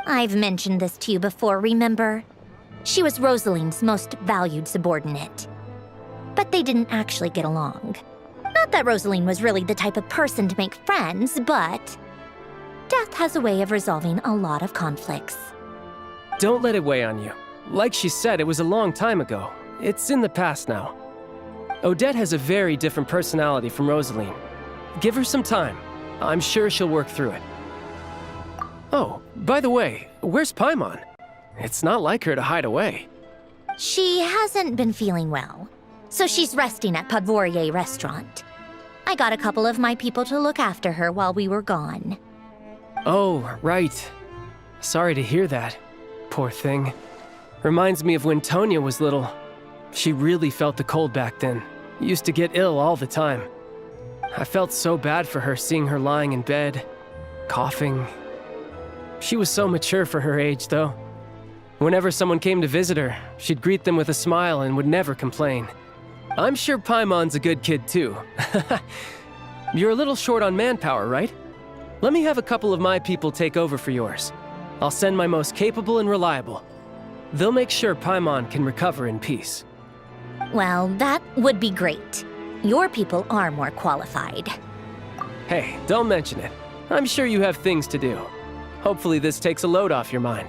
I've mentioned this to you before, remember? She was Rosaline's most valued subordinate. But they didn't actually get along. Not that Rosaline was really the type of person to make friends, but death has a way of resolving a lot of conflicts.
Don't let it weigh on you. Like she said, it was a long time ago. It's in the past now. Odette has a very different personality from Rosaline. Give her some time. I'm sure she'll work through it. Oh, by the way, where's Paimon? It's not like her to hide away.
She hasn't been feeling well, so she's resting at Podvorier Restaurant. I got a couple of my people to look after her while we were gone.
Oh, right. Sorry to hear that. Poor thing. Reminds me of when Tonya was little. She really felt the cold back then. Used to get ill all the time. I felt so bad for her seeing her lying in bed, coughing. She was so mature for her age, though. Whenever someone came to visit her, she'd greet them with a smile and would never complain. I'm sure Paimon's a good kid, too. You're a little short on manpower, right? Let me have a couple of my people take over for yours. I'll send my most capable and reliable. They'll make sure Paimon can recover in peace.
Well, that would be great. Your people are more qualified.
Hey, don't mention it. I'm sure you have things to do. Hopefully this takes a load off your mind.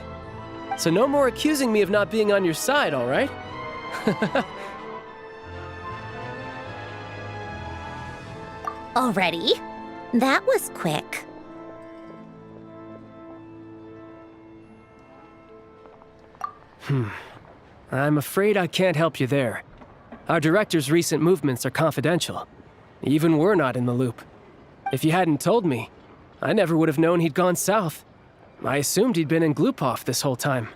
So no more accusing me of not being on your side, all right?
Already? That was quick.
I'm afraid I can't help you there. Our director's recent movements are confidential. Even we're not in the loop. If you hadn't told me, I never would have known he'd gone south. I assumed he'd been in Glupov this whole time.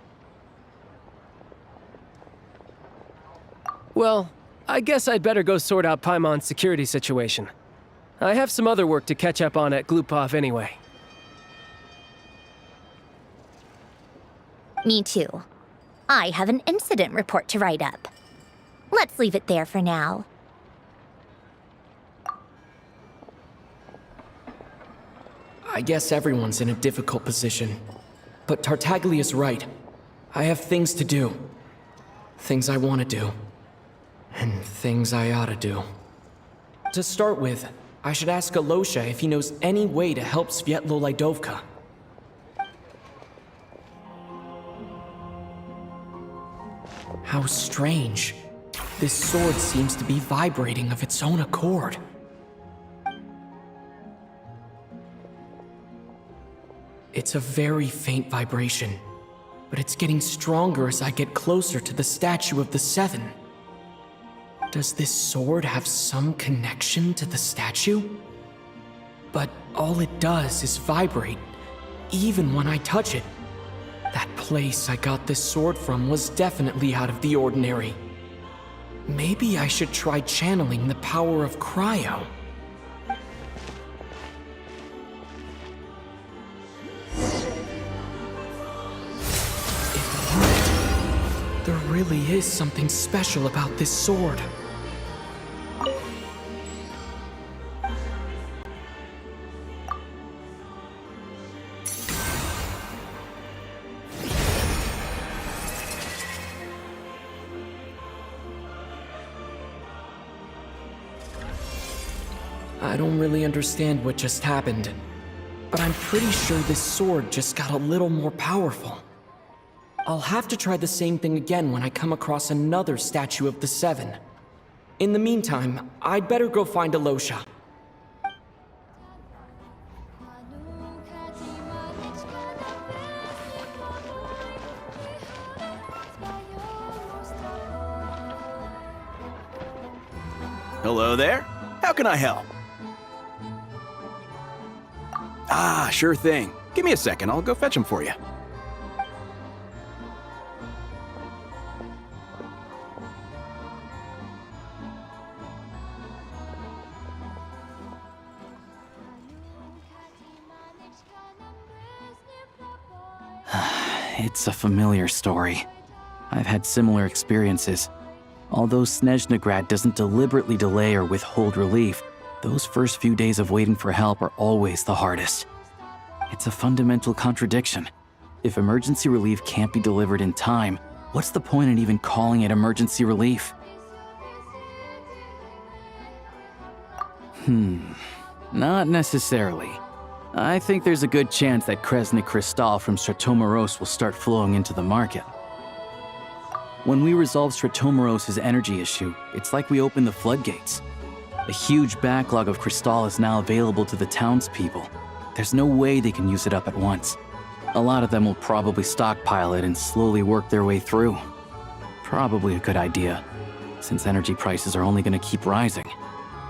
Well, I guess I'd better go sort out Paimon's security situation. I have some other work to catch up on at Glupov anyway.
Me too. I have an incident report to write up. Let's leave it there for now.
I guess everyone's in a difficult position. But Tartaglia's right. I have things to do. Things I want to do. And things I ought to do. To start with, I should ask Alosha if he knows any way to help Svietlolaidovka. How strange. This sword seems to be vibrating of its own accord. It's a very faint vibration, but it's getting stronger as I get closer to the statue of the Seven. Does this sword have some connection to the statue? But all it does is vibrate, even when I touch it. That place I got this sword from was definitely out of the ordinary. Maybe I should try channeling the power of cryo. There really is something special about this sword. I don't really understand what just happened, but I'm pretty sure this sword just got a little more powerful. I'll have to try the same thing again when I come across another statue of the Seven. In the meantime, I'd better go find Alosha.
Hello there. How can I help? Ah, sure thing. Give me a second, I'll go fetch him for you.
It's a familiar story. I've had similar experiences. Although Snezhnagrad doesn't deliberately delay or withhold relief, those first few days of waiting for help are always the hardest. It's a fundamental contradiction. If emergency relief can't be delivered in time, what's the point in even calling it emergency relief? Not necessarily. I think there's a good chance that Kresnik Crystal from Stratomeros will start flowing into the market. When we resolve Stratomeros' energy issue, it's like we open the floodgates. A huge backlog of Crystal is now available to the townspeople. There's no way they can use it up at once. A lot of them will probably stockpile it and slowly work their way through. Probably a good idea, since energy prices are only going to keep rising.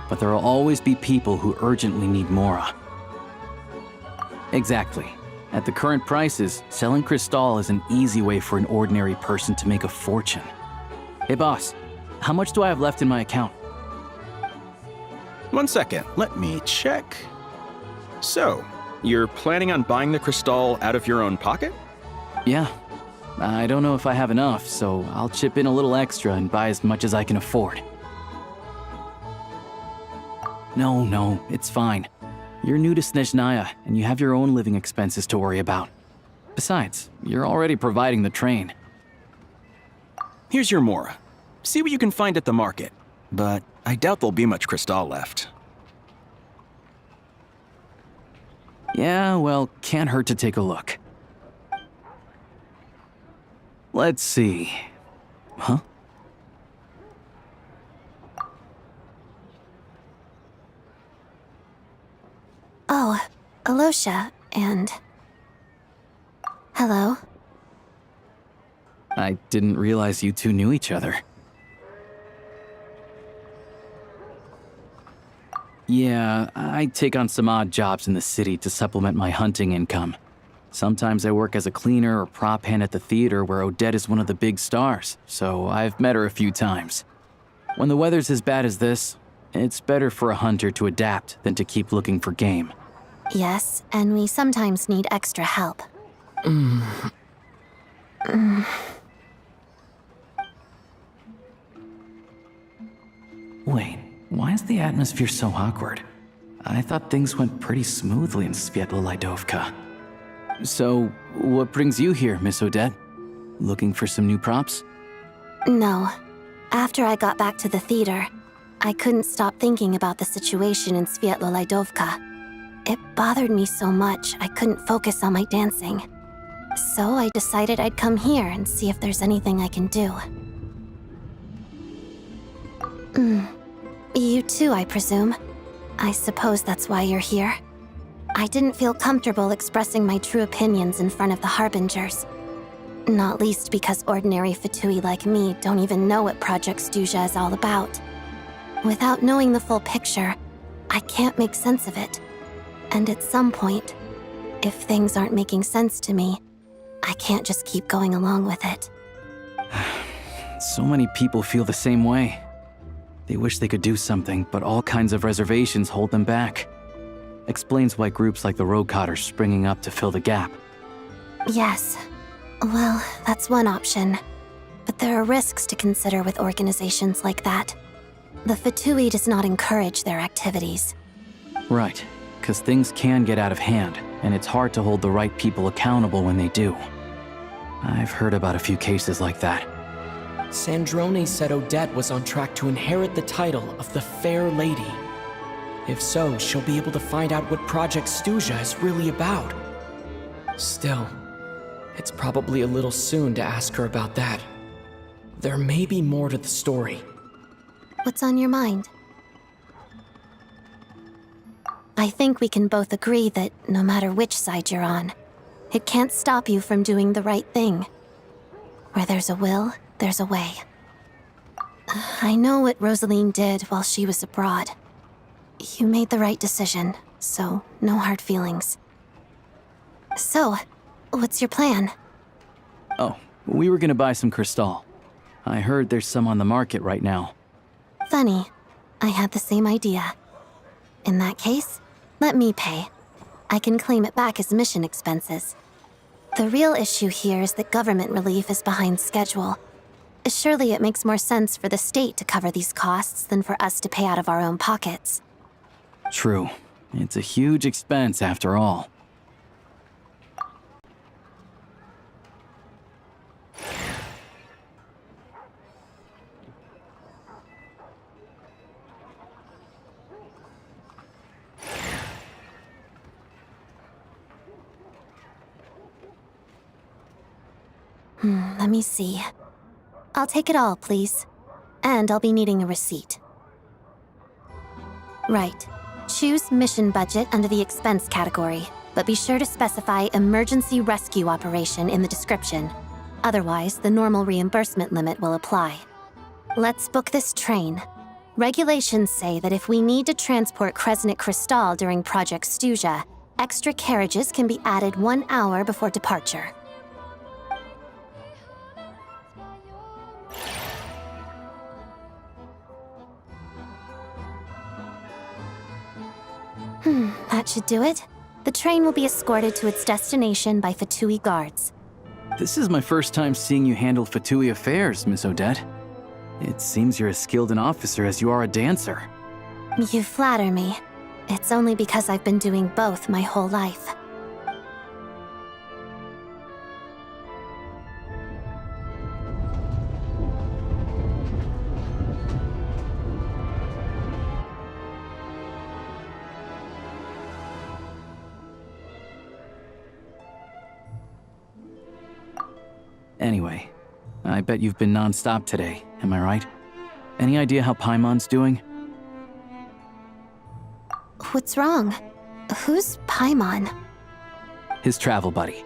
But there will always be people who urgently need Mora. Exactly. At the current prices, selling Crystal is an easy way for an ordinary person to make a fortune. Hey boss, how much do I have left in my account?
1 second, let me check. So, you're planning on buying the Crystal out of your own pocket?
Yeah. I don't know if I have enough, so I'll chip in a little extra and buy as much as I can afford. No, it's fine. You're new to Snezhnaya, and you have your own living expenses to worry about. Besides, you're already providing the train.
Here's your Mora. See what you can find at the market, but I doubt there'll be much Crystal left.
Yeah, well, can't hurt to take a look. Let's see. Huh?
Oh, Alosha, and... Hello?
I didn't realize you two knew each other. Yeah, I take on some odd jobs in the city to supplement my hunting income. Sometimes I work as a cleaner or prop hand at the theater where Odette is one of the big stars, so I've met her a few times. When the weather's as bad as this, it's better for a hunter to adapt than to keep looking for game.
Yes, and we sometimes need extra help.
Wait, why is the atmosphere so awkward? I thought things went pretty smoothly in Svietlolaidovka. So, what brings you here, Miss Odette? Looking for some new props?
No. After I got back to the theater, I couldn't stop thinking about the situation in Sviatlo-Lydovka. It bothered me so much I couldn't focus on my dancing. So I decided I'd come here and see if there's anything I can do. You too, I presume. I suppose that's why you're here. I didn't feel comfortable expressing my true opinions in front of the Harbingers. Not least because ordinary Fatui like me don't even know what Project Stuzha is all about. Without knowing the full picture, I can't make sense of it. And at some point, if things aren't making sense to me, I can't just keep going along with it.
So many people feel the same way. They wish they could do something, but all kinds of reservations hold them back. Explains why groups like the Rokot are springing up to fill the gap.
Yes. Well, that's one option. But there are risks to consider with organizations like that. The Fatui does not encourage their activities.
Right, because things can get out of hand, and it's hard to hold the right people accountable when they do. I've heard about a few cases like that.
Sandrone said Odette was on track to inherit the title of the Fair Lady. If so, she'll be able to find out what Project Stuzha is really about. Still, it's probably a little soon to ask her about that. There may be more to the story.
What's on your mind? I think we can both agree that no matter which side you're on, it can't stop you from doing the right thing. Where there's a will, there's a way. I know what Rosaline did while she was abroad. You made the right decision, so no hard feelings. So, what's your plan?
Oh, we were gonna buy some Crystal. I heard there's some on the market right now.
Funny, I had the same idea. In that case, let me pay. I can claim it back as mission expenses. The real issue here is that government relief is behind schedule. Surely it makes more sense for the state to cover these costs than for us to pay out of our own pockets.
True. It's a huge expense after all.
Let me see. I'll take it all, please. And I'll be needing a receipt. Right. Choose mission budget under the expense category, but be sure to specify emergency rescue operation in the description. Otherwise, the normal reimbursement limit will apply. Let's book this train. Regulations say that if we need to transport Kresnik Crystal during Project Stuzha, extra carriages can be added 1 hour before departure. That should do it. The train will be escorted to its destination by Fatui guards.
This is my first time seeing you handle Fatui affairs, Miss Odette. It seems you're as skilled an officer as you are a dancer.
You flatter me. It's only because I've been doing both my whole life.
Anyway, I bet you've been non-stop today, am I right? Any idea how Paimon's doing?
What's wrong? Who's Paimon?
His travel buddy.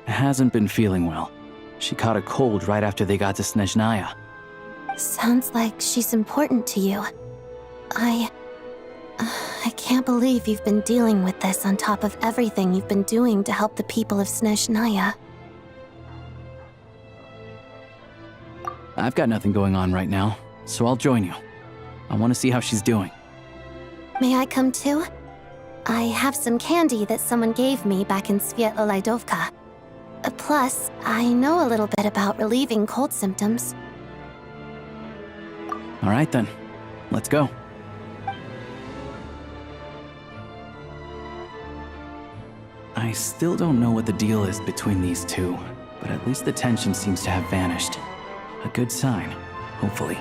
Hasn't been feeling well. She caught a cold right after they got to Snezhnaya.
Sounds like she's important to you. I can't believe you've been dealing with this on top of everything you've been doing to help the people of Snezhnaya.
I've got nothing going on right now, so I'll join you. I want to see how she's doing.
May I come too? I have some candy that someone gave me back in Sviatlo-Lydovka. Plus, I know a little bit about relieving cold symptoms.
All right then, let's go. I still don't know what the deal is between these two, but at least the tension seems to have vanished. A good sign, hopefully.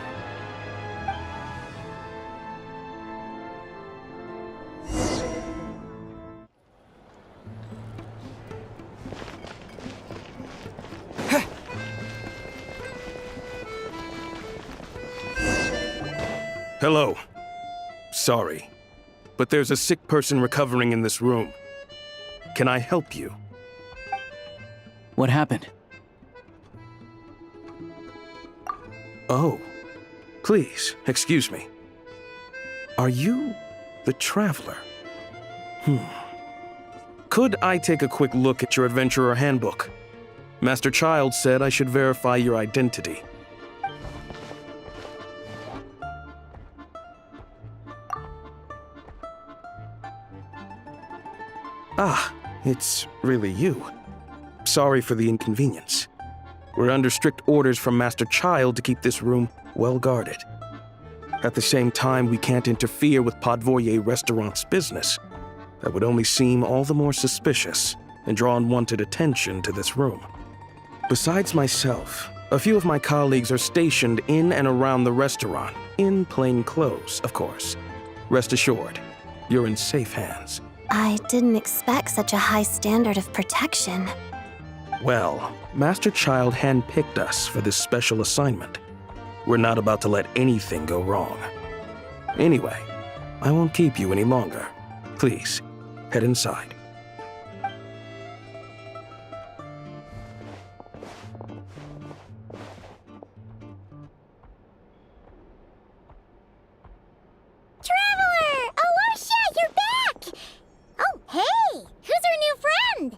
Hello. Sorry, but there's a sick person recovering in this room. Can I help you?
What happened?
Oh, please, excuse me. Are you the Traveler? Could I take a quick look at your Adventurer Handbook? Master Child said I should verify your identity. Ah, it's really you. Sorry for the inconvenience. We're under strict orders from Master Child to keep this room well guarded. At the same time, we can't interfere with Podvoye Restaurant's business. That would only seem all the more suspicious and draw unwanted attention to this room. Besides myself, a few of my colleagues are stationed in and around the restaurant, in plain clothes, of course. Rest assured, you're in safe hands.
I didn't expect such a high standard of protection.
Well, Master Child handpicked us for this special assignment. We're not about to let anything go wrong. Anyway, I won't keep you any longer. Please, head inside.
Traveler! Alosha, you're back! Oh, hey! Who's our new friend?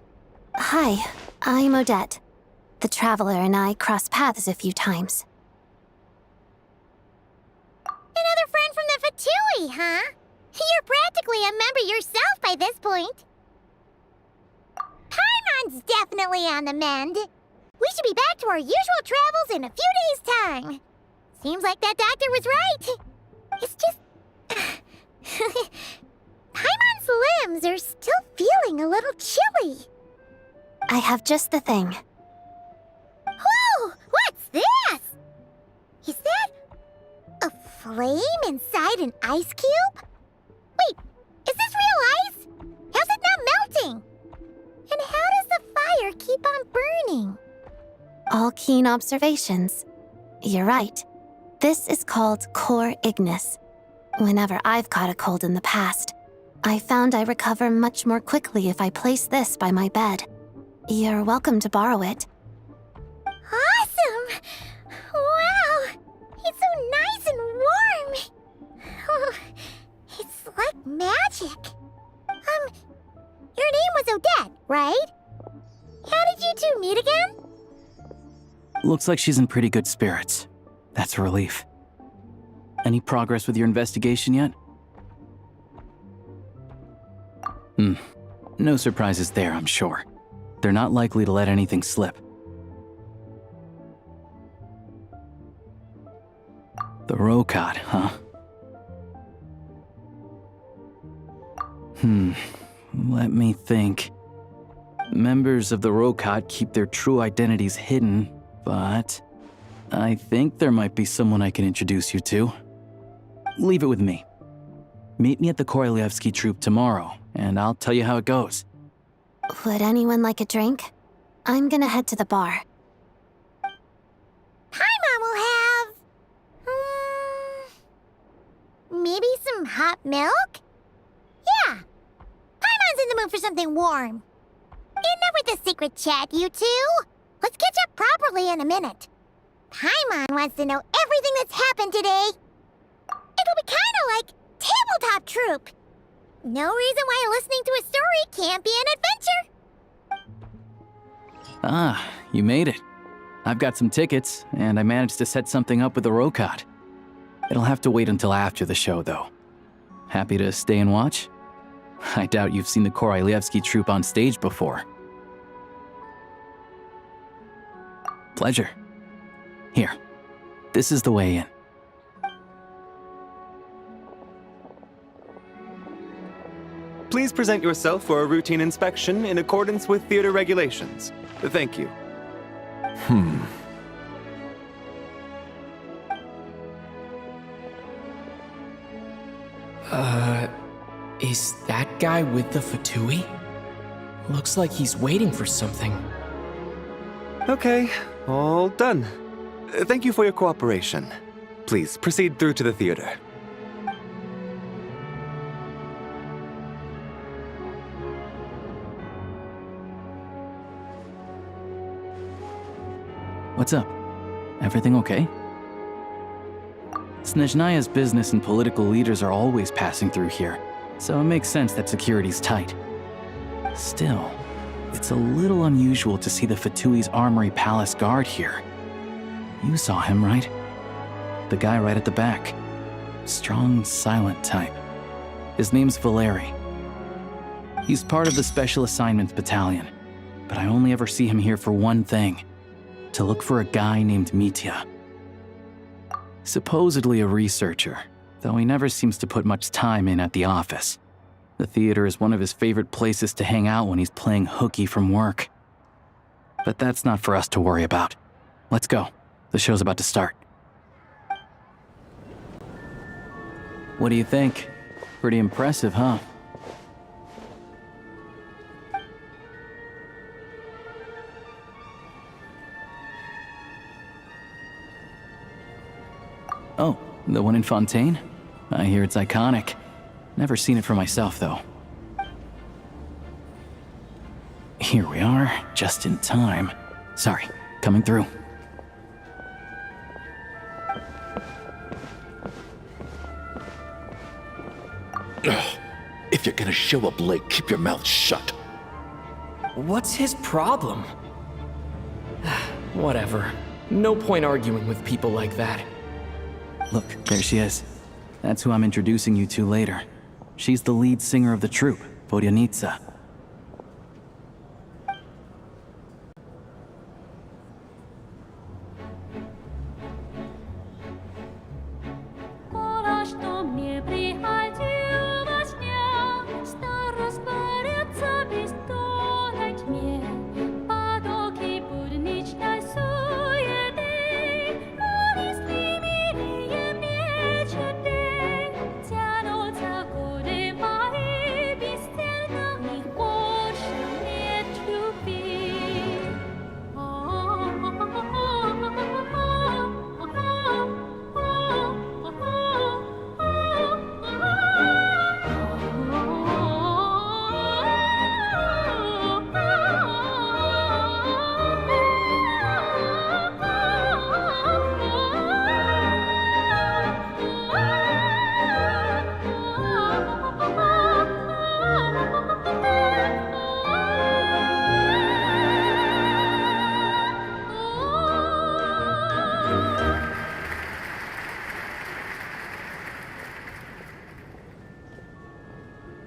Hi, I'm Odette. The Traveler and I crossed paths a few times.
Another friend from the Fatui, huh? You're practically a member yourself by this point. Paimon's definitely on the mend. We should be back to our usual travels in a few days' time. Seems like that doctor was right. It's just... Paimon's limbs are still feeling a little chilly.
I have just the thing.
Whoa! What's this? Is that a flame inside an ice cube? Wait, is this real ice? How's it not melting? And how does the fire keep on burning?
All keen observations. You're right. This is called core ignis. Whenever I've caught a cold in the past, I found I recover much more quickly if I place this by my bed. You're welcome to borrow it.
Awesome! Wow! It's so nice and warm! Oh, it's like magic. Your name was Odette, right? How did you two meet again?
Looks like she's in pretty good spirits. That's a relief. Any progress with your investigation yet? No surprises there, I'm sure. They're not likely to let anything slip. The Rokad, huh? Let me think. Members of the Rokad keep their true identities hidden, but I think there might be someone I can introduce you to. Leave it with me. Meet me at the Korolyevsky Troop tomorrow, and I'll tell you how it goes.
Would anyone like a drink? I'm gonna head to the bar.
Paimon will have... maybe some hot milk? Yeah. Paimon's in the mood for something warm. Enough with the secret chat, you two. Let's catch up properly in a minute. Paimon wants to know everything that's happened today. It'll be kinda like Tabletop Troop. No reason why listening to a story can't be an adventure.
Ah, you made it. I've got some tickets, and I managed to set something up with the Rokad. It'll have to wait until after the show, though. Happy to stay and watch? I doubt you've seen the Korolyevsky Troop on stage before. Pleasure. Here, this is the way in.
Please present yourself for a routine inspection in accordance with theater regulations. Thank you.
Is that guy with the Fatui? Looks like he's waiting for something.
Okay, all done. Thank you for your cooperation. Please proceed through to the theater.
What's up? Everything okay? Snezhnaya's business and political leaders are always passing through here, so it makes sense that security's tight. Still, it's a little unusual to see the Fatui's Armory Palace guard here. You saw him, right? The guy right at the back. Strong, silent type. His name's Valeri. He's part of the Special Assignments Battalion, but I only ever see him here for one thing: to look for a guy named Mitya. Supposedly a researcher, though he never seems to put much time in at the office. The theater is one of his favorite places to hang out when he's playing hooky from work. But that's not for us to worry about. Let's go. The show's about to start. What do you think? Pretty impressive, huh? Oh, the one in Fontaine? I hear it's iconic. Never seen it for myself, though. Here we are, just in time. Sorry, coming through.
Ugh. If you're gonna show up late, keep your mouth shut.
What's his problem? Whatever. No point arguing with people like that.
Look, there she is. That's who I'm introducing you to later. She's the lead singer of the troupe, Vodyanitsa.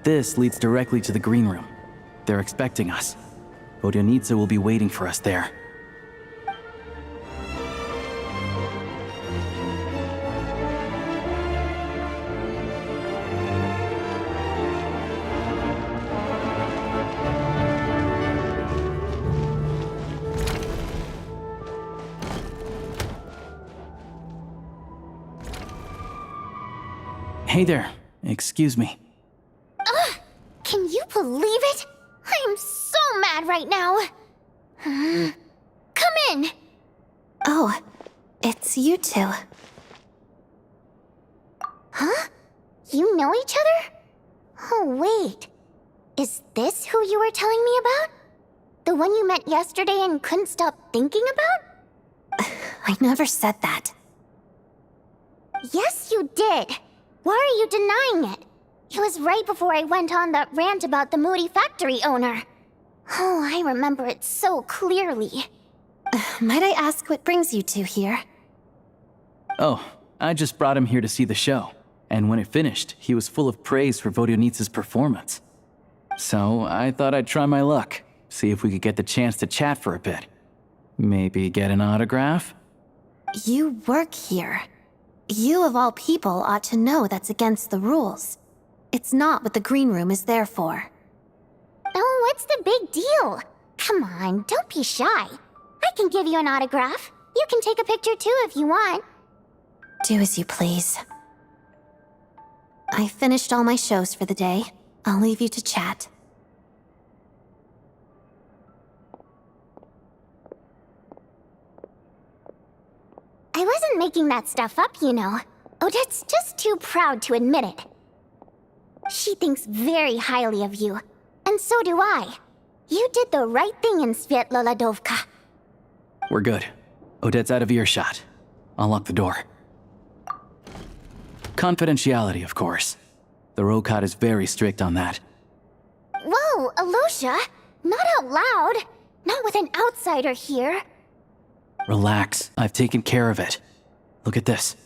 This leads directly to the green room. They're expecting us. Vodyanitsa will be waiting for us there. Hey there. Excuse me.
Can you believe it? I'm so mad right now. Come in.
Oh, it's you two.
Huh? You know each other? Oh, wait. Is this who you were telling me about? The one you met yesterday and couldn't stop thinking about?
I never said that.
Yes, you did. Why are you denying it? It was right before I went on that rant about the moody factory owner. Oh, I remember it so clearly.
Might I ask what brings you two here?
Oh, I just brought him here to see the show. And when it finished, he was full of praise for Vodyanitsa's performance. So I thought I'd try my luck, see if we could get the chance to chat for a bit. Maybe get an autograph?
You work here. You of all people ought to know that's against the rules. It's not what the green room is there for.
Oh, what's the big deal? Come on, don't be shy. I can give you an autograph. You can take a picture too if you want.
Do as you please. I finished all my shows for the day. I'll leave you to chat.
I wasn't making that stuff up, you know. Odette's just too proud to admit it. She thinks very highly of you, and so do I. You did the right thing in Svietloladovka.
We're good. Odette's out of earshot. I'll lock the door. Confidentiality, of course. The Rokot is very strict on that.
Whoa, Alosha! Not out loud! Not with an outsider here!
Relax, I've taken care of it. Look at this.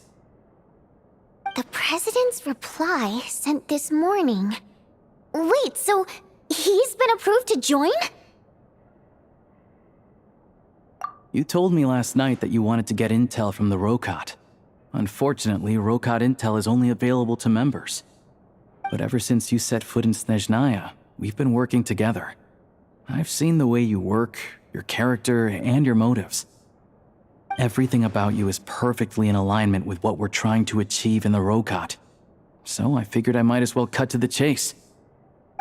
The President's reply sent this morning. Wait, so he's been approved to join?
You told me last night that you wanted to get intel from the Rokot. Unfortunately, Rokot intel is only available to members. But ever since you set foot in Snezhnaya, we've been working together. I've seen the way you work, your character, and your motives. Everything about you is perfectly in alignment with what we're trying to achieve in the Rokot. So I figured I might as well cut to the chase.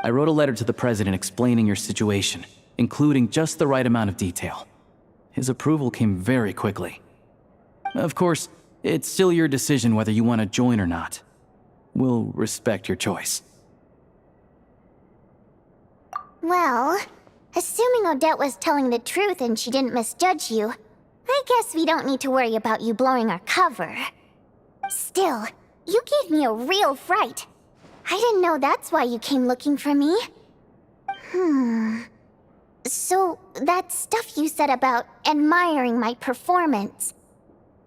I wrote a letter to the President explaining your situation, including just the right amount of detail. His approval came very quickly. Of course, it's still your decision whether you want to join or not. We'll respect your choice.
Well, assuming Odette was telling the truth and she didn't misjudge you, I guess we don't need to worry about you blowing our cover. Still, you gave me a real fright. I didn't know that's why you came looking for me. So, that stuff you said about admiring my performance,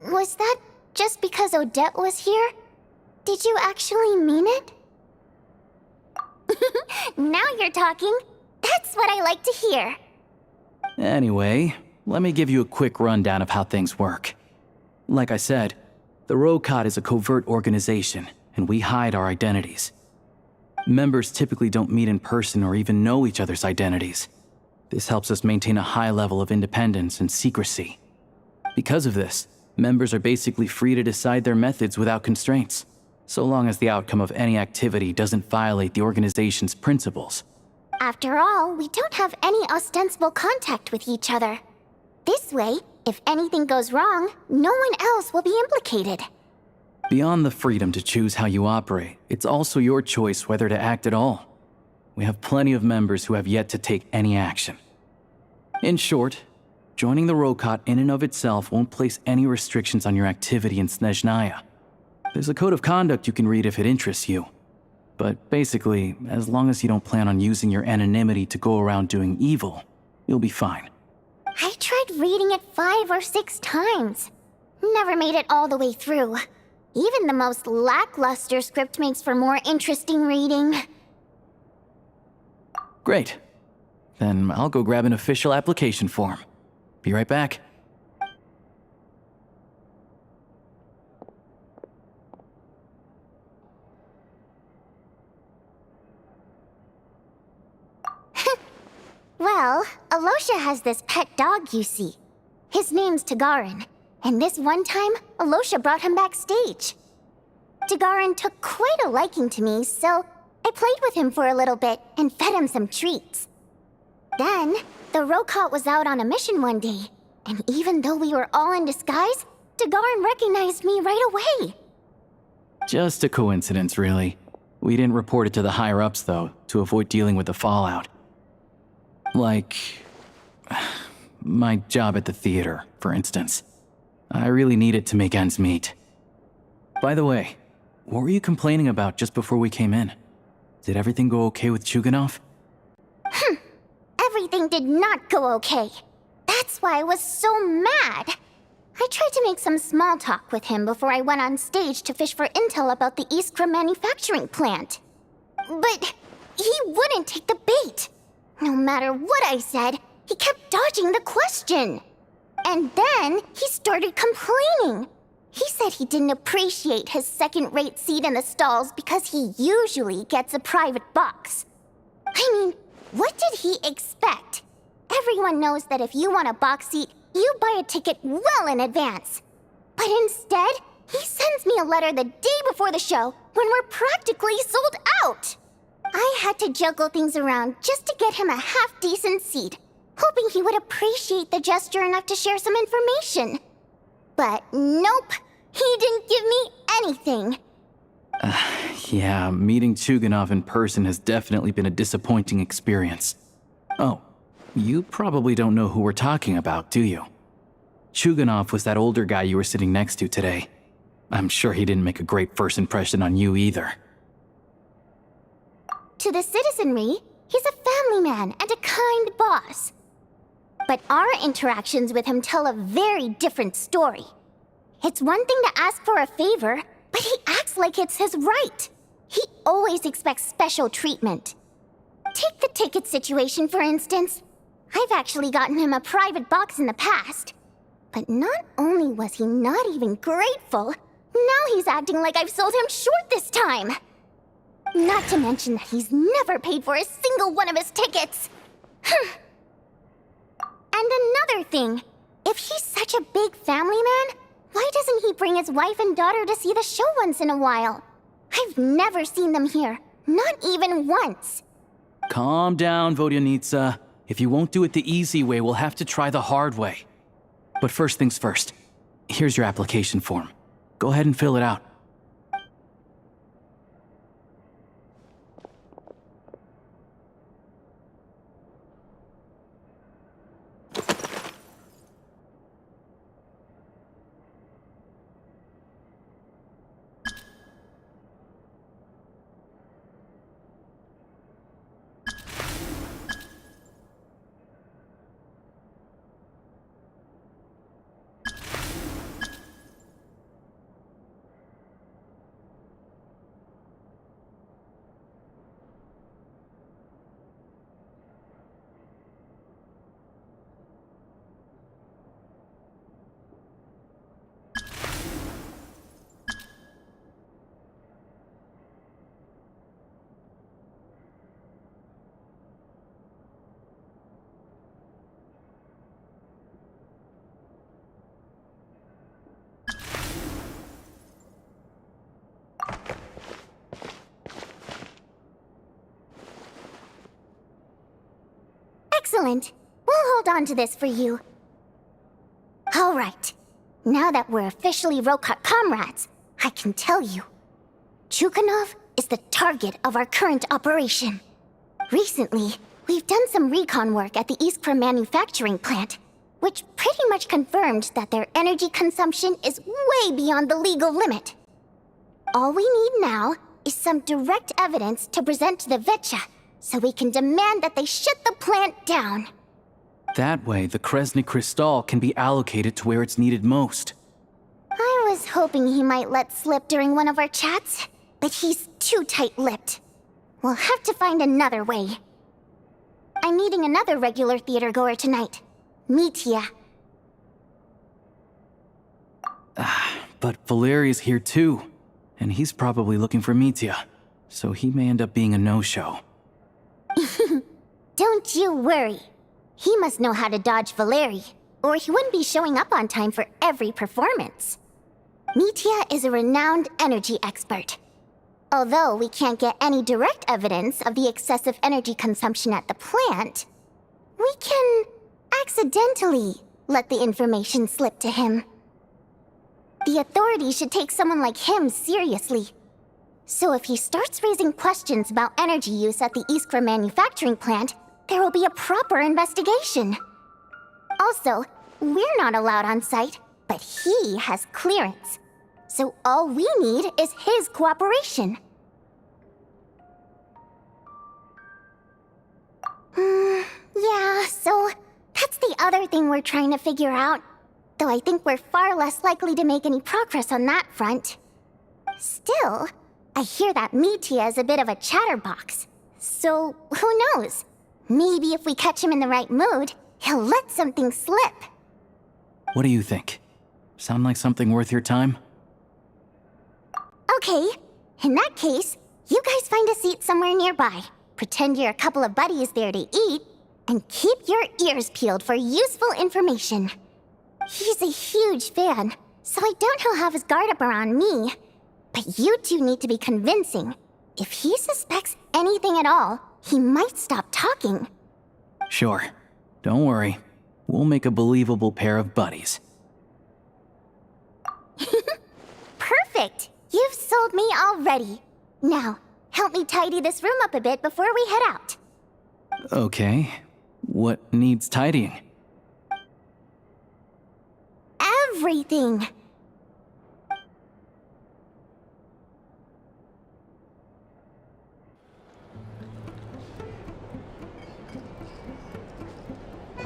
was that just because Odette was here? Did you actually mean it? Now you're talking. That's what I like to hear.
Anyway, let me give you a quick rundown of how things work. Like I said, the Rokot is a covert organization, and we hide our identities. Members typically don't meet in person or even know each other's identities. This helps us maintain a high level of independence and secrecy. Because of this, members are basically free to decide their methods without constraints, so long as the outcome of any activity doesn't violate the organization's principles.
After all, we don't have any ostensible contact with each other. This way, if anything goes wrong, no one else will be implicated.
Beyond the freedom to choose how you operate, it's also your choice whether to act at all. We have plenty of members who have yet to take any action. In short, joining the Rokot in and of itself won't place any restrictions on your activity in Snezhnaya. There's a code of conduct you can read if it interests you. But basically, as long as you don't plan on using your anonymity to go around doing evil, you'll be fine.
I tried reading it 5 or 6 times. Never made it all the way through. Even the most lackluster script makes for more interesting reading.
Great. Then I'll go grab an official application form. Be right back.
Well, Alosha has this pet dog, you see. His name's Tagarin, and this one time, Alosha brought him backstage. Tagarin took quite a liking to me, so I played with him for a little bit and fed him some treats. Then, the Rokot was out on a mission one day, and even though we were all in disguise, Tagarin recognized me right away.
Just a coincidence, really. We didn't report it to the higher-ups, though, to avoid dealing with the fallout. Like, my job at the theater, for instance. I really need it to make ends meet. By the way, what were you complaining about just before we came in? Did everything go okay with Chuganov?
Everything did not go okay. That's why I was so mad. I tried to make some small talk with him before I went on stage to fish for intel about the Iskra manufacturing plant. But he wouldn't take the bait. No matter what I said, he kept dodging the question. And then he started complaining. He said he didn't appreciate his second-rate seat in the stalls because he usually gets a private box. I mean, what did he expect? Everyone knows that if you want a box seat, you buy a ticket well in advance. But instead, he sends me a letter the day before the show when we're practically sold out. I had to juggle things around just to get him a half-decent seat, hoping he would appreciate the gesture enough to share some information. But nope, he didn't give me anything.
Yeah, meeting Chuganov in person has definitely been a disappointing experience. Oh, you probably don't know who we're talking about, do you? Chuganov was that older guy you were sitting next to today. I'm sure he didn't make a great first impression on you either.
To the citizenry, he's a family man and a kind boss. But our interactions with him tell a very different story. It's one thing to ask for a favor, but he acts like it's his right. He always expects special treatment. Take the ticket situation, for instance. I've actually gotten him a private box in the past. But not only was he not even grateful, now he's acting like I've sold him short this time. Not to mention that he's never paid for a single one of his tickets. And another thing, if he's such a big family man, why doesn't he bring his wife and daughter to see the show once in a while? I've never seen them here, not even once.
Calm down, Vodyanitsa. If you won't do it the easy way, we'll have to try the hard way. But first things first, here's your application form. Go ahead and fill it out.
Excellent. We'll hold on to this for you. All right. Now that we're officially Rokut comrades, I can tell you. Chuganov is the target of our current operation. Recently, we've done some recon work at the Iskra manufacturing plant, which pretty much confirmed that their energy consumption is way beyond the legal limit. All we need now is some direct evidence to present to the Vetcha, so we can demand that they shut the plant down.
That way, the Kresnik Crystal can be allocated to where it's needed most.
I was hoping he might let slip during one of our chats, but he's too tight-lipped. We'll have to find another way. I'm meeting another regular theater-goer tonight, Mitya.
But Valeri's here too, and he's probably looking for Mitya, so he may end up being a no-show.
Don't you worry. He must know how to dodge Valeri, or he wouldn't be showing up on time for every performance. Mitya is a renowned energy expert. Although we can't get any direct evidence of the excessive energy consumption at the plant, we can accidentally let the information slip to him. The authorities should take someone like him seriously. So if he starts raising questions about energy use at the Iskra manufacturing plant, there will be a proper investigation. Also, we're not allowed on site, but he has clearance. So all we need is his cooperation. Yeah, so that's the other thing we're trying to figure out. Though I think we're far less likely to make any progress on that front. Still, I hear that Mitya is a bit of a chatterbox. So, who knows? Maybe if we catch him in the right mood, he'll let something slip.
What do you think? Sound like something worth your time?
Okay, in that case, you guys find a seat somewhere nearby. Pretend you're a couple of buddies there to eat, and keep your ears peeled for useful information. He's a huge fan, so I doubt he'll have his guard up around me. But you two need to be convincing. If he suspects anything at all, he might stop talking.
Sure. Don't worry. We'll make a believable pair of buddies.
Perfect! You've sold me already. Now, help me tidy this room up a bit before we head out.
Okay. What needs tidying?
everything.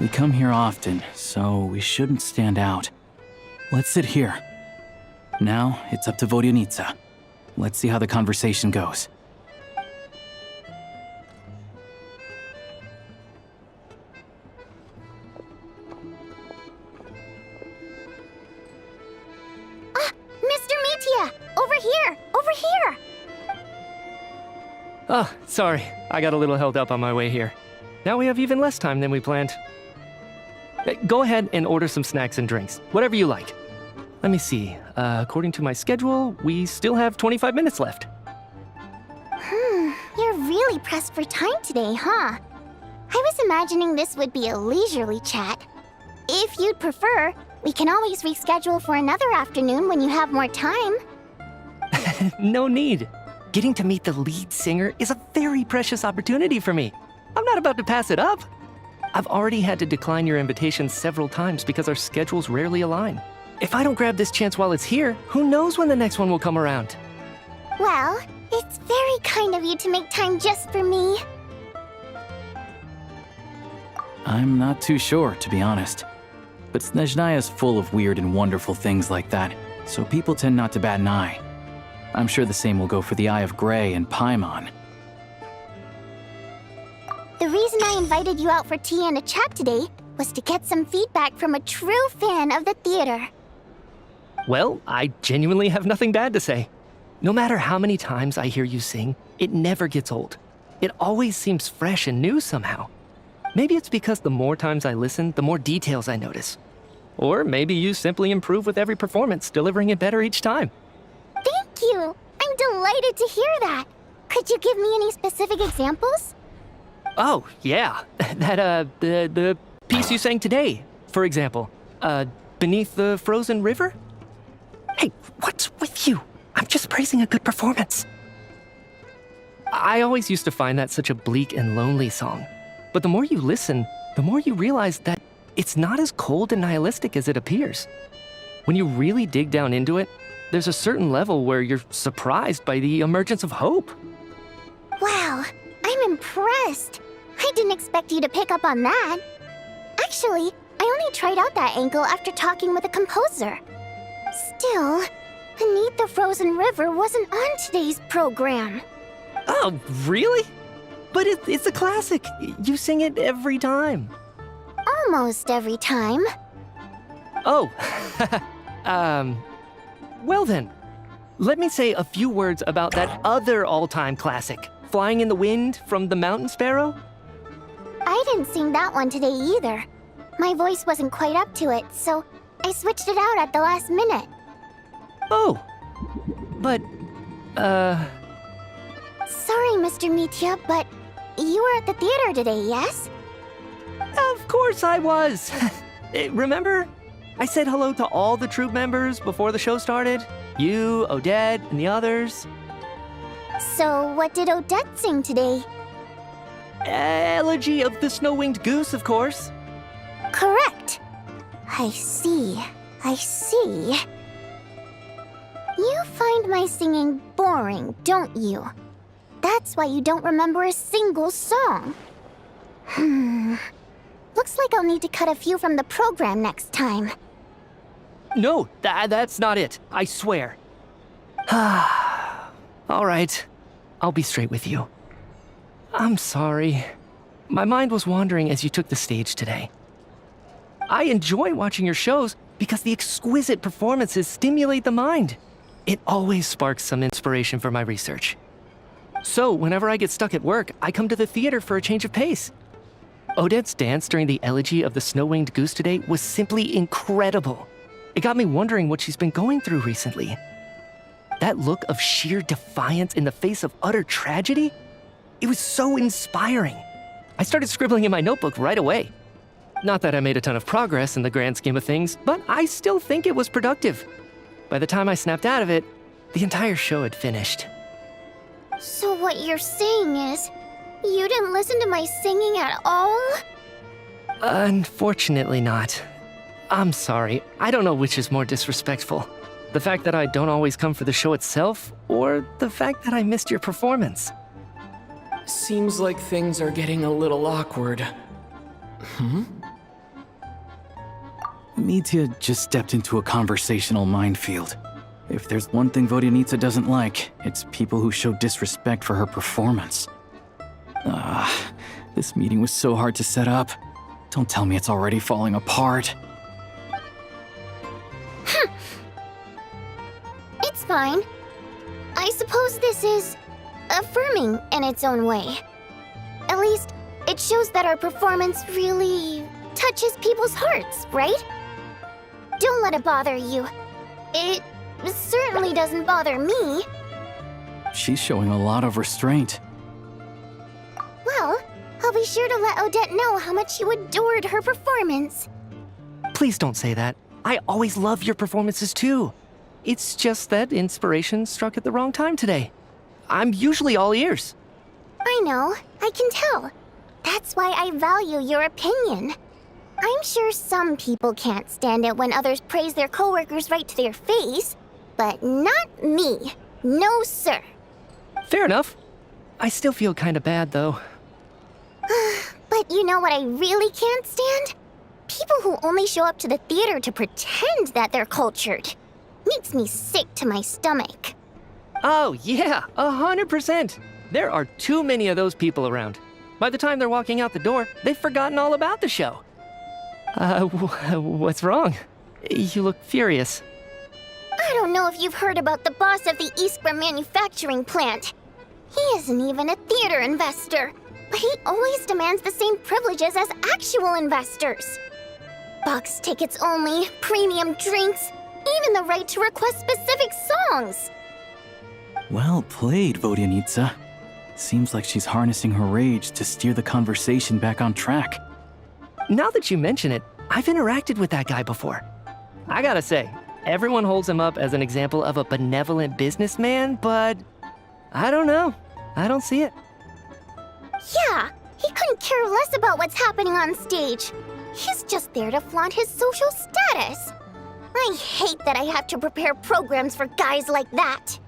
We come here often, so we shouldn't stand out. Let's sit here. Now, it's up to Vodyanica. Let's see how the conversation goes.
Mr. Mitya! Over here! Over here!
Oh, sorry. I got a little held up on my way here. Now we have even less time than we planned. Go ahead and order some snacks and drinks. Whatever you like. Let me see. According to my schedule, we still have 25 minutes left.
You're really pressed for time today, huh? I was imagining this would be a leisurely chat. If you'd prefer, we can always reschedule for another afternoon when you have more time.
No need. Getting to meet the lead singer is a very precious opportunity for me. I'm not about to pass it up. I've already had to decline your invitation several times because our schedules rarely align. If I don't grab this chance while it's here, who knows when the next one will come around?
Well, it's very kind of you to make time just for me.
I'm not too sure, to be honest. But Snezhnaya's full of weird and wonderful things like that, so people tend not to bat an eye. I'm sure the same will go for the Eye of Grey and Paimon.
The reason I invited you out for tea and a chat today was to get some feedback from a true fan of the theater.
Well, I genuinely have nothing bad to say. No matter how many times I hear you sing, it never gets old. It always seems fresh and new somehow. Maybe it's because the more times I listen, the more details I notice. Or maybe you simply improve with every performance, delivering it better each time.
Thank you! I'm delighted to hear that! Could you give me any specific examples?
Oh, yeah. The piece you sang today, for example. Beneath the Frozen River? Hey, what's with you? I'm just praising a good performance. I always used to find that such a bleak and lonely song. But the more you listen, the more you realize that it's not as cold and nihilistic as it appears. When you really dig down into it, there's a certain level where you're surprised by the emergence of hope.
Wow, I'm impressed. I didn't expect you to pick up on that. Actually, I only tried out that angle after talking with a composer. Still, Beneath the Frozen River wasn't on today's program.
Oh, really? But it's a classic. You sing it every time.
Almost every time.
Oh, well then, let me say a few words about that other all-time classic, Flying in the Wind from the Mountain Sparrow.
I didn't sing that one today either. My voice wasn't quite up to it, so I switched it out at the last minute.
Oh, but,
Sorry, Mr. Mitya, but you were at the theater today, yes?
Of course I was. Remember? I said hello to all the troupe members before the show started. You, Odette, and the others.
So what did Odette sing today?
Elegy of the Snow-Winged Goose, of course.
Correct. I see. I see. You find my singing boring, don't you? That's why you don't remember a single song. Looks like I'll need to cut a few from the program next time.
No, that's not it. I swear. All right. I'll be straight with you. I'm sorry. My mind was wandering as you took the stage today. I enjoy watching your shows because the exquisite performances stimulate the mind. It always sparks some inspiration for my research. So, whenever I get stuck at work, I come to the theater for a change of pace. Odette's dance during the Elegy of the Snow-Winged Goose today was simply incredible. It got me wondering what she's been going through recently. That look of sheer defiance in the face of utter tragedy? It was so inspiring. I started scribbling in my notebook right away. Not that I made a ton of progress in the grand scheme of things, but I still think it was productive. By the time I snapped out of it, the entire show had finished.
So what you're saying is, you didn't listen to my singing at all?
Unfortunately not. I'm sorry. I don't know which is more disrespectful. The fact that I don't always come for the show itself, or the fact that I missed your performance.
Seems like things are getting a little awkward.
Mitya just stepped into a conversational minefield. If there's one thing Vodyanitsa doesn't like, it's people who show disrespect for her performance. This meeting was so hard to set up. Don't tell me it's already falling apart.
It's fine. I suppose this is affirming in its own way. At least, it shows that our performance really touches people's hearts, right? Don't let it bother you. It certainly doesn't bother me.
She's showing a lot of restraint.
Well, I'll be sure to let Odette know how much you adored her performance.
Please don't say that. I always love your performances too. It's just that inspiration struck at the wrong time today. I'm usually all ears.
I know, I can tell. That's why I value your opinion. I'm sure some people can't stand it when others praise their coworkers right to their face, but not me. No, sir.
Fair enough. I still feel kinda bad, though.
But you know what I really can't stand? People who only show up to the theater to pretend that they're cultured. Makes me sick to my stomach.
Oh, yeah, 100%. There are too many of those people around. By the time they're walking out the door, they've forgotten all about the show. What's wrong? You look furious.
I don't know if you've heard about the boss of the Iskra manufacturing plant. He isn't even a theater investor, but he always demands the same privileges as actual investors. Box tickets only, premium drinks, even the right to request specific songs.
Well played, Vodyanitsa. Seems like she's harnessing her rage to steer the conversation back on track.
Now that you mention it, I've interacted with that guy before. I gotta say, everyone holds him up as an example of a benevolent businessman, but I don't know. I don't see it.
Yeah, he couldn't care less about what's happening on stage. He's just there to flaunt his social status. I hate that I have to prepare programs for guys like that.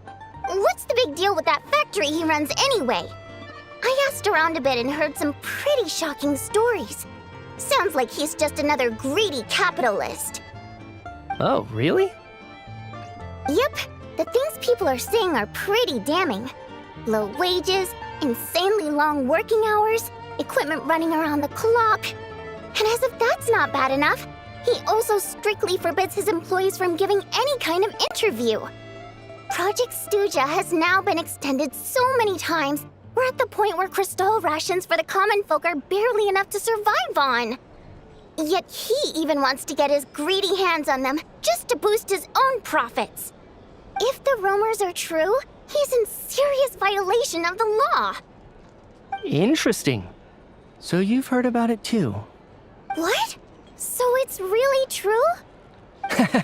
What's the big deal with that factory he runs anyway? I asked around a bit and heard some pretty shocking stories. Sounds like he's just another greedy capitalist.
Oh, really?
Yep, the things people are saying are pretty damning. Low wages, insanely long working hours, equipment running around the clock. And as if that's not bad enough, he also strictly forbids his employees from giving any kind of interview. Project Stuja has now been extended so many times, we're at the point where crystal rations for the common folk are barely enough to survive on. Yet he even wants to get his greedy hands on them just to boost his own profits. If the rumors are true, he's in serious violation of the law.
Interesting. So you've heard about it too.
What? So it's really true?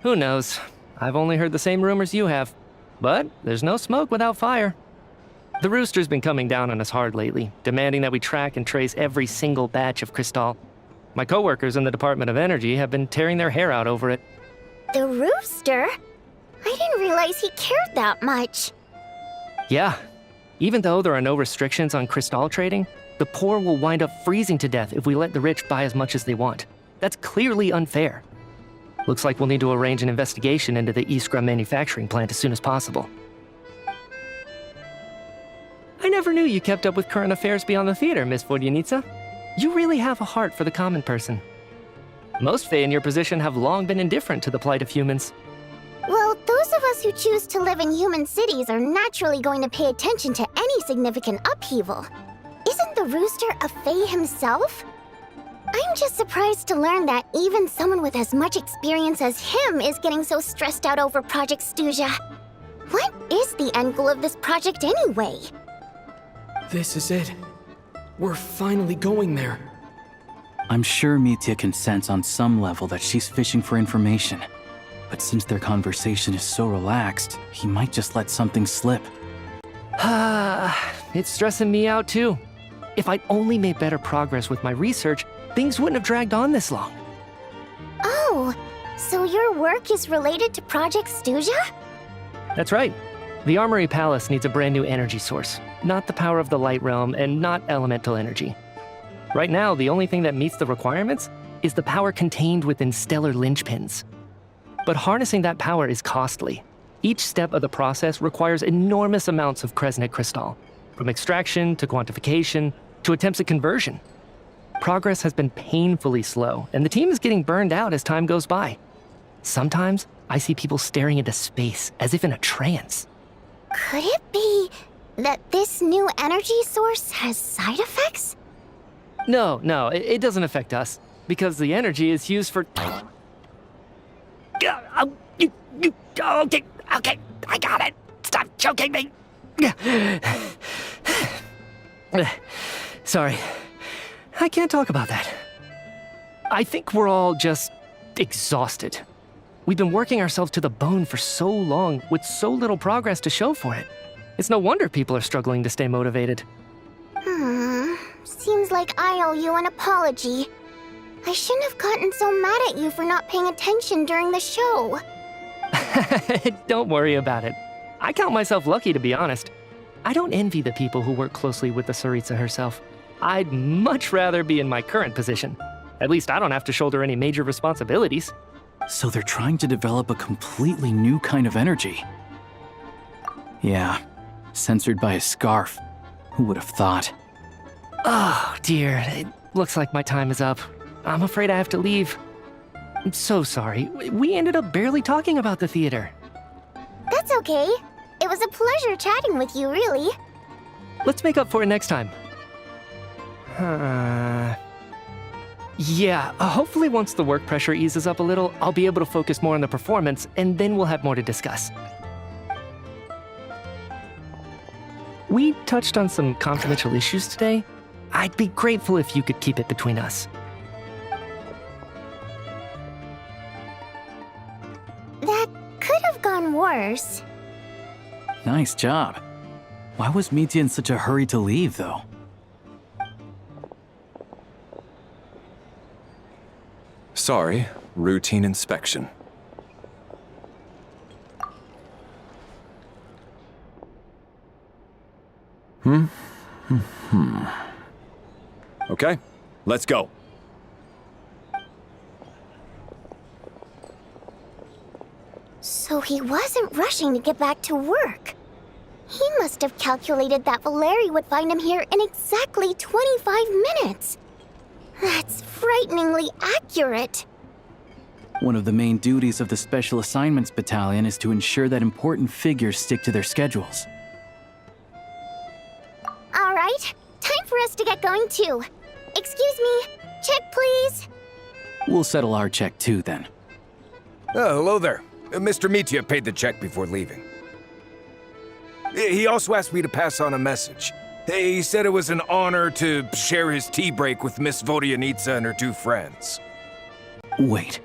Who knows? I've only heard the same rumors you have. But there's no smoke without fire. The Rooster's been coming down on us hard lately, demanding that we track and trace every single batch of Crystal. My coworkers in the Department of Energy have been tearing their hair out over it.
The Rooster? I didn't realize he cared that much.
Yeah. Even though there are no restrictions on Crystal trading, the poor will wind up freezing to death if we let the rich buy as much as they want. That's clearly unfair. Looks like we'll need to arrange an investigation into the Iskra manufacturing plant as soon as possible. I never knew you kept up with current affairs beyond the theater, Miss Vodyanitsa. You really have a heart for the common person. Most Fae in your position have long been indifferent to the plight of humans.
Well, those of us who choose to live in human cities are naturally going to pay attention to any significant upheaval. Isn't the Rooster a Fae himself? I'm just surprised to learn that even someone with as much experience as him is getting so stressed out over Project Stuja. What is the end goal of this project anyway?
This is it. We're finally going there.
I'm sure Mitya can sense on some level that she's fishing for information. But since their conversation is so relaxed, he might just let something slip.
It's stressing me out too. If I'd only made better progress with my research, things wouldn't have dragged on this long.
Oh, so your work is related to Project Stuzha?
That's right. The Armory Palace needs a brand new energy source. Not the power of the Light Realm and not elemental energy. Right now, the only thing that meets the requirements is the power contained within stellar linchpins. But harnessing that power is costly. Each step of the process requires enormous amounts of Kresnik crystal, from extraction to quantification to attempts at conversion. Progress has been painfully slow, and the team is getting burned out as time goes by. Sometimes, I see people staring into space as if in a trance.
Could it be that this new energy source has side effects?
No, it doesn't affect us, because the energy is used for... Okay, I got it. Stop choking me. Sorry, I can't talk about that. I think we're all just exhausted. We've been working ourselves to the bone for so long with so little progress to show for it. It's no wonder people are struggling to stay motivated.
Seems like I owe you an apology. I shouldn't have gotten so mad at you for not paying attention during the show.
Don't worry about it. I count myself lucky, to be honest. I don't envy the people who work closely with the Tsaritsa herself. I'd much rather be in my current position. At least I don't have to shoulder any major responsibilities.
So they're trying to develop a completely new kind of energy. Yeah, censored by a scarf. Who would have thought?
Oh, dear. It looks like my time is up. I'm afraid I have to leave. I'm so sorry. We ended up barely talking about the theater.
That's okay. It was a pleasure chatting with you, really.
Let's make up for it next time. Yeah, hopefully once the work pressure eases up a little, I'll be able to focus more on the performance, and then we'll have more to discuss. We touched on some confidential issues today. I'd be grateful if you could keep it between us.
That could have gone worse.
Nice job. Why was Mitya in such a hurry to leave, though?
Sorry, routine inspection. Okay, let's go.
So he wasn't rushing to get back to work. He must have calculated that Valeri would find him here in exactly 25 minutes. That's frighteningly accurate.
One of the main duties of the Special Assignments Battalion is to ensure that important figures stick to their schedules.
All right, time for us to get going too. Excuse me, check please.
We'll settle our check too, then.
Oh, hello there. Mr. Mitya paid the check before leaving. He also asked me to pass on a message. He said it was an honor to share his tea break with Miss Vodyanitsa and her two friends.
Wait.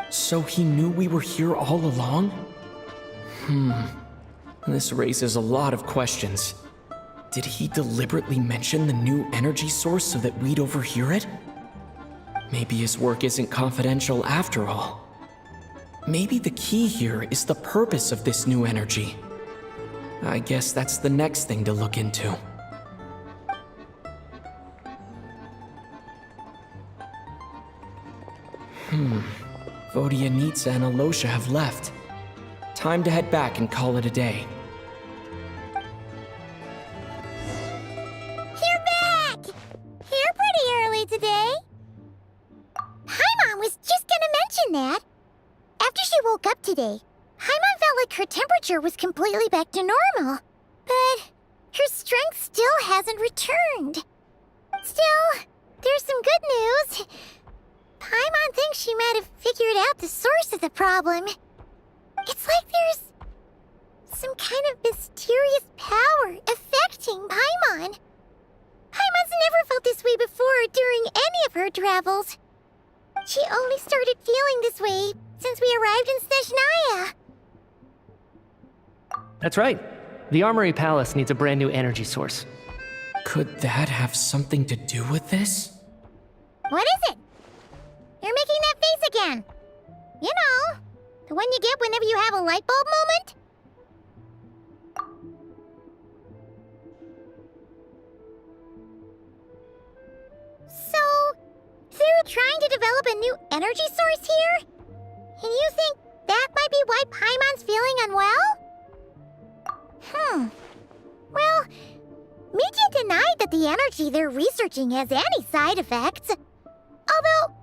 So he knew we were here all along? This raises a lot of questions. Did he deliberately mention the new energy source so that we'd overhear it? Maybe his work isn't confidential after all. Maybe the key here is the purpose of this new energy. I guess that's the next thing to look into. Vodyanitsa and Alosha have left. Time to head back and call it a day.
You're back! Here pretty early today. Paimon was just gonna mention that. After she woke up today, Paimon felt like her temperature was completely back to normal. But her strength still hasn't returned. Still, there's some good news. Paimon thinks she might have figured out the source of the problem. It's like there's some kind of mysterious power affecting Paimon. Paimon's never felt this way before during any of her travels. She only started feeling this way since we arrived in Snezhnaya.
That's right. The Armory Palace needs a brand new energy source.
Could that have something to do with this?
What is it? You're making that face again. You know, the one you get whenever you have a light bulb moment? So, they're trying to develop a new energy source here? And you think that might be why Paimon's feeling unwell? Well, Mitya denied that the energy they're researching has any side effects. Although,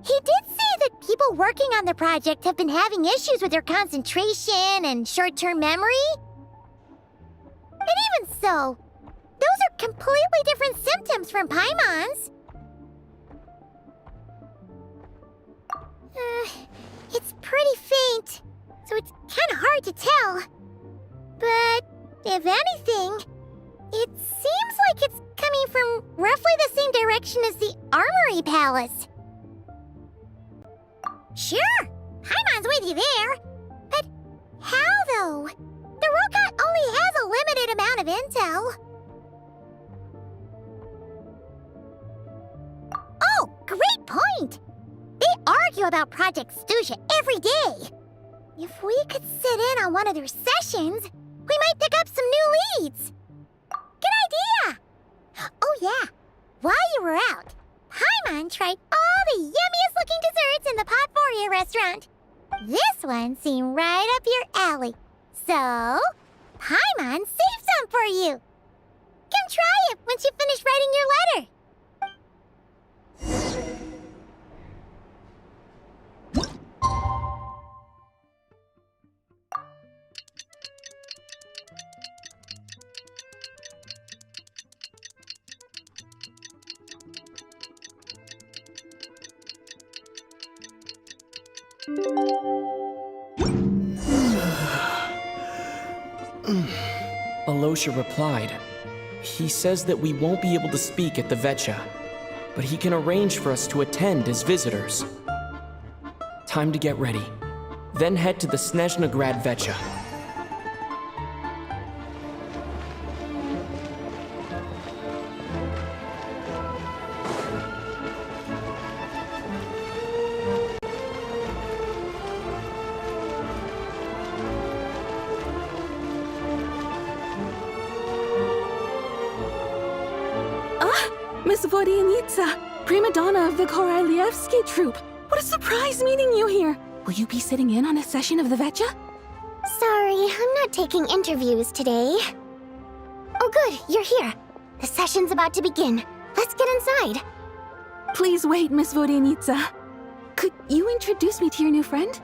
he did say that people working on the project have been having issues with their concentration and short-term memory. And even so, those are completely different symptoms from Paimon's. It's pretty faint, so it's kind of hard to tell. But if anything, it seems like it's coming from roughly the same direction as the Armory Palace. Sure, Paimon's with you there. But how, though? The robot only has a limited amount of intel. Oh, great point! They argue about Project Stuzha every day. If we could sit in on one of their sessions, we might pick up some new leads. Good idea! Oh yeah, while you were out, Paimon tried all the yummiest looking desserts in the Potforia restaurant. This one seemed right up your alley. So, Paimon saved some for you. Come try it once you finish writing your letter.
Alosha replied. He says that we won't be able to speak at the Vetcha, but he can arrange for us to attend as visitors. Time to get ready. Then head to the Snezhnaya Vetcha.
Miss Vodyanitsa, prima donna of the Korolievsky troupe. What a surprise meeting you here. Will you be sitting in on a session of the Vetcha?
Sorry, I'm not taking interviews today. Oh good, you're here. The session's about to begin. Let's get inside.
Please wait, Miss Vodyanitsa. Could you introduce me to your new friend?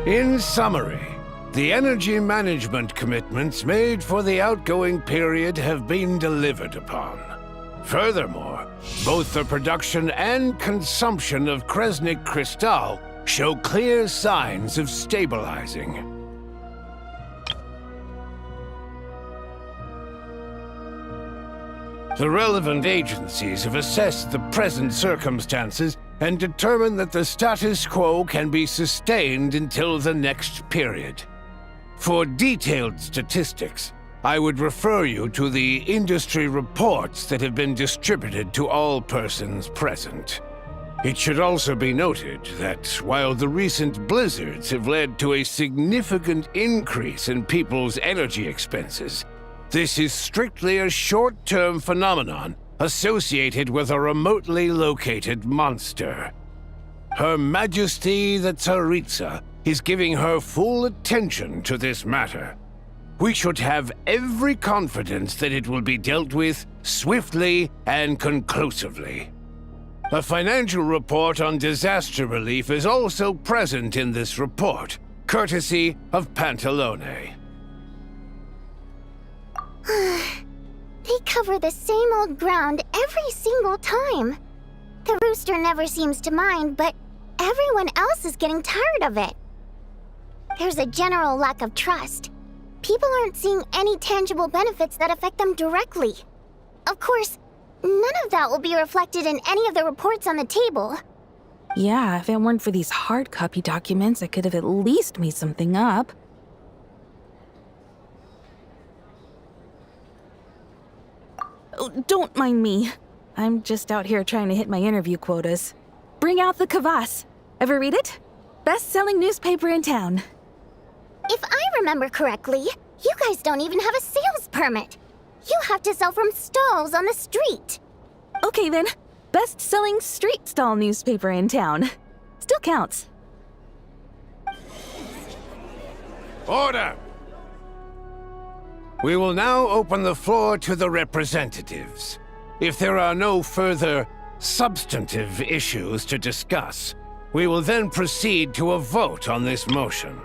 In summary, the energy management commitments made for the outgoing period have been delivered upon. Furthermore, both the production and consumption of Kresnik Crystal show clear signs of stabilizing. The relevant agencies have assessed the present circumstances and determined that the status quo can be sustained until the next period. For detailed statistics, I would refer you to the industry reports that have been distributed to all persons present. It should also be noted that while the recent blizzards have led to a significant increase in people's energy expenses, this is strictly a short-term phenomenon associated with a remotely located monster. Her Majesty the Tsaritsa is giving her full attention to this matter. We should have every confidence that it will be dealt with swiftly and conclusively. A financial report on disaster relief is also present in this report, courtesy of Pantalone.
cover the same old ground every single time. The rooster never seems to mind, but everyone else is getting tired of it. There's a general lack of trust. People aren't seeing any tangible benefits that affect them directly. Of course, none of that will be reflected in any of the reports on the table.
Yeah, if it weren't for these hard copy documents, I could have at least made something up. Oh, don't mind me. I'm just out here trying to hit my interview quotas. Bring out the kvass. Ever read it? Best-selling newspaper in town.
If I remember correctly, you guys don't even have a sales permit. You have to sell from stalls on the street.
Okay then, best-selling street stall newspaper in town. Still counts.
Order! We will now open the floor to the representatives. If there are no further substantive issues to discuss, we will then proceed to a vote on this motion.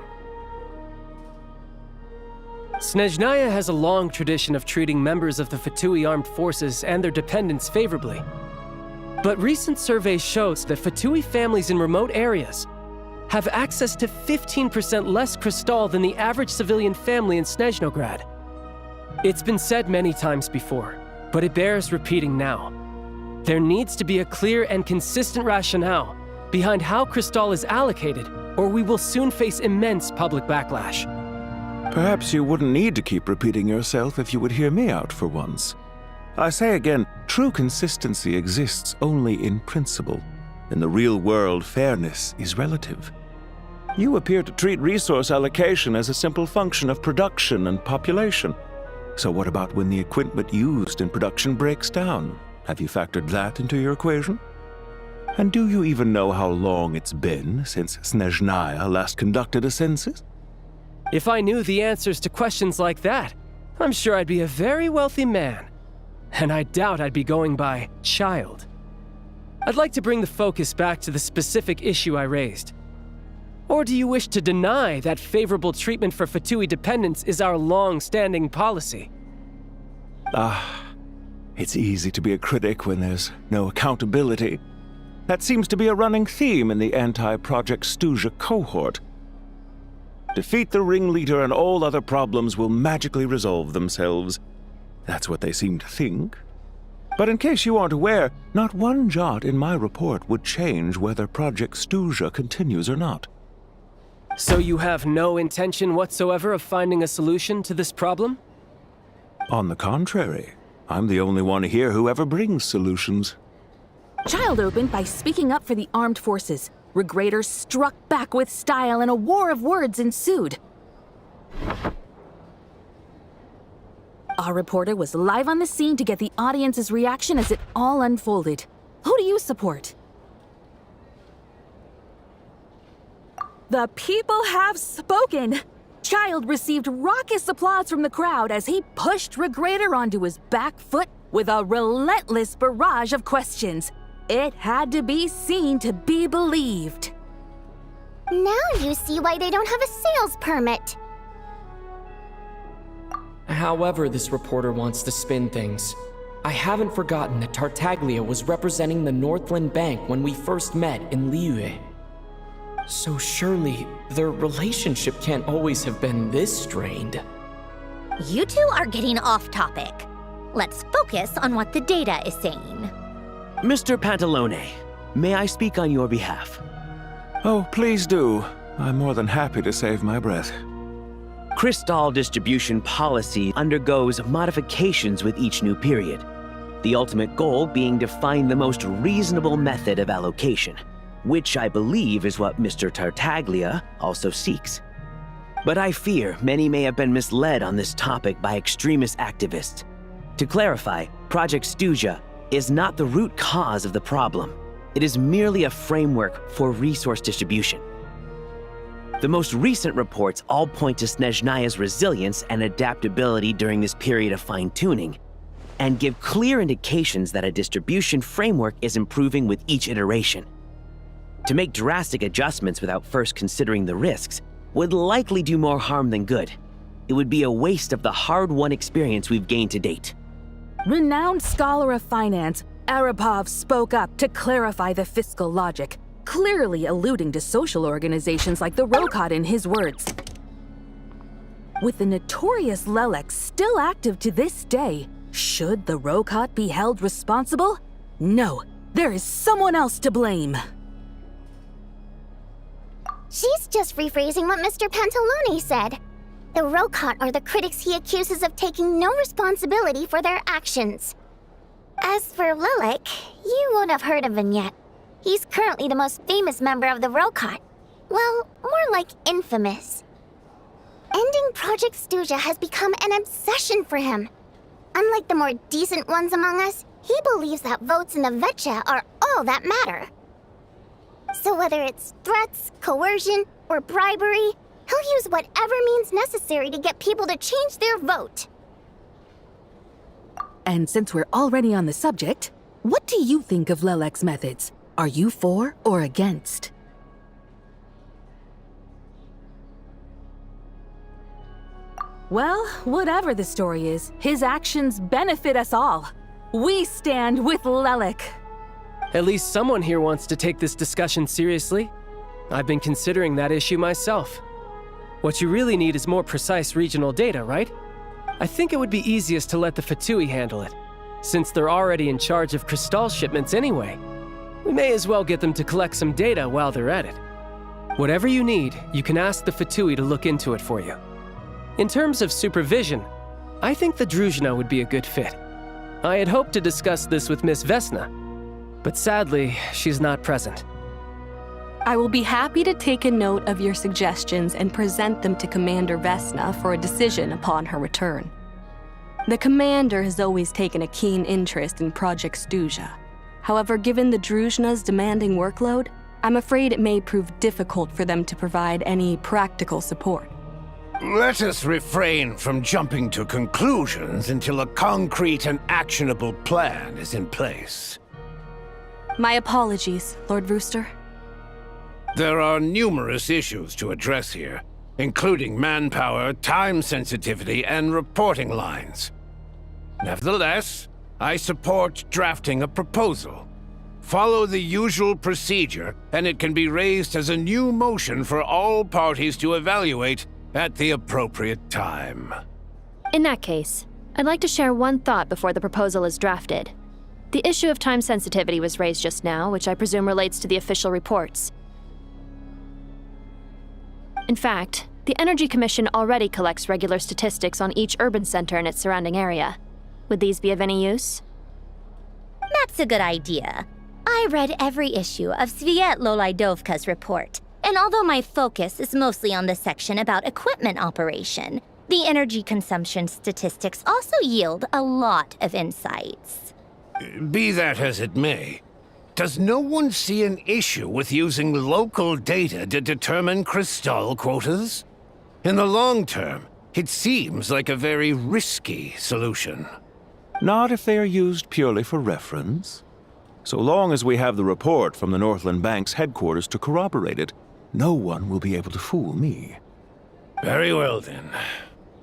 Snezhnaya has a long tradition of treating members of the Fatui armed forces and their dependents favorably. But recent surveys shows that Fatui families in remote areas have access to 15% less crystal than the average civilian family in Snezhnograd. It's been said many times before, but it bears repeating now. There needs to be a clear and consistent rationale behind how crystal is allocated, or we will soon face immense public backlash.
Perhaps you wouldn't need to keep repeating yourself if you would hear me out for once. I say again, true consistency exists only in principle. In the real world, fairness is relative. You appear to treat resource allocation as a simple function of production and population. So what about when the equipment used in production breaks down? Have you factored that into your equation? And do you even know how long it's been since Snezhnaya last conducted a census?
If I knew the answers to questions like that, I'm sure I'd be a very wealthy man. And I doubt I'd be going by child. I'd like to bring the focus back to the specific issue I raised. Or do you wish to deny that favorable treatment for Fatui dependents is our long-standing policy?
It's easy to be a critic when there's no accountability. That seems to be a running theme in the anti-Project Stuzha cohort. Defeat the ringleader and all other problems will magically resolve themselves. That's what they seem to think. But in case you aren't aware, not one jot in my report would change whether Project Stuzha continues or not.
So you have no intention whatsoever of finding a solution to this problem?
On the contrary, I'm the only one here who ever brings solutions.
Child opened by speaking up for the armed forces. Regrader struck back with style and a war of words ensued. Our reporter was live on the scene to get the audience's reaction as it all unfolded. Who do you support? The people have spoken! Child received raucous applause from the crowd as he pushed Regrader onto his back foot with a relentless barrage of questions. It had to be seen to be believed.
Now you see why they don't have a sales permit.
However this reporter wants to spin things, I haven't forgotten that Tartaglia was representing the Northland Bank when we first met in Liyue. So surely, their relationship can't always have been this strained.
You two are getting off topic. Let's focus on what the data is saying.
Mr. Pantalone, may I speak on your behalf?
Oh, please do. I'm more than happy to save my breath.
Crystal distribution policy undergoes modifications with each new period, the ultimate goal being to find the most reasonable method of allocation, which I believe is what Mr. Tartaglia also seeks. But I fear many may have been misled on this topic by extremist activists. To clarify, Project Stuzha is not the root cause of the problem. It is merely a framework for resource distribution. The most recent reports all point to Snezhnaya's resilience and adaptability during this period of fine-tuning, and give clear indications that a distribution framework is improving with each iteration. To make drastic adjustments without first considering the risks would likely do more harm than good. It would be a waste of the hard-won experience we've gained to date.
Renowned scholar of finance, Arapov spoke up to clarify the fiscal logic, clearly alluding to social organizations like the Rokot in his words. With the notorious Lelek still active to this day, should the Rokot be held responsible? No, there is someone else to blame.
She's just rephrasing what Mr. Pantalone said. The Rokot are the critics he accuses of taking no responsibility for their actions. As for Lilac, you won't have heard of him yet. He's currently the most famous member of the Rokot. Well, more like infamous. Ending Project Stooja has become an obsession for him. Unlike the more decent ones among us, he believes that votes in the Vetcha are all that matter. So whether it's threats, coercion, or bribery, he'll use whatever means necessary to get people to change their vote.
And since we're already on the subject, what do you think of Lelek's methods? Are you for or against? Well, whatever the story is, his actions benefit us all. We stand with Lelek.
At least someone here wants to take this discussion seriously. I've been considering that issue myself. What you really need is more precise regional data, right? I think it would be easiest to let the Fatui handle it, since they're already in charge of Crystal shipments anyway. We may as well get them to collect some data while they're at it. Whatever you need, you can ask the Fatui to look into it for you. In terms of supervision, I think the Druzhna would be a good fit. I had hoped to discuss this with Miss Vesna, but sadly, she's not present.
I will be happy to take a note of your suggestions and present them to Commander Vesna for a decision upon her return. The Commander has always taken a keen interest in Project Stooja. However, given the Druzhna's demanding workload, I'm afraid it may prove difficult for them to provide any practical support.
Let us refrain from jumping to conclusions until a concrete and actionable plan is in place.
My apologies, Lord Rooster.
There are numerous issues to address here, including manpower, time sensitivity, and reporting lines. Nevertheless, I support drafting a proposal. Follow the usual procedure, and it can be raised as a new motion for all parties to evaluate at the appropriate time.
In that case, I'd like to share one thought before the proposal is drafted. The issue of time sensitivity was raised just now, which I presume relates to the official reports. In fact, the Energy Commission already collects regular statistics on each urban center and its surrounding area. Would these be of any use?
That's a good idea. I read every issue of Sviet-Lolaidovka's report, and although my focus is mostly on the section about equipment operation, the energy consumption statistics also yield a lot of insights.
Be that as it may, does no one see an issue with using local data to determine Crystal quotas? In the long term, it seems like a very risky solution.
Not if they are used purely for reference. So long as we have the report from the Northland Bank's headquarters to corroborate it, no one will be able to fool me.
Very well then.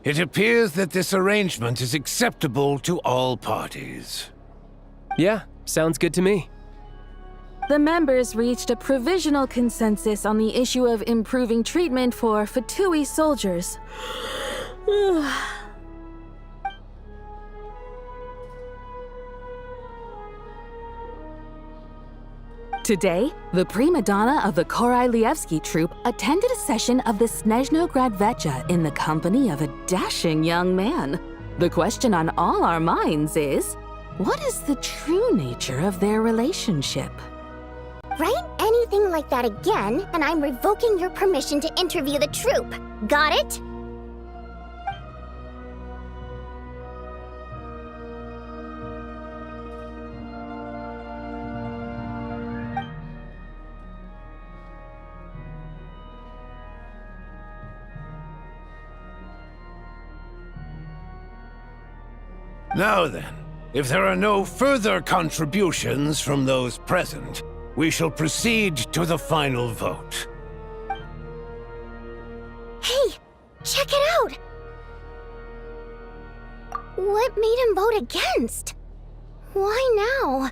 It appears that this arrangement is acceptable to all parties.
Yeah, sounds good to me.
The members reached a provisional consensus on the issue of improving treatment for Fatui soldiers. Today, the prima donna of the Korailievsky troupe attended a session of the Snezhnograd Vetcha in the company of a dashing young man. The question on all our minds is, what is the true nature of their relationship?
Write anything like that again, and I'm revoking your permission to interview the troupe. Got it?
Now then, if there are no further contributions from those present, we shall proceed to the final vote.
Hey, check it out! What made him vote against? Why now?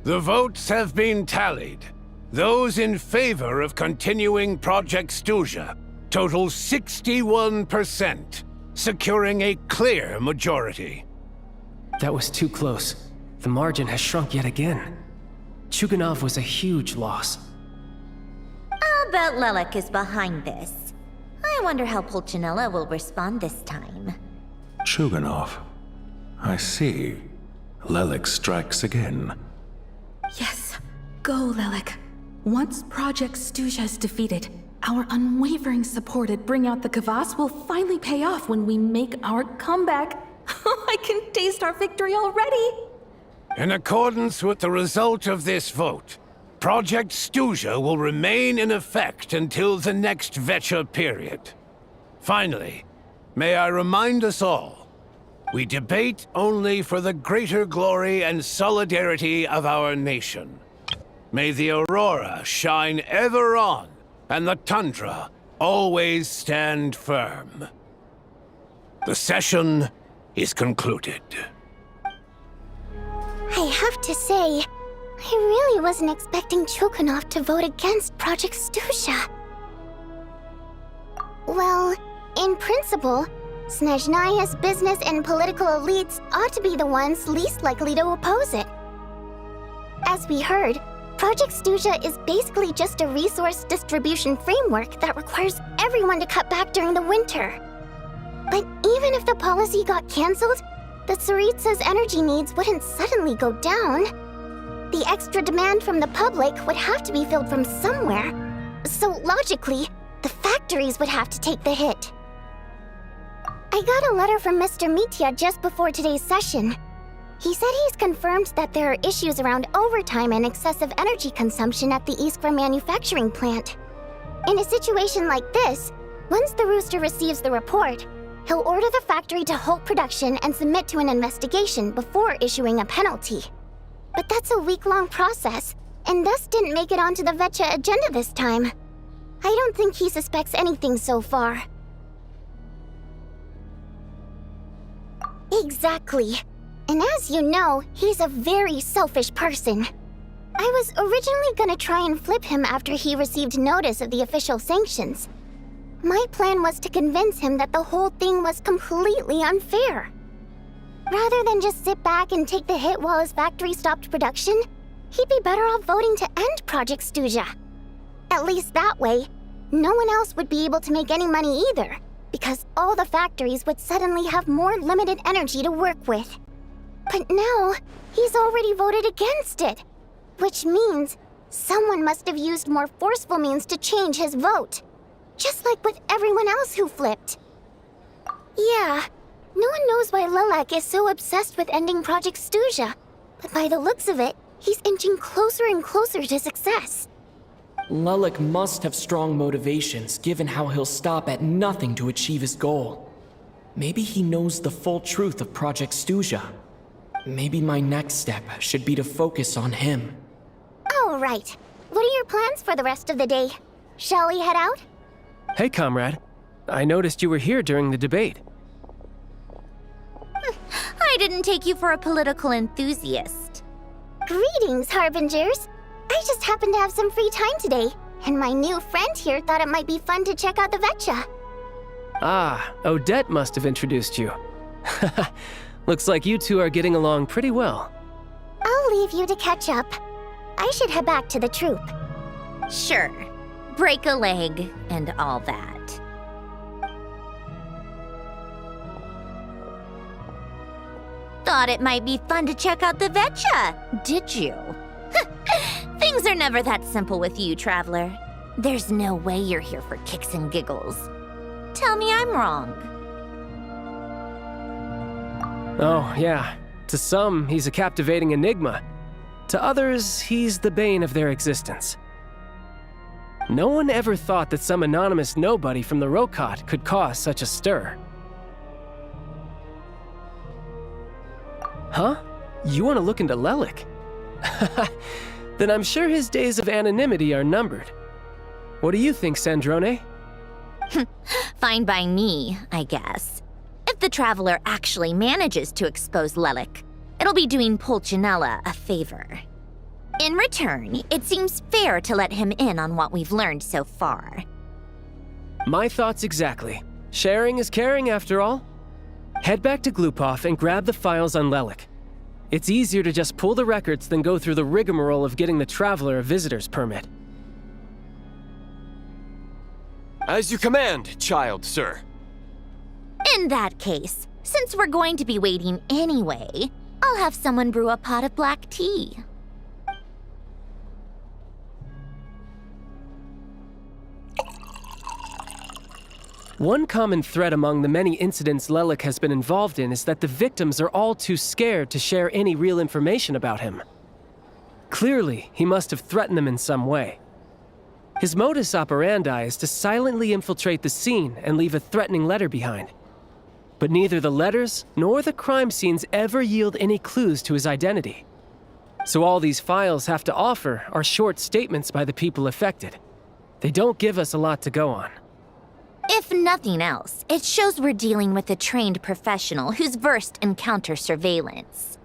The votes have been tallied. Those in favor of continuing Project Stuzha total 61%, securing a clear majority.
That was too close. The margin has shrunk yet again. Chuganov was a huge loss.
I'll bet Lelek is behind this. I wonder how Pulcinella will respond this time.
Chuganov. I see. Lelek strikes again.
Yes, go, Lelek. Once Project Stuzha is defeated, our unwavering support at Bring Out the Kvass will finally pay off when we make our comeback. I can taste our victory already!
In accordance with the result of this vote, Project Stuzha will remain in effect until the next Vecha period. Finally, may I remind us all, we debate only for the greater glory and solidarity of our nation. May the Aurora shine ever on, and the Tundra always stand firm. The session is concluded.
I have to say, I really wasn't expecting Chuganov to vote against Project Stuzha. Well, in principle, Snezhnaya's business and political elites ought to be the ones least likely to oppose it. As we heard, Project Stuzha is basically just a resource distribution framework that requires everyone to cut back during the winter. But even if the policy got cancelled, the Tsaritsa's energy needs wouldn't suddenly go down. The extra demand from the public would have to be filled from somewhere. So logically, the factories would have to take the hit. I got a letter from Mr. Mitya just before today's session. He said he's confirmed that there are issues around overtime and excessive energy consumption at the Iskra manufacturing plant. In a situation like this, once the Rooster receives the report, he'll order the factory to halt production and submit to an investigation before issuing a penalty. But that's a week-long process, and thus didn't make it onto the Vecha agenda this time. I don't think he suspects anything so far. Exactly. And as you know, he's a very selfish person. I was originally gonna try and flip him after he received notice of the official sanctions. My plan was to convince him that the whole thing was completely unfair. Rather than just sit back and take the hit while his factory stopped production, he'd be better off voting to end Project Stuzha. At least that way, no one else would be able to make any money either, because all the factories would suddenly have more limited energy to work with. But now, he's already voted against it, which means someone must have used more forceful means to change his vote. Just like with everyone else who flipped. Yeah, no one knows why Lelek is so obsessed with ending Project Stuzha, but by the looks of it, he's inching closer and closer to success.
Lelek must have strong motivations, given how he'll stop at nothing to achieve his goal. Maybe he knows the full truth of Project Stuzha. Maybe my next step should be to focus on him.
All right. What are your plans for the rest of the day? Shall we head out?
Hey, comrade. I noticed you were here during the debate.
I didn't take you for a political enthusiast.
Greetings, Harbingers. I just happened to have some free time today, and my new friend here thought it might be fun to check out the Vecha.
Ah, Odette must have introduced you. Looks like you two are getting along pretty well.
I'll leave you to catch up. I should head back to the troop.
Sure. Break a leg and all that. Thought it might be fun to check out the Vecha, did you? Things are never that simple with you, Traveler. There's no way you're here for kicks and giggles. Tell me I'm wrong.
Oh, yeah. To some, he's a captivating enigma. To others, he's the bane of their existence. No one ever thought that some anonymous nobody from the Rokot could cause such a stir. Huh? You want to look into Lelek? Then I'm sure his days of anonymity are numbered. What do you think, Sandrone?
Fine by me, I guess. If the Traveler actually manages to expose Lelik, it'll be doing Pulcinella a favor. In return, it seems fair to let him in on what we've learned so far.
My thoughts exactly. Sharing is caring, after all. Head back to Glupov and grab the files on Lelik. It's easier to just pull the records than go through the rigmarole of getting the Traveler a visitor's permit.
As you command, child, sir.
In that case, since we're going to be waiting anyway, I'll have someone brew a pot of black tea.
One common thread among the many incidents Lelik has been involved in is that the victims are all too scared to share any real information about him. Clearly, he must have threatened them in some way. His modus operandi is to silently infiltrate the scene and leave a threatening letter behind. But neither the letters nor the crime scenes ever yield any clues to his identity. So all these files have to offer are short statements by the people affected. They don't give us a lot to go on.
If nothing else, it shows we're dealing with a trained professional who's versed in counter-surveillance.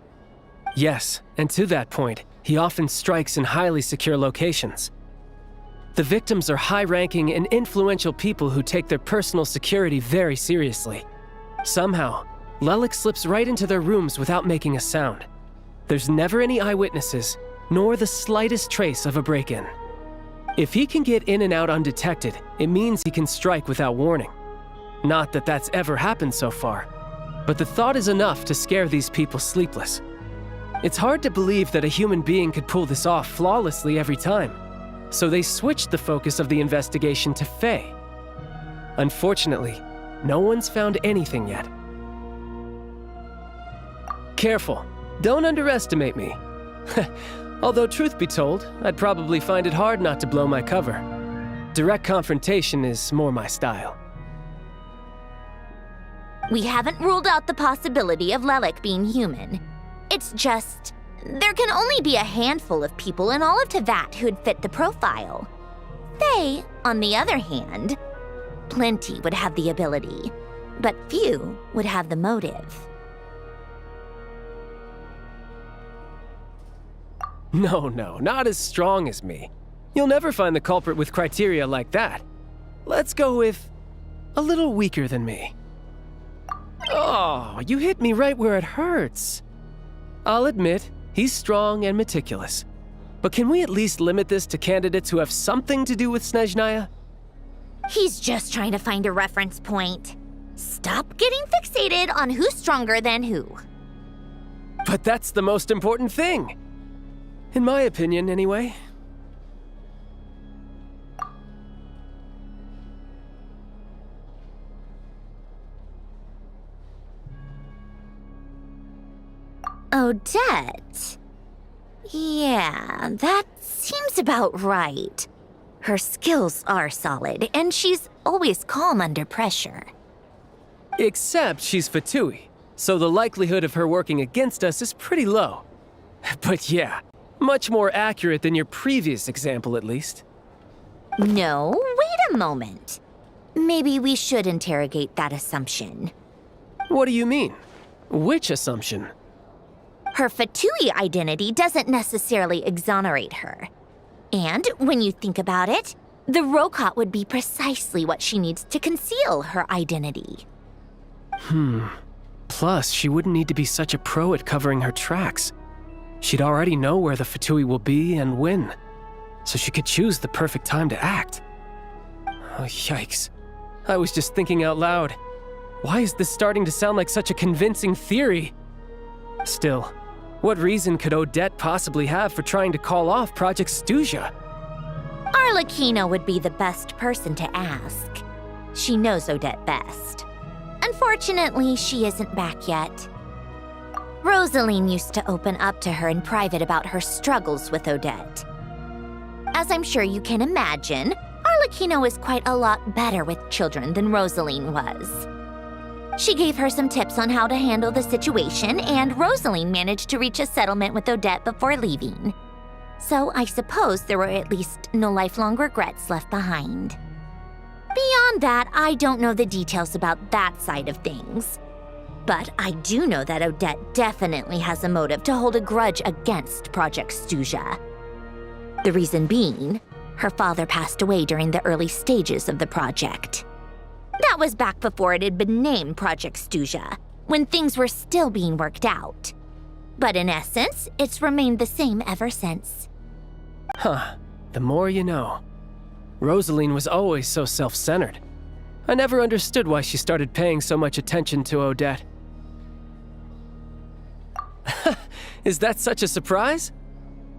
Yes, and to that point, he often strikes in highly secure locations. The victims are high-ranking and influential people who take their personal security very seriously. Somehow, Lelik slips right into their rooms without making a sound. There's never any eyewitnesses, nor the slightest trace of a break-in. If he can get in and out undetected, it means he can strike without warning. Not that that's ever happened so far, but the thought is enough to scare these people sleepless. It's hard to believe that a human being could pull this off flawlessly every time, so they switched the focus of the investigation to Faye. Unfortunately, no one's found anything yet. Careful, don't underestimate me. Although truth be told, I'd probably find it hard not to blow my cover. Direct confrontation is more my style.
We haven't ruled out the possibility of Lelik being human. It's just, there can only be a handful of people in all of Teyvat who'd fit the profile. Faye, on the other hand, plenty would have the ability, but few would have the motive.
No, not as strong as me. You'll never find the culprit with criteria like that. Let's go with a little weaker than me. Oh, you hit me right where it hurts. I'll admit, he's strong and meticulous. But can we at least limit this to candidates who have something to do with Snezhnaya?
He's just trying to find a reference point. Stop getting fixated on who's stronger than who.
But that's the most important thing. In my opinion, anyway.
Odette? Yeah, that seems about right. Her skills are solid, and she's always calm under pressure.
Except she's Fatui, so the likelihood of her working against us is pretty low. But yeah, much more accurate than your previous example, at least.
No, wait a moment. Maybe we should interrogate that assumption.
What do you mean? Which assumption?
Her Fatui identity doesn't necessarily exonerate her. And when you think about it, the Rokot would be precisely what she needs to conceal her identity.
Plus, she wouldn't need to be such a pro at covering her tracks. She'd already know where the Fatui will be and when, so she could choose the perfect time to act. Oh, yikes. I was just thinking out loud. Why is this starting to sound like such a convincing theory? Still, what reason could Odette possibly have for trying to call off Project Stuzha?
Arlecchino would be the best person to ask. She knows Odette best. Unfortunately, she isn't back yet. Rosaline used to open up to her in private about her struggles with Odette. As I'm sure you can imagine, Arlecchino is quite a lot better with children than Rosaline was. She gave her some tips on how to handle the situation, and Rosaline managed to reach a settlement with Odette before leaving. So I suppose there were at least no lifelong regrets left behind. Beyond that, I don't know the details about that side of things. But I do know that Odette definitely has a motive to hold a grudge against Project Stuzha. The reason being, her father passed away during the early stages of the project. That was back before it had been named Project Stuzha, when things were still being worked out. But in essence, it's remained the same ever since.
Huh. The more you know. Rosaline was always so self-centered. I never understood why she started paying so much attention to Odette. Is that such a surprise?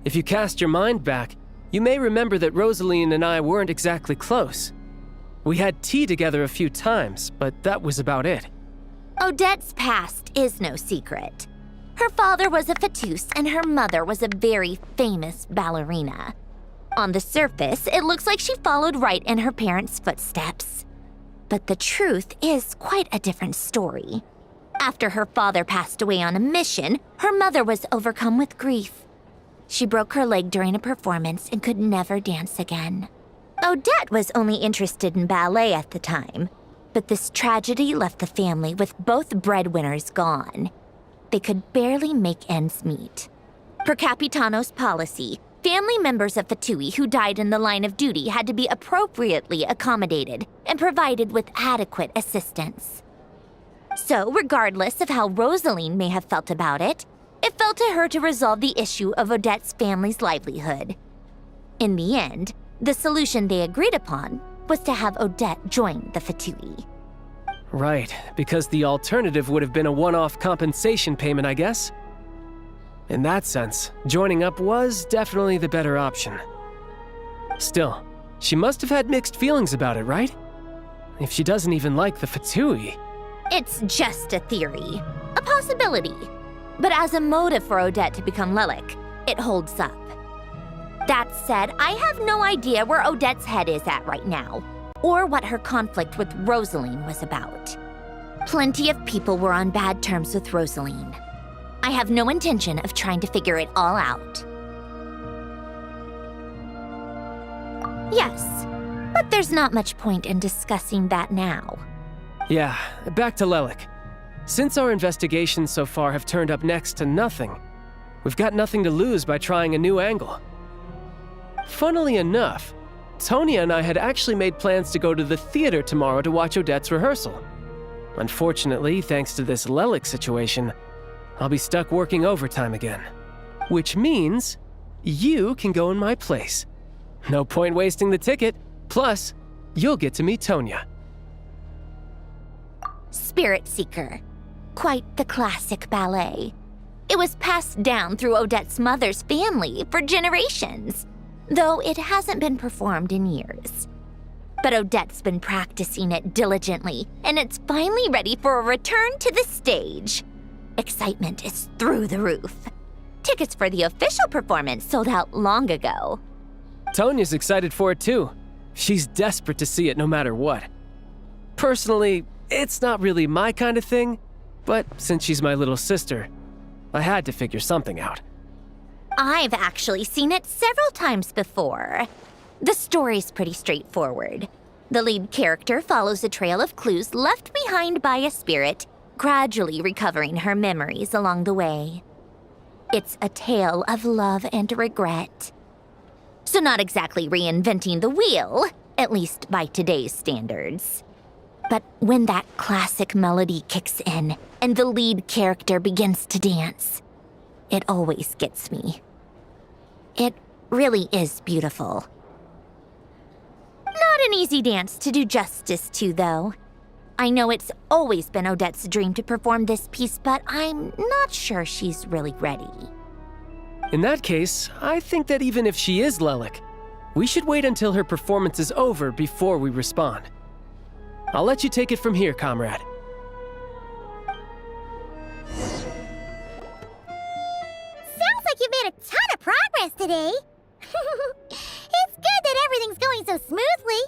If you cast your mind back, you may remember that Rosaline and I weren't exactly close. We had tea together a few times, but that was about it.
Odette's past is no secret. Her father was a fatus and her mother was a very famous ballerina. On the surface, it looks like she followed right in her parents' footsteps. But the truth is quite a different story. After her father passed away on a mission, her mother was overcome with grief. She broke her leg during a performance and could never dance again. Odette was only interested in ballet at the time, but this tragedy left the family with both breadwinners gone. They could barely make ends meet. Per Capitano's policy, family members of Fatui who died in the line of duty had to be appropriately accommodated and provided with adequate assistance. So, regardless of how Rosaline may have felt about it, it fell to her to resolve the issue of Odette's family's livelihood. In the end, the solution they agreed upon was to have Odette join the Fatui.
Right, because the alternative would have been a one-off compensation payment, I guess. In that sense, joining up was definitely the better option. Still, she must have had mixed feelings about it, right? If she doesn't even like the Fatui.
It's just a theory, a possibility. But as a motive for Odette to become Lelik, it holds up. That said, I have no idea where Odette's head is at right now, or what her conflict with Rosaline was about. Plenty of people were on bad terms with Rosaline. I have no intention of trying to figure it all out. Yes, but there's not much point in discussing that now.
Yeah, back to Lelik. Since our investigations so far have turned up next to nothing, we've got nothing to lose by trying a new angle. Funnily enough, Tonya and I had actually made plans to go to the theater tomorrow to watch Odette's rehearsal. Unfortunately, thanks to this Lelik situation, I'll be stuck working overtime again. Which means you can go in my place. No point wasting the ticket, plus you'll get to meet Tonya.
Spirit Seeker. Quite the classic ballet. It was passed down through Odette's mother's family for generations, though it hasn't been performed in years. But Odette's been practicing it diligently, and it's finally ready for a return to the stage. Excitement is through the roof. Tickets for the official performance sold out long ago.
Tonya's excited for it too. She's desperate to see it no matter what. Personally, it's not really my kind of thing, but since she's my little sister, I had to figure something out.
I've actually seen it several times before. The story's pretty straightforward. The lead character follows a trail of clues left behind by a spirit, gradually recovering her memories along the way. It's a tale of love and regret. So not exactly reinventing the wheel, at least by today's standards. But when that classic melody kicks in and the lead character begins to dance, it always gets me. It really is beautiful. Not an easy dance to do justice to, though. I know it's always been Odette's dream to perform this piece, but I'm not sure she's really ready.
In that case, I think that even if she is Lelik, we should wait until her performance is over before we respond. I'll let you take it from here, comrade.
Sounds like you've made a ton of progress today. It's good that everything's going so smoothly.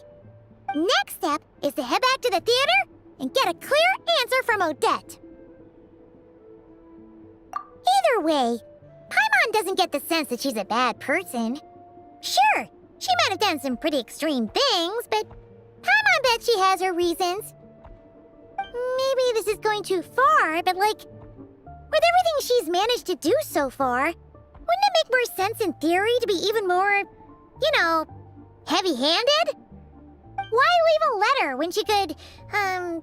Next step is to head back to the theater and get a clear answer from Odette. Either way, Paimon Paimon doesn't get the sense that she's a bad person. Sure, she might have done some pretty extreme things, but Paimon bet she has her reasons. Maybe this is going too far, but like, with everything she's managed to do so far, wouldn't it make more sense in theory to be even more, you know, heavy-handed? Why leave a letter when she could, well,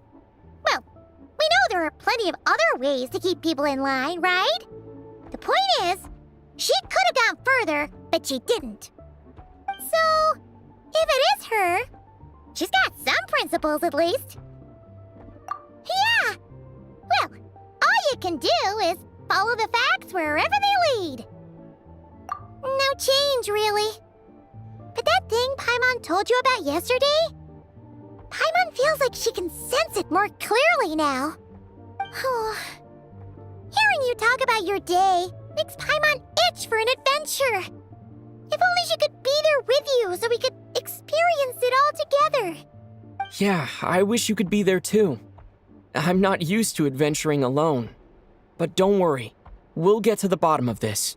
we know there are plenty of other ways to keep people in line, right? The point is, she could have gone further, but she didn't. So, if it is her, she's got some principles at least. Yeah! Well, all you can do is follow the facts wherever they lead. No change, really. But that thing Paimon told you about yesterday? Paimon feels like she can sense it more clearly now. Hearing you talk about your day makes Paimon itch for an adventure. If only she could be there with you so we could experience it all together.
Yeah, I wish you could be there too. I'm not used to adventuring alone. But don't worry, we'll get to the bottom of this.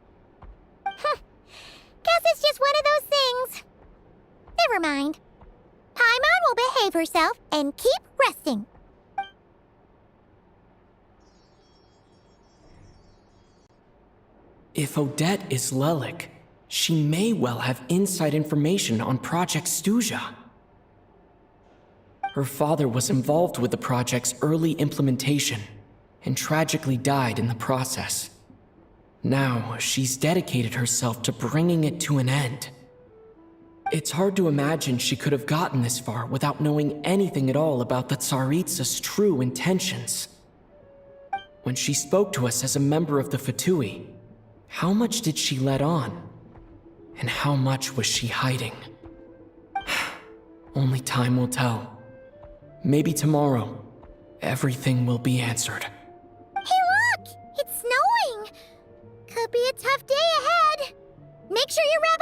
Guess it's just one of those things. Never mind. Paimon will behave herself and keep resting.
If Odette is Lelik, she may well have inside information on Project Stuzha. Her father was involved with the project's early implementation and tragically died in the process. Now, she's dedicated herself to bringing it to an end. It's hard to imagine she could have gotten this far without knowing anything at all about the Tsaritsa's true intentions. When she spoke to us as a member of the Fatui, how much did she let on? And how much was she hiding? Only time will tell. Maybe tomorrow, everything will be answered.
Hey look! It's snowing! Could be a tough day ahead. Make sure you wrap